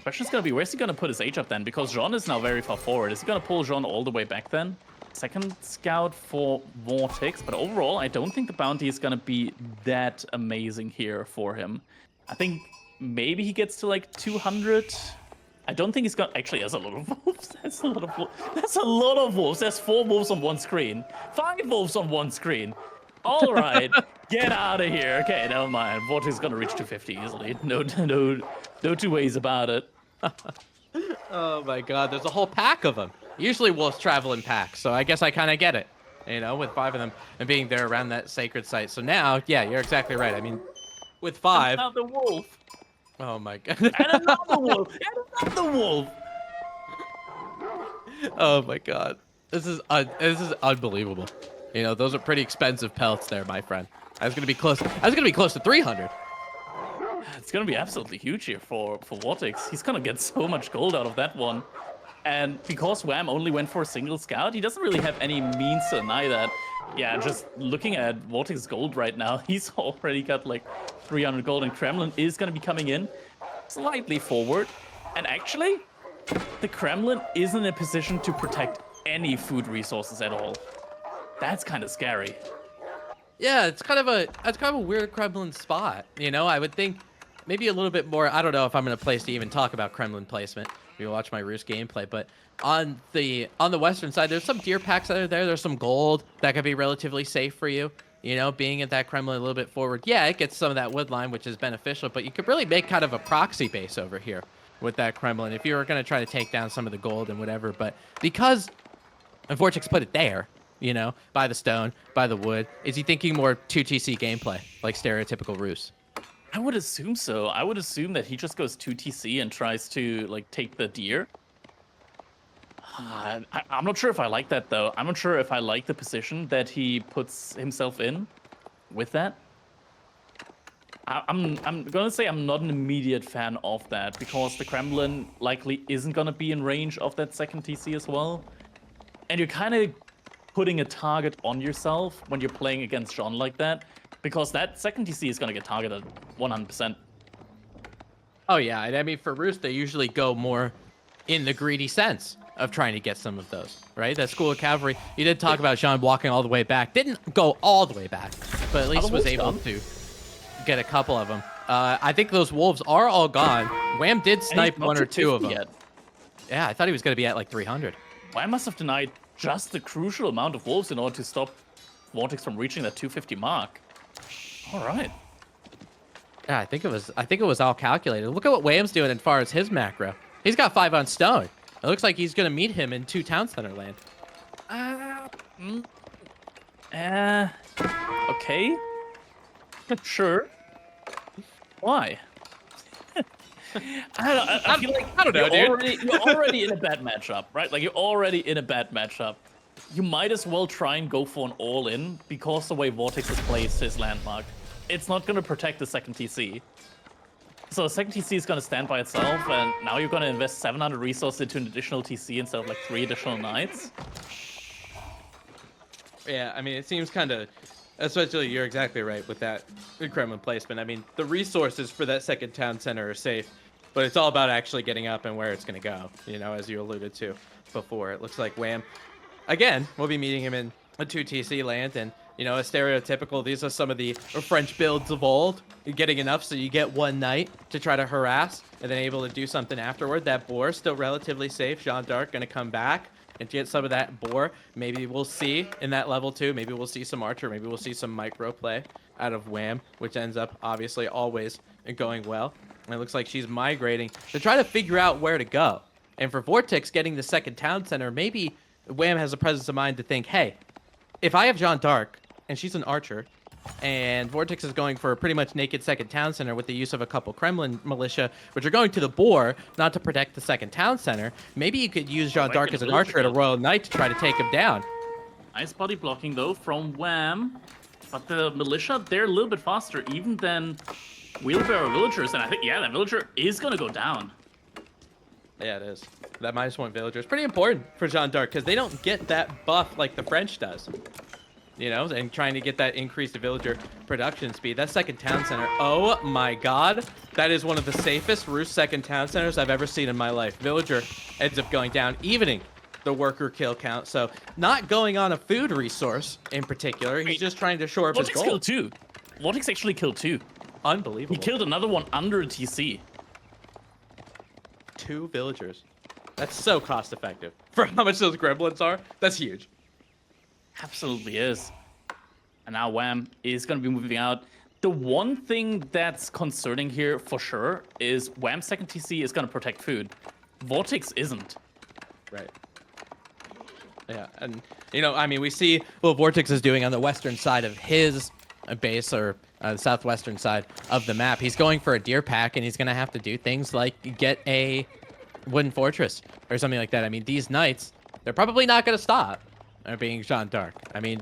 Question's going to be, where's he going to put his H up then? Because Jean is now very far forward. Is he going to pull Jean all the way back then? Second scout for VortiX, but overall, I don't think the bounty is gonna be that amazing here for him. I think maybe he gets to like 200. I don't think he's got. Actually, that's a lot of wolves. That's a lot of wolves. That's a lot of wolves. There's 4 wolves on one screen. 5 wolves on one screen. All right, get out of here. Okay, never mind. VortiX is gonna reach 250 easily. No two ways about it. Oh my god, there's a whole pack of them. Usually wolves travel in packs, so I guess I kind of get it, with 5 of them and being there around that sacred site. So now, yeah, you're exactly right. I mean, with 5... Another wolf. Oh my god. And another wolf. And another wolf. Oh my god. This is unbelievable. Those are pretty expensive pelts there, my friend. I was gonna be close to 300. It's gonna be absolutely huge here for VortiX. He's gonna get so much gold out of that one. And because Wham only went for a single scout, he doesn't really have any means to deny that. Yeah, just looking at VortiX gold right now, he's already got like 300 gold, and Kremlin is going to be coming in slightly forward. And actually, the Kremlin is in a position to protect any food resources at all. That's kind of scary. Yeah, it's kind of a weird Kremlin spot. You know, I would think maybe a little bit more. I don't know if I'm in a place to even talk about Kremlin placement. If you watch my Roost gameplay, but on the western side, there's some deer packs that are there. There's some gold that could be relatively safe for you. You know, being at that Kremlin a little bit forward, yeah, it gets some of that wood line, which is beneficial. But you could really make kind of a proxy base over here with that Kremlin if you were going to try to take down some of the gold and whatever. But because VortiX put it there, you know, by the stone, by the wood, is he thinking more 2TC gameplay, like stereotypical Roos? I would assume so. I would assume that he just goes 2TC and tries to like take the deer. I'm not sure if I like that though. I'm not sure if I like the position that he puts himself in with that. I'm gonna say I'm not an immediate fan of that because the Kremlin likely isn't gonna be in range of that second TC as well, and you're kind of putting a target on yourself when you're playing against John like that, because that second TC is gonna get targeted 100%. Oh yeah, and I mean for Roost, they usually go more in the greedy sense of trying to get some of those, right? That School of Cavalry, you did talk about Jean walking all the way back. Didn't go all the way back, but at least was able to get a couple of them. I think those wolves are all gone. Wham did snipe one or two of them. Yet. Yeah, I thought he was going to be at like 300. Wham must have denied just the crucial amount of wolves in order to stop VortiX from reaching that 250 mark. All right. Yeah, I think it was all calculated. Look at what Wham's doing as far as his macro. He's got 5 on stone. It looks like he's going to meet him in 2 town center land. Okay. Sure. Why? I feel like I don't know, you're already in a bad matchup, right? Like, you're already in a bad matchup. You might as well try and go for an all-in because the way VortiX has placed his landmark. It's not going to protect the second TC. So the second TC is going to stand by itself, and now you're going to invest 700 resources into an additional TC instead of like 3 additional knights. Yeah, I mean, it seems kind of, especially you're exactly right with that Kremlin placement. I mean, the resources for that second town center are safe, but it's all about actually getting up and where it's going to go, you know, as you alluded to before. It looks like Wham, again, we'll be meeting him in a 2TC land, and you know, a stereotypical, these are some of the French builds of old. You're getting enough so you get one knight to try to harass and then able to do something afterward. That boar still relatively safe. Jean d'Arc going to come back and get some of that boar. Maybe we'll see in that level 2. Maybe we'll see some archer. Maybe we'll see some micro play out of Wham, which ends up obviously always going well. And it looks like she's migrating to try to figure out where to go. And for VortiX getting the second town center, maybe Wham has a presence of mind to think, hey, if I have Jean d'Arc, and she's an archer, and VortiX is going for a pretty much naked second town center with the use of a couple Kremlin militia, which are going to the boar, not to protect the second town center. Maybe you could use Jean d'Arc as an archer at a Royal Knight to try to take him down. Nice body blocking, though, from Wham. But the militia, they're a little bit faster, even than wheelbarrow villagers. And I think, yeah, that villager is going to go down. Yeah, it is. That -1 villager is pretty important for Jean d'Arc, because they don't get that buff like the French does. You know, and trying to get that increased villager production speed. That second town center, oh my god, that is one of the safest Roost second town centers I've ever seen in my life. Villager ends up going down, evening the worker kill count. So not going on a food resource in particular. He's just trying to shore up his goal. VortiX killed 2. VortiX actually killed 2. Unbelievable. He killed another one under a TC. 2 villagers. That's so cost effective. For how much those gremlins are, that's huge. Absolutely is. And now Wham is going to be moving out. The one thing that's concerning here for sure is Wham's second TC is going to protect food. VortiX isn't. Right. Yeah, and you know, I mean, we see what VortiX is doing on the western side of his base, or the southwestern side of the map. He's going for a deer pack, and he's going to have to do things like get a wooden fortress or something like that. I mean, these knights, they're probably not going to stop. Being Jean d'Arc. I mean,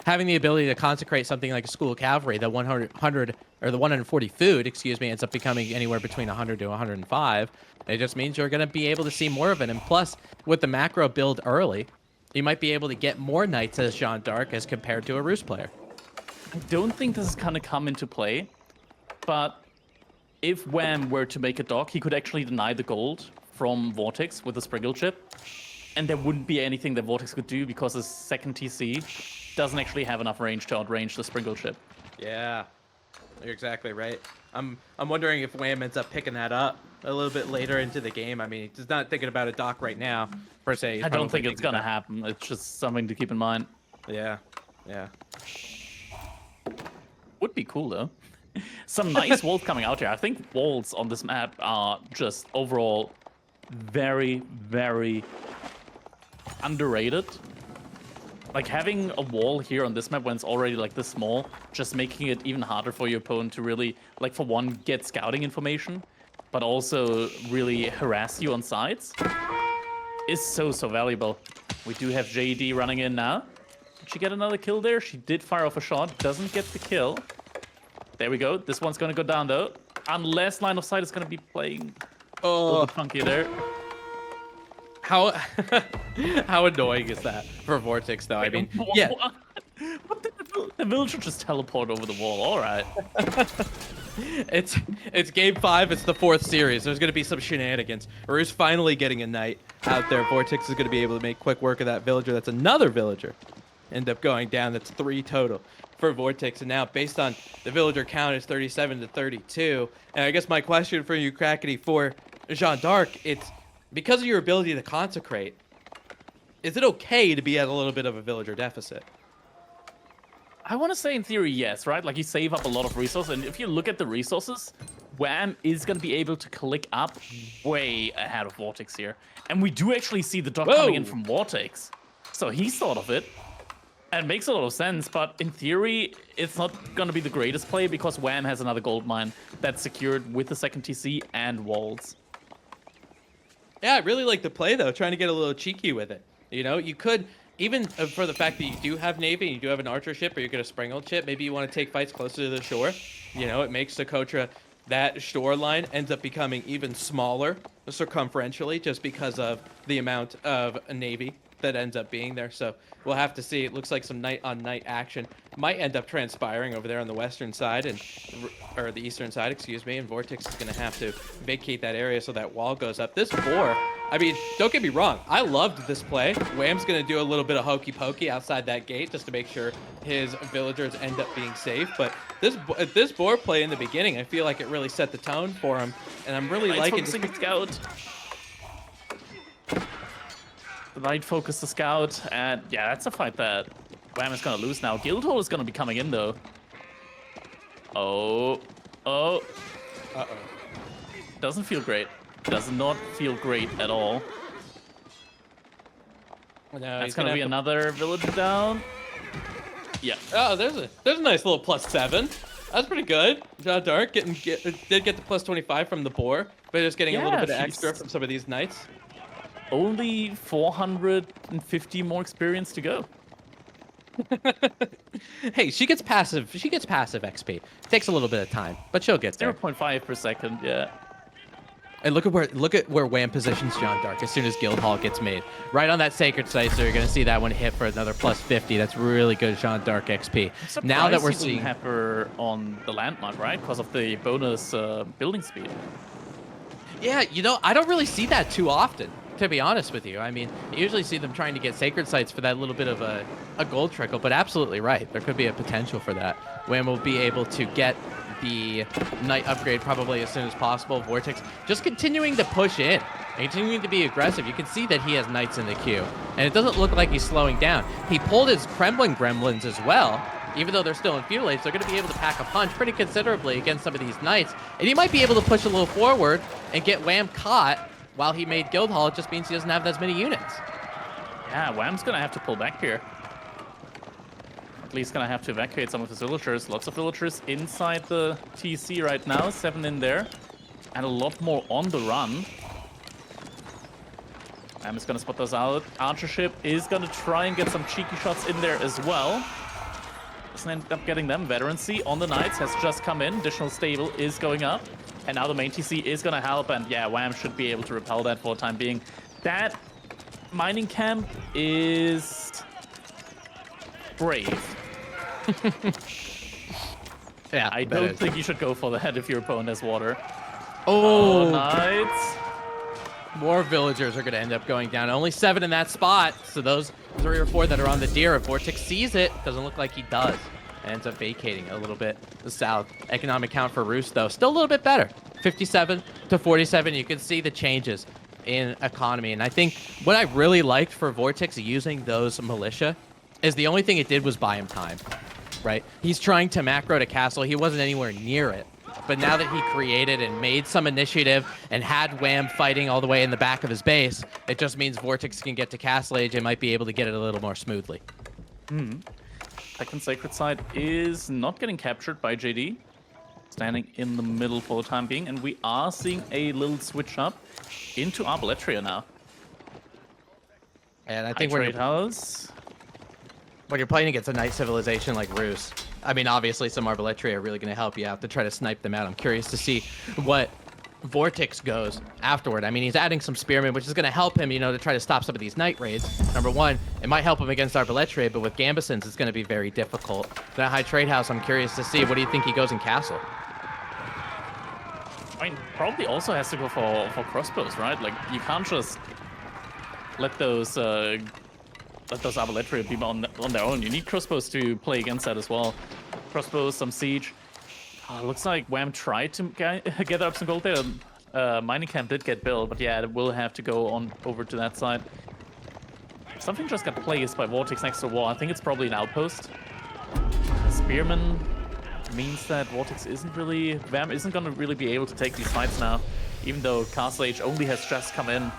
having the ability to consecrate something like a School of Cavalry, the 100 or the 140 food, excuse me, ends up becoming anywhere between 100 to 105. It just means you're going to be able to see more of it. And plus, with the macro build early, you might be able to get more Knights as Jean d'Arc as compared to a Roost player. I don't think this is gonna come into play, but if Wham were to make a dock, he could actually deny the gold from VortiX with the Sprinkle chip, and there wouldn't be anything that VortiX could do because his second TC doesn't actually have enough range to outrange the Sprinkle chip. Yeah, you're exactly right. I'm wondering if Wham ends up picking that up a little bit later into the game. I mean, he's not thinking about a dock right now, per se. He's I don't probably think it's thinking gonna happen. It's just something to keep in mind. Yeah, yeah. Would be cool though. Some nice walls coming out here. I think walls on this map are just overall very, very underrated. Like having a wall here on this map when it's already like this small, just making it even harder for your opponent to really, like for one, get scouting information, but also really harass you on sides, is so valuable. We do have JD running in now. Did she get another kill there? She did fire off a shot, doesn't get the kill. There we go. This one's gonna go down though. Unless line of sight is gonna be playing a little bit funky there. How how annoying is that for VortiX though? I mean, yeah. What the villager just teleport over the wall. All right. It's game 5. It's the 4th series. There's gonna be some shenanigans. Roost finally getting a Knight out there. VortiX is gonna be able to make quick work of that villager. That's another villager. End up going down. That's 3 total for VortiX. And now, based on the villager count, is 37 to 32. And I guess my question for you, Crackety, for Jean d'Arc, it's because of your ability to consecrate, is it okay to be at a little bit of a villager deficit? I want to say in theory, yes, right? Like you save up a lot of resources, and if you look at the resources, Wham is going to be able to click up way ahead of VortiX here. And we do actually see the dock coming in from VortiX. So he's thought of it. And it makes a lot of sense, but in theory, it's not going to be the greatest play because Wham has another gold mine that's secured with the second TC and walls. Yeah, I really like the play, though, trying to get a little cheeky with it. You know, you could, even for the fact that you do have Navy and you do have an archer ship or you get a Springle chip, maybe you want to take fights closer to the shore. You know, it makes Socotra, that shoreline ends up becoming even smaller circumferentially just because of the amount of Navy that ends up being there. So we'll have to see. It looks like some night-on-night action might end up transpiring over there on the western side, or the eastern side, excuse me, and VortiX is going to have to vacate that area so that wall goes up. This boar, I mean, don't get me wrong, I loved this play. Wham's going to do a little bit of hokey pokey outside that gate just to make sure his villagers end up being safe, but this boar play in the beginning, I feel like it really set the tone for him, and I'm really liking the scout. The Knight focused the scout, and yeah, that's a fight that Wham is gonna lose now. Guildhall is gonna be coming in though. Oh. Uh-oh. Doesn't feel great. Does not feel great at all. No, That's gonna be another villager down. Yeah. Oh, there's a nice little +7. That's pretty good. Jean d'Arc did get the +25 from the boar, but just getting a little bit of extra from some of these knights. Only 450 more experience to go. Hey, she gets passive. She gets passive XP. Takes a little bit of time, but she'll get there. 0.5 per second. Yeah. And look at where Wham positions Jean d'Arc as soon as Guildhall gets made. Right on that sacred site, so you're gonna see that one hit for another +50. That's really good Jean d'Arc XP. Now that we're seeing have her on the landmark, right? Because of the bonus building speed. Yeah, you know, I don't really see that too often, to be honest with you. I mean, you usually see them trying to get sacred sites for that little bit of a gold trickle, but absolutely right. There could be a potential for that. Wham will be able to get the Knight upgrade probably as soon as possible. VortiX just continuing to push in, continuing to be aggressive. You can see that he has Knights in the queue, and it doesn't look like he's slowing down. He pulled his Kremlin Gremlins as well. Even though they're still in Fuel Age, they're going to be able to pack a punch pretty considerably against some of these Knights, and he might be able to push a little forward and get Wham caught while he made Guildhall. It just means he doesn't have as many units. Yeah, Wham's going to have to pull back here. At least going to have to evacuate some of his villagers. Lots of villagers inside the TC right now. 7 in there. And a lot more on the run. Wham is going to spot those out. Archer ship is going to try and get some cheeky shots in there as well. Doesn't end up getting them. Veterancy on the Knights has just come in. Additional stable is going up. And now the main TC is going to help. And yeah, Wham should be able to repel that for the time being. That mining camp is brave. Yeah, I don't think you should go for that if your opponent has water. Oh, Knights. more villagers are going to end up going down. Only 7 in that spot. So those 3 or 4 that are on the deer, if VortiX sees it, doesn't look like he does. And ends up vacating a little bit the south. Economic count for Roost, though, still a little bit better. 57 to 47. You can see the changes in economy. And I think what I really liked for VortiX using those militia is the only thing it did was buy him time, right? He's trying to macro to castle. He wasn't anywhere near it. But now that he created and made some initiative and had Wham fighting all the way in the back of his base, it just means VortiX can get to Castle Age and might be able to get it a little more smoothly. Second Sacred Site is not getting captured by JD. Standing in the middle for the time being, and we are seeing a little switch up into Arbaletria now. And I think when you're playing against a night civilization like Rus, I mean, obviously some Arbaletria are really going to help you out to try to snipe them out. I'm curious to see what VortiX goes afterward. I mean, he's adding some Spearmen, which is going to help him, to try to stop some of these night raids. Number one, it might help him against Arbaletria, but with Gambesons, it's going to be very difficult. That high trade house, I'm curious to see. What do you think he goes in Castle? I mean, probably also has to go for crossbows, right? Like, you can't just let those Arbaletria be on their own. You need crossbows to play against that as well. Crossbows, some siege. Looks like Wham tried to gather up some gold there. Mining camp did get built, but yeah, it will have to go on over to that side. Something just got placed by VortiX next to wall. I think it's probably an outpost. Spearman means that VortiX Wham isn't going to really be able to take these fights now, even though Castle Age only has just come in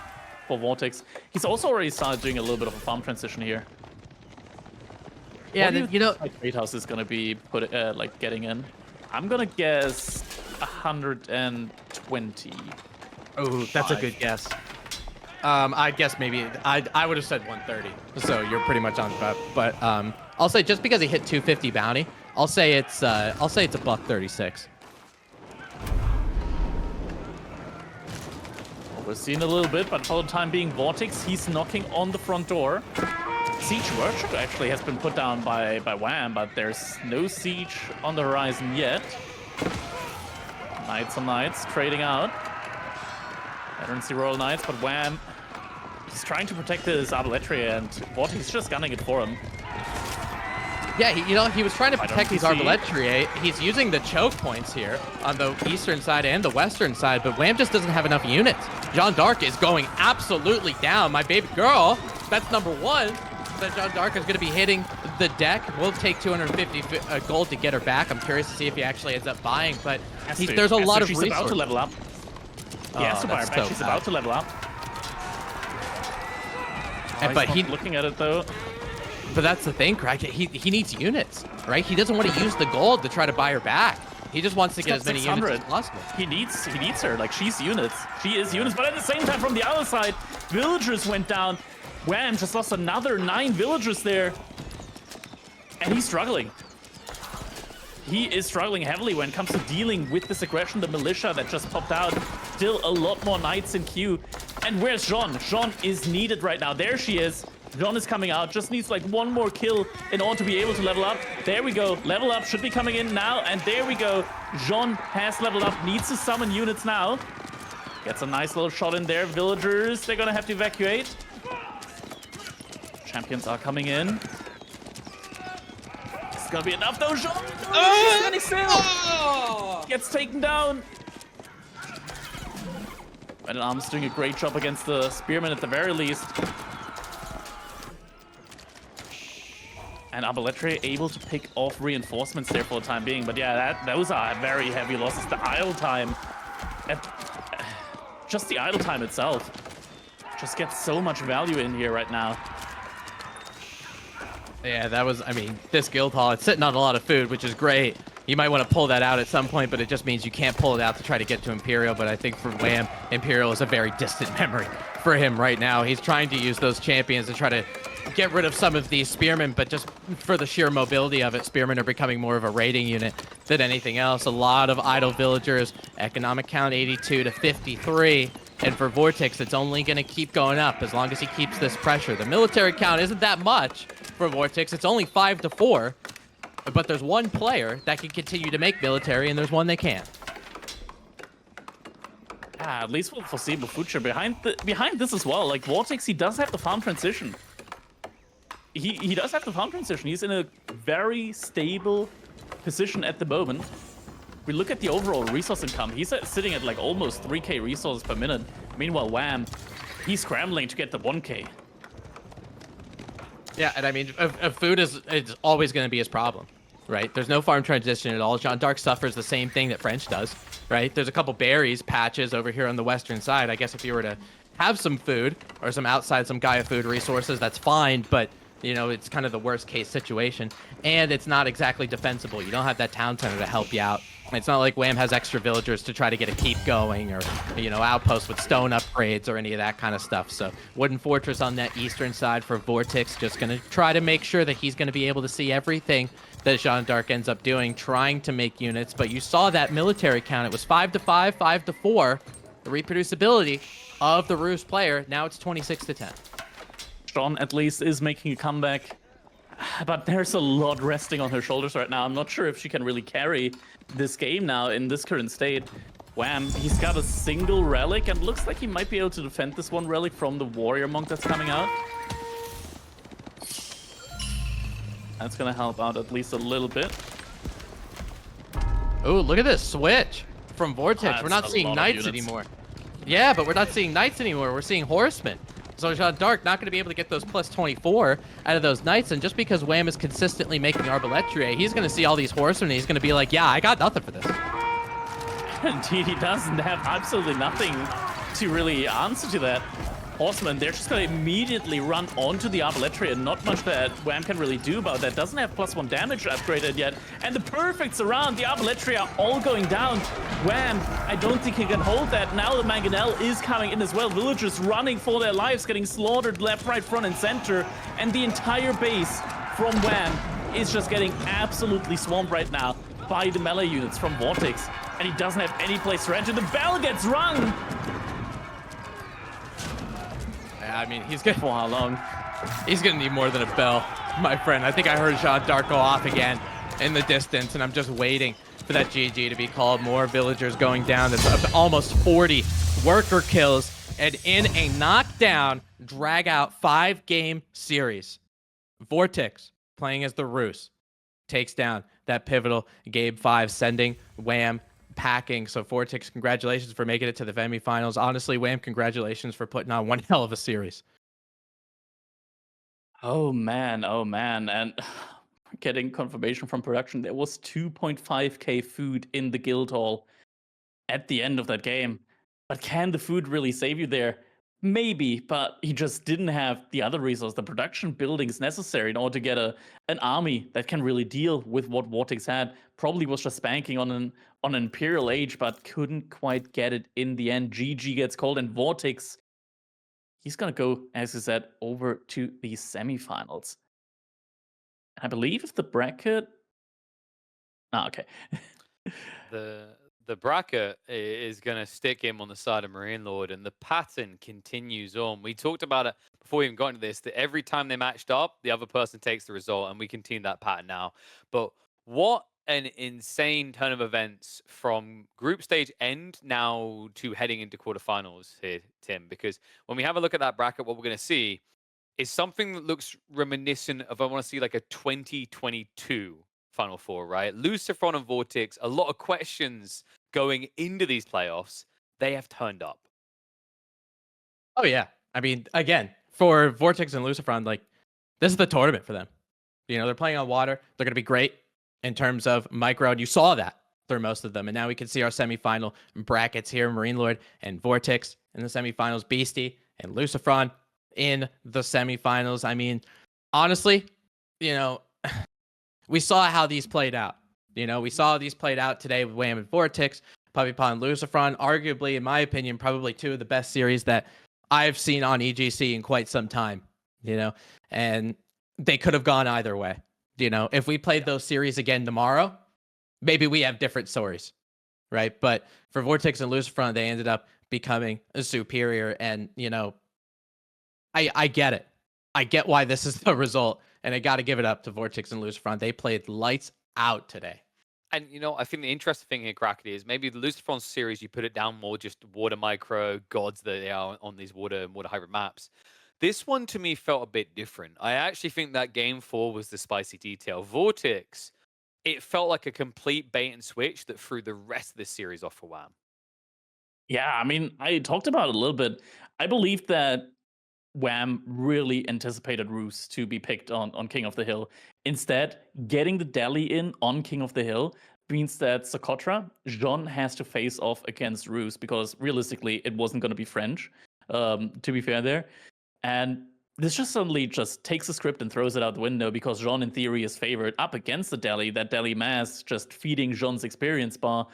for VortiX. He's also already started doing a little bit of a farm transition here. Yeah, Trade house is going to be getting in. I'm going to guess 120. Oh, that's a good guess. I guess maybe I would have said 130. So you're pretty much on top. But I'll say just because he hit 250 bounty, I'll say it's a $136. We're seeing a little bit, but for the time being, VortiX, he's knocking on the front door. Siege Worship actually has been put down by Wham, but there's no siege on the horizon yet. Knights on Knights trading out. Veterans the Royal Knights, but Wham is trying to protect his Arbaletria, and VortiX just gunning it for him. Yeah, he was trying to protect his Arbaletria. He's using the choke points here on the eastern side and the western side, but Wham just doesn't have enough units. Jeanne d'Arc is going absolutely down. My baby girl, that's number one. That Jeanne d'Arc is going to be hitting the deck. We'll take 250 gold to get her back. I'm curious to see if he actually ends up buying, but there's a lot of resources. She's about to level up. He has to buy her back. She's about to level up. But he's looking at it though. But that's the thing, Craig. He needs units, right? He doesn't want to use the gold to try to buy her back. He just wants to get as many units as possible. He needs her. Like, she's units. She is units. But at the same time, from the other side, villagers went down. Wham just lost another 9 villagers there. And he's struggling. He is struggling heavily when it comes to dealing with this aggression. The militia that just popped out. Still a lot more knights in queue. And where's Jeanne? Jeanne is needed right now. There she is. Jeanne is coming out. Just needs like one more kill in order to be able to level up. There we go. Level up should be coming in now. And there we go. Jeanne has leveled up. Needs to summon units now. Gets a nice little shot in there. Villagers, they're going to have to evacuate. Champions are coming in. It's going to be enough though. Jeanne, she's standing still. Gets taken down. And Arm's doing a great job against the Spearman at the very least. And Arbaletria able to pick off reinforcements there for the time being. But yeah, those are very heavy losses. The idle time, just the idle time itself, just gets so much value in here right now. Yeah, this guild hall, it's sitting on a lot of food, which is great. You might want to pull that out at some point, but it just means you can't pull it out to try to get to Imperial. But I think for Wham, Imperial is a very distant memory for him right now. He's trying to use those champions to try to get rid of some of these Spearmen, but just for the sheer mobility of it, Spearmen are becoming more of a raiding unit than anything else. A lot of idle villagers. Economic count 82 to 53. And for VortiX, it's only going to keep going up as long as he keeps this pressure. The military count isn't that much for VortiX. It's only 5-4. But there's one player that can continue to make military, and there's one they can't. Yeah, at least for the foreseeable future. Behind this as well, like VortiX, he does have the farm transition. He does have the farm transition. He's in a very stable position at the moment. We look at the overall resource income. He's sitting at like almost 3k resources per minute. Meanwhile, Wham, he's scrambling to get the 1k. Yeah, and I mean, food is always going to be his problem, right? There's no farm transition at all. Jean d'Arc suffers the same thing that French does, right? There's a couple berries patches over here on the western side. I guess if you were to have some food or some Gaia food resources, that's fine, but you know, it's kind of the worst case situation. And it's not exactly defensible. You don't have that town center to help you out. It's not like Wham has extra villagers to try to get a keep going, or, you know, outposts with stone upgrades or any of that kind of stuff. So wooden fortress on that eastern side for VortiX, just going to try to make sure that he's going to be able to see everything that Jean d'Arc ends up doing, trying to make units. But you saw that military count. It was 5-5, 5-4. The reproducibility of the Ruse player, now it's 26-10. Sean at least is making a comeback, but there's a lot resting on her shoulders right now. I'm not sure if she can really carry this game now in this current state. Wham, he's got a single relic, and looks like he might be able to defend this one relic from the warrior monk that's coming out. That's gonna help out at least a little bit. Oh, look at this switch from VortiX. We're not That's a seeing lot of knights units. anymore. Yeah, but we're not seeing knights anymore. We're seeing horsemen. So Jean d'Arc not going to be able to get those plus 24 out of those knights. And just because Wham is consistently making Arbaletrier, he's going to see all these horsemen and he's going to be like, yeah, I got nothing for this. Indeed, he doesn't have absolutely nothing to really answer to that. Horsemen, they're just going to immediately run onto the Arbaletrier. Not much that Wham can really do about that. Doesn't have +1 damage upgraded yet. And the perfects around the Arbaletrier all going down. Wham, I don't think he can hold that. Now the Mangonel is coming in as well. Villagers running for their lives, getting slaughtered left, right, front, and center. And the entire base from Wham is just getting absolutely swamped right now by the melee units from VortiX. And he doesn't have any place to enter. The bell gets rung! I mean, he's going For how long? He's going to need more than a bell, my friend. I think I heard Jean d'Arc go off again in the distance, and I'm just waiting for that GG to be called. More villagers going down. That's up to almost 40 worker kills, and in a knockdown, drag out 5-game series. VortiX, playing as the Ruse, takes down that pivotal Game 5, sending Wham packing. So VortiX, congratulations for making it to the semifinals. Honestly, Wham, congratulations for putting on one hell of a series. Oh man, and getting confirmation from production, there was 2.5k food in the guild hall at the end of that game. But can the food really save you there? Maybe, but he just didn't have the other resource, the production buildings necessary in order to get an army that can really deal with what VortiX had. Probably was just banking on an Imperial Age, but couldn't quite get it in the end. GG gets called, and VortiX, he's gonna go, as you said, over to the semifinals. I believe if the bracket. Okay. The bracket is going to stick him on the side of Marine Lord, and the pattern continues on. We talked about it before we even got into this, that every time they matched up, the other person takes the result, and we continue that pattern now. But what an insane turn of events from group stage end now to heading into quarterfinals here, Tim, because when we have a look at that bracket, what we're going to see is something that looks reminiscent of, I want to see like a 2022 Final Four, right? Lucifron and VortiX, a lot of questions going into these playoffs. They have turned up. Oh, yeah. I mean, again, for VortiX and Lucifron, like, this is the tournament for them. You know, they're playing on water. They're going to be great in terms of micro, and you saw that through most of them. And now we can see our semifinal brackets here. Marine Lord and VortiX in the semifinals. Beastie and Lucifron in the semifinals. I mean, honestly, you know, we saw how these played out. You know, we saw these played out today with Wham and VortiX, Puppy Paw and Lucifron. Arguably, in my opinion, probably two of the best series that I've seen on EGC in quite some time. You know, and they could have gone either way. You know, if we played those series again tomorrow, maybe we have different stories, right? But for VortiX and Lucifron, they ended up becoming a superior. And I get it. I get why this is the result, and I got to give it up to VortiX and Lucifer. They played lights out today. And I think the interesting thing here, Crackety, is maybe the Lucifer series, you put it down more just water micro gods that they are on these water and water hybrid maps. This one to me felt a bit different. I actually think that game 4 was the spicy detail. VortiX, it felt like a complete bait and switch that threw the rest of this series off for Wham. Yeah, I mean, I talked about it a little bit. I believe that Wham really anticipated Roos to be picked on King of the Hill. Instead, getting the Deli in on King of the Hill means that Socotra, Jean has to face off against Roos because realistically, it wasn't going to be French, to be fair there. And this just suddenly just takes the script and throws it out the window because Jean, in theory, is favored up against the Deli, that Deli mass just feeding Jean's experience bar.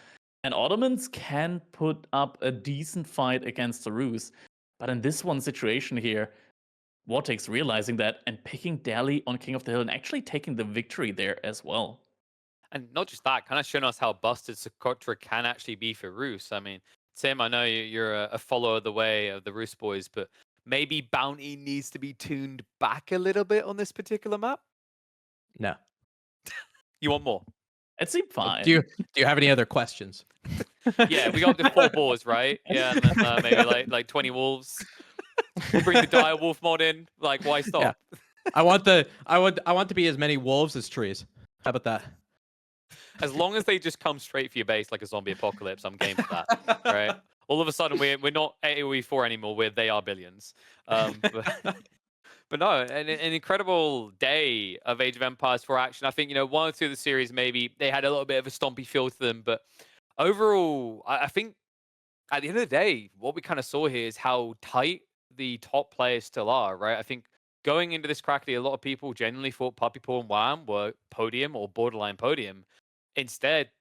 And Ottomans can put up a decent fight against the Roos. But in this one situation here, VortiX realizing that and picking Deli on King of the Hill and actually taking the victory there as well. And not just that, kind of showing us how busted Socotra can actually be for Roos. I mean, Tim, I know you're a follower of the way of the Roos boys, but maybe Bounty needs to be tuned back a little bit on this particular map? No. You want more? It seemed fine. Do you have any other questions? Yeah, we got the 4 boars, right? Yeah, and then maybe like 20 wolves. Bring the dire wolf mod in. Like, why stop? Yeah. I want to be as many wolves as trees. How about that? As long as they just come straight for your base like a zombie apocalypse, I'm game for that. Right? All of a sudden, we're not AOE IV anymore. They are billions. But no, an incredible day of Age of Empires 4 action. I think, 1 or 2 of the series, maybe they had a little bit of a stompy feel to them. But overall, I think at the end of the day, what we kind of saw here is how tight the top players still are, right? I think going into this Crackly, a lot of people genuinely thought Puppy Paw and Wham were podium or borderline podium. Instead,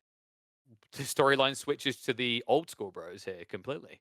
the storyline switches to the old school bros here completely.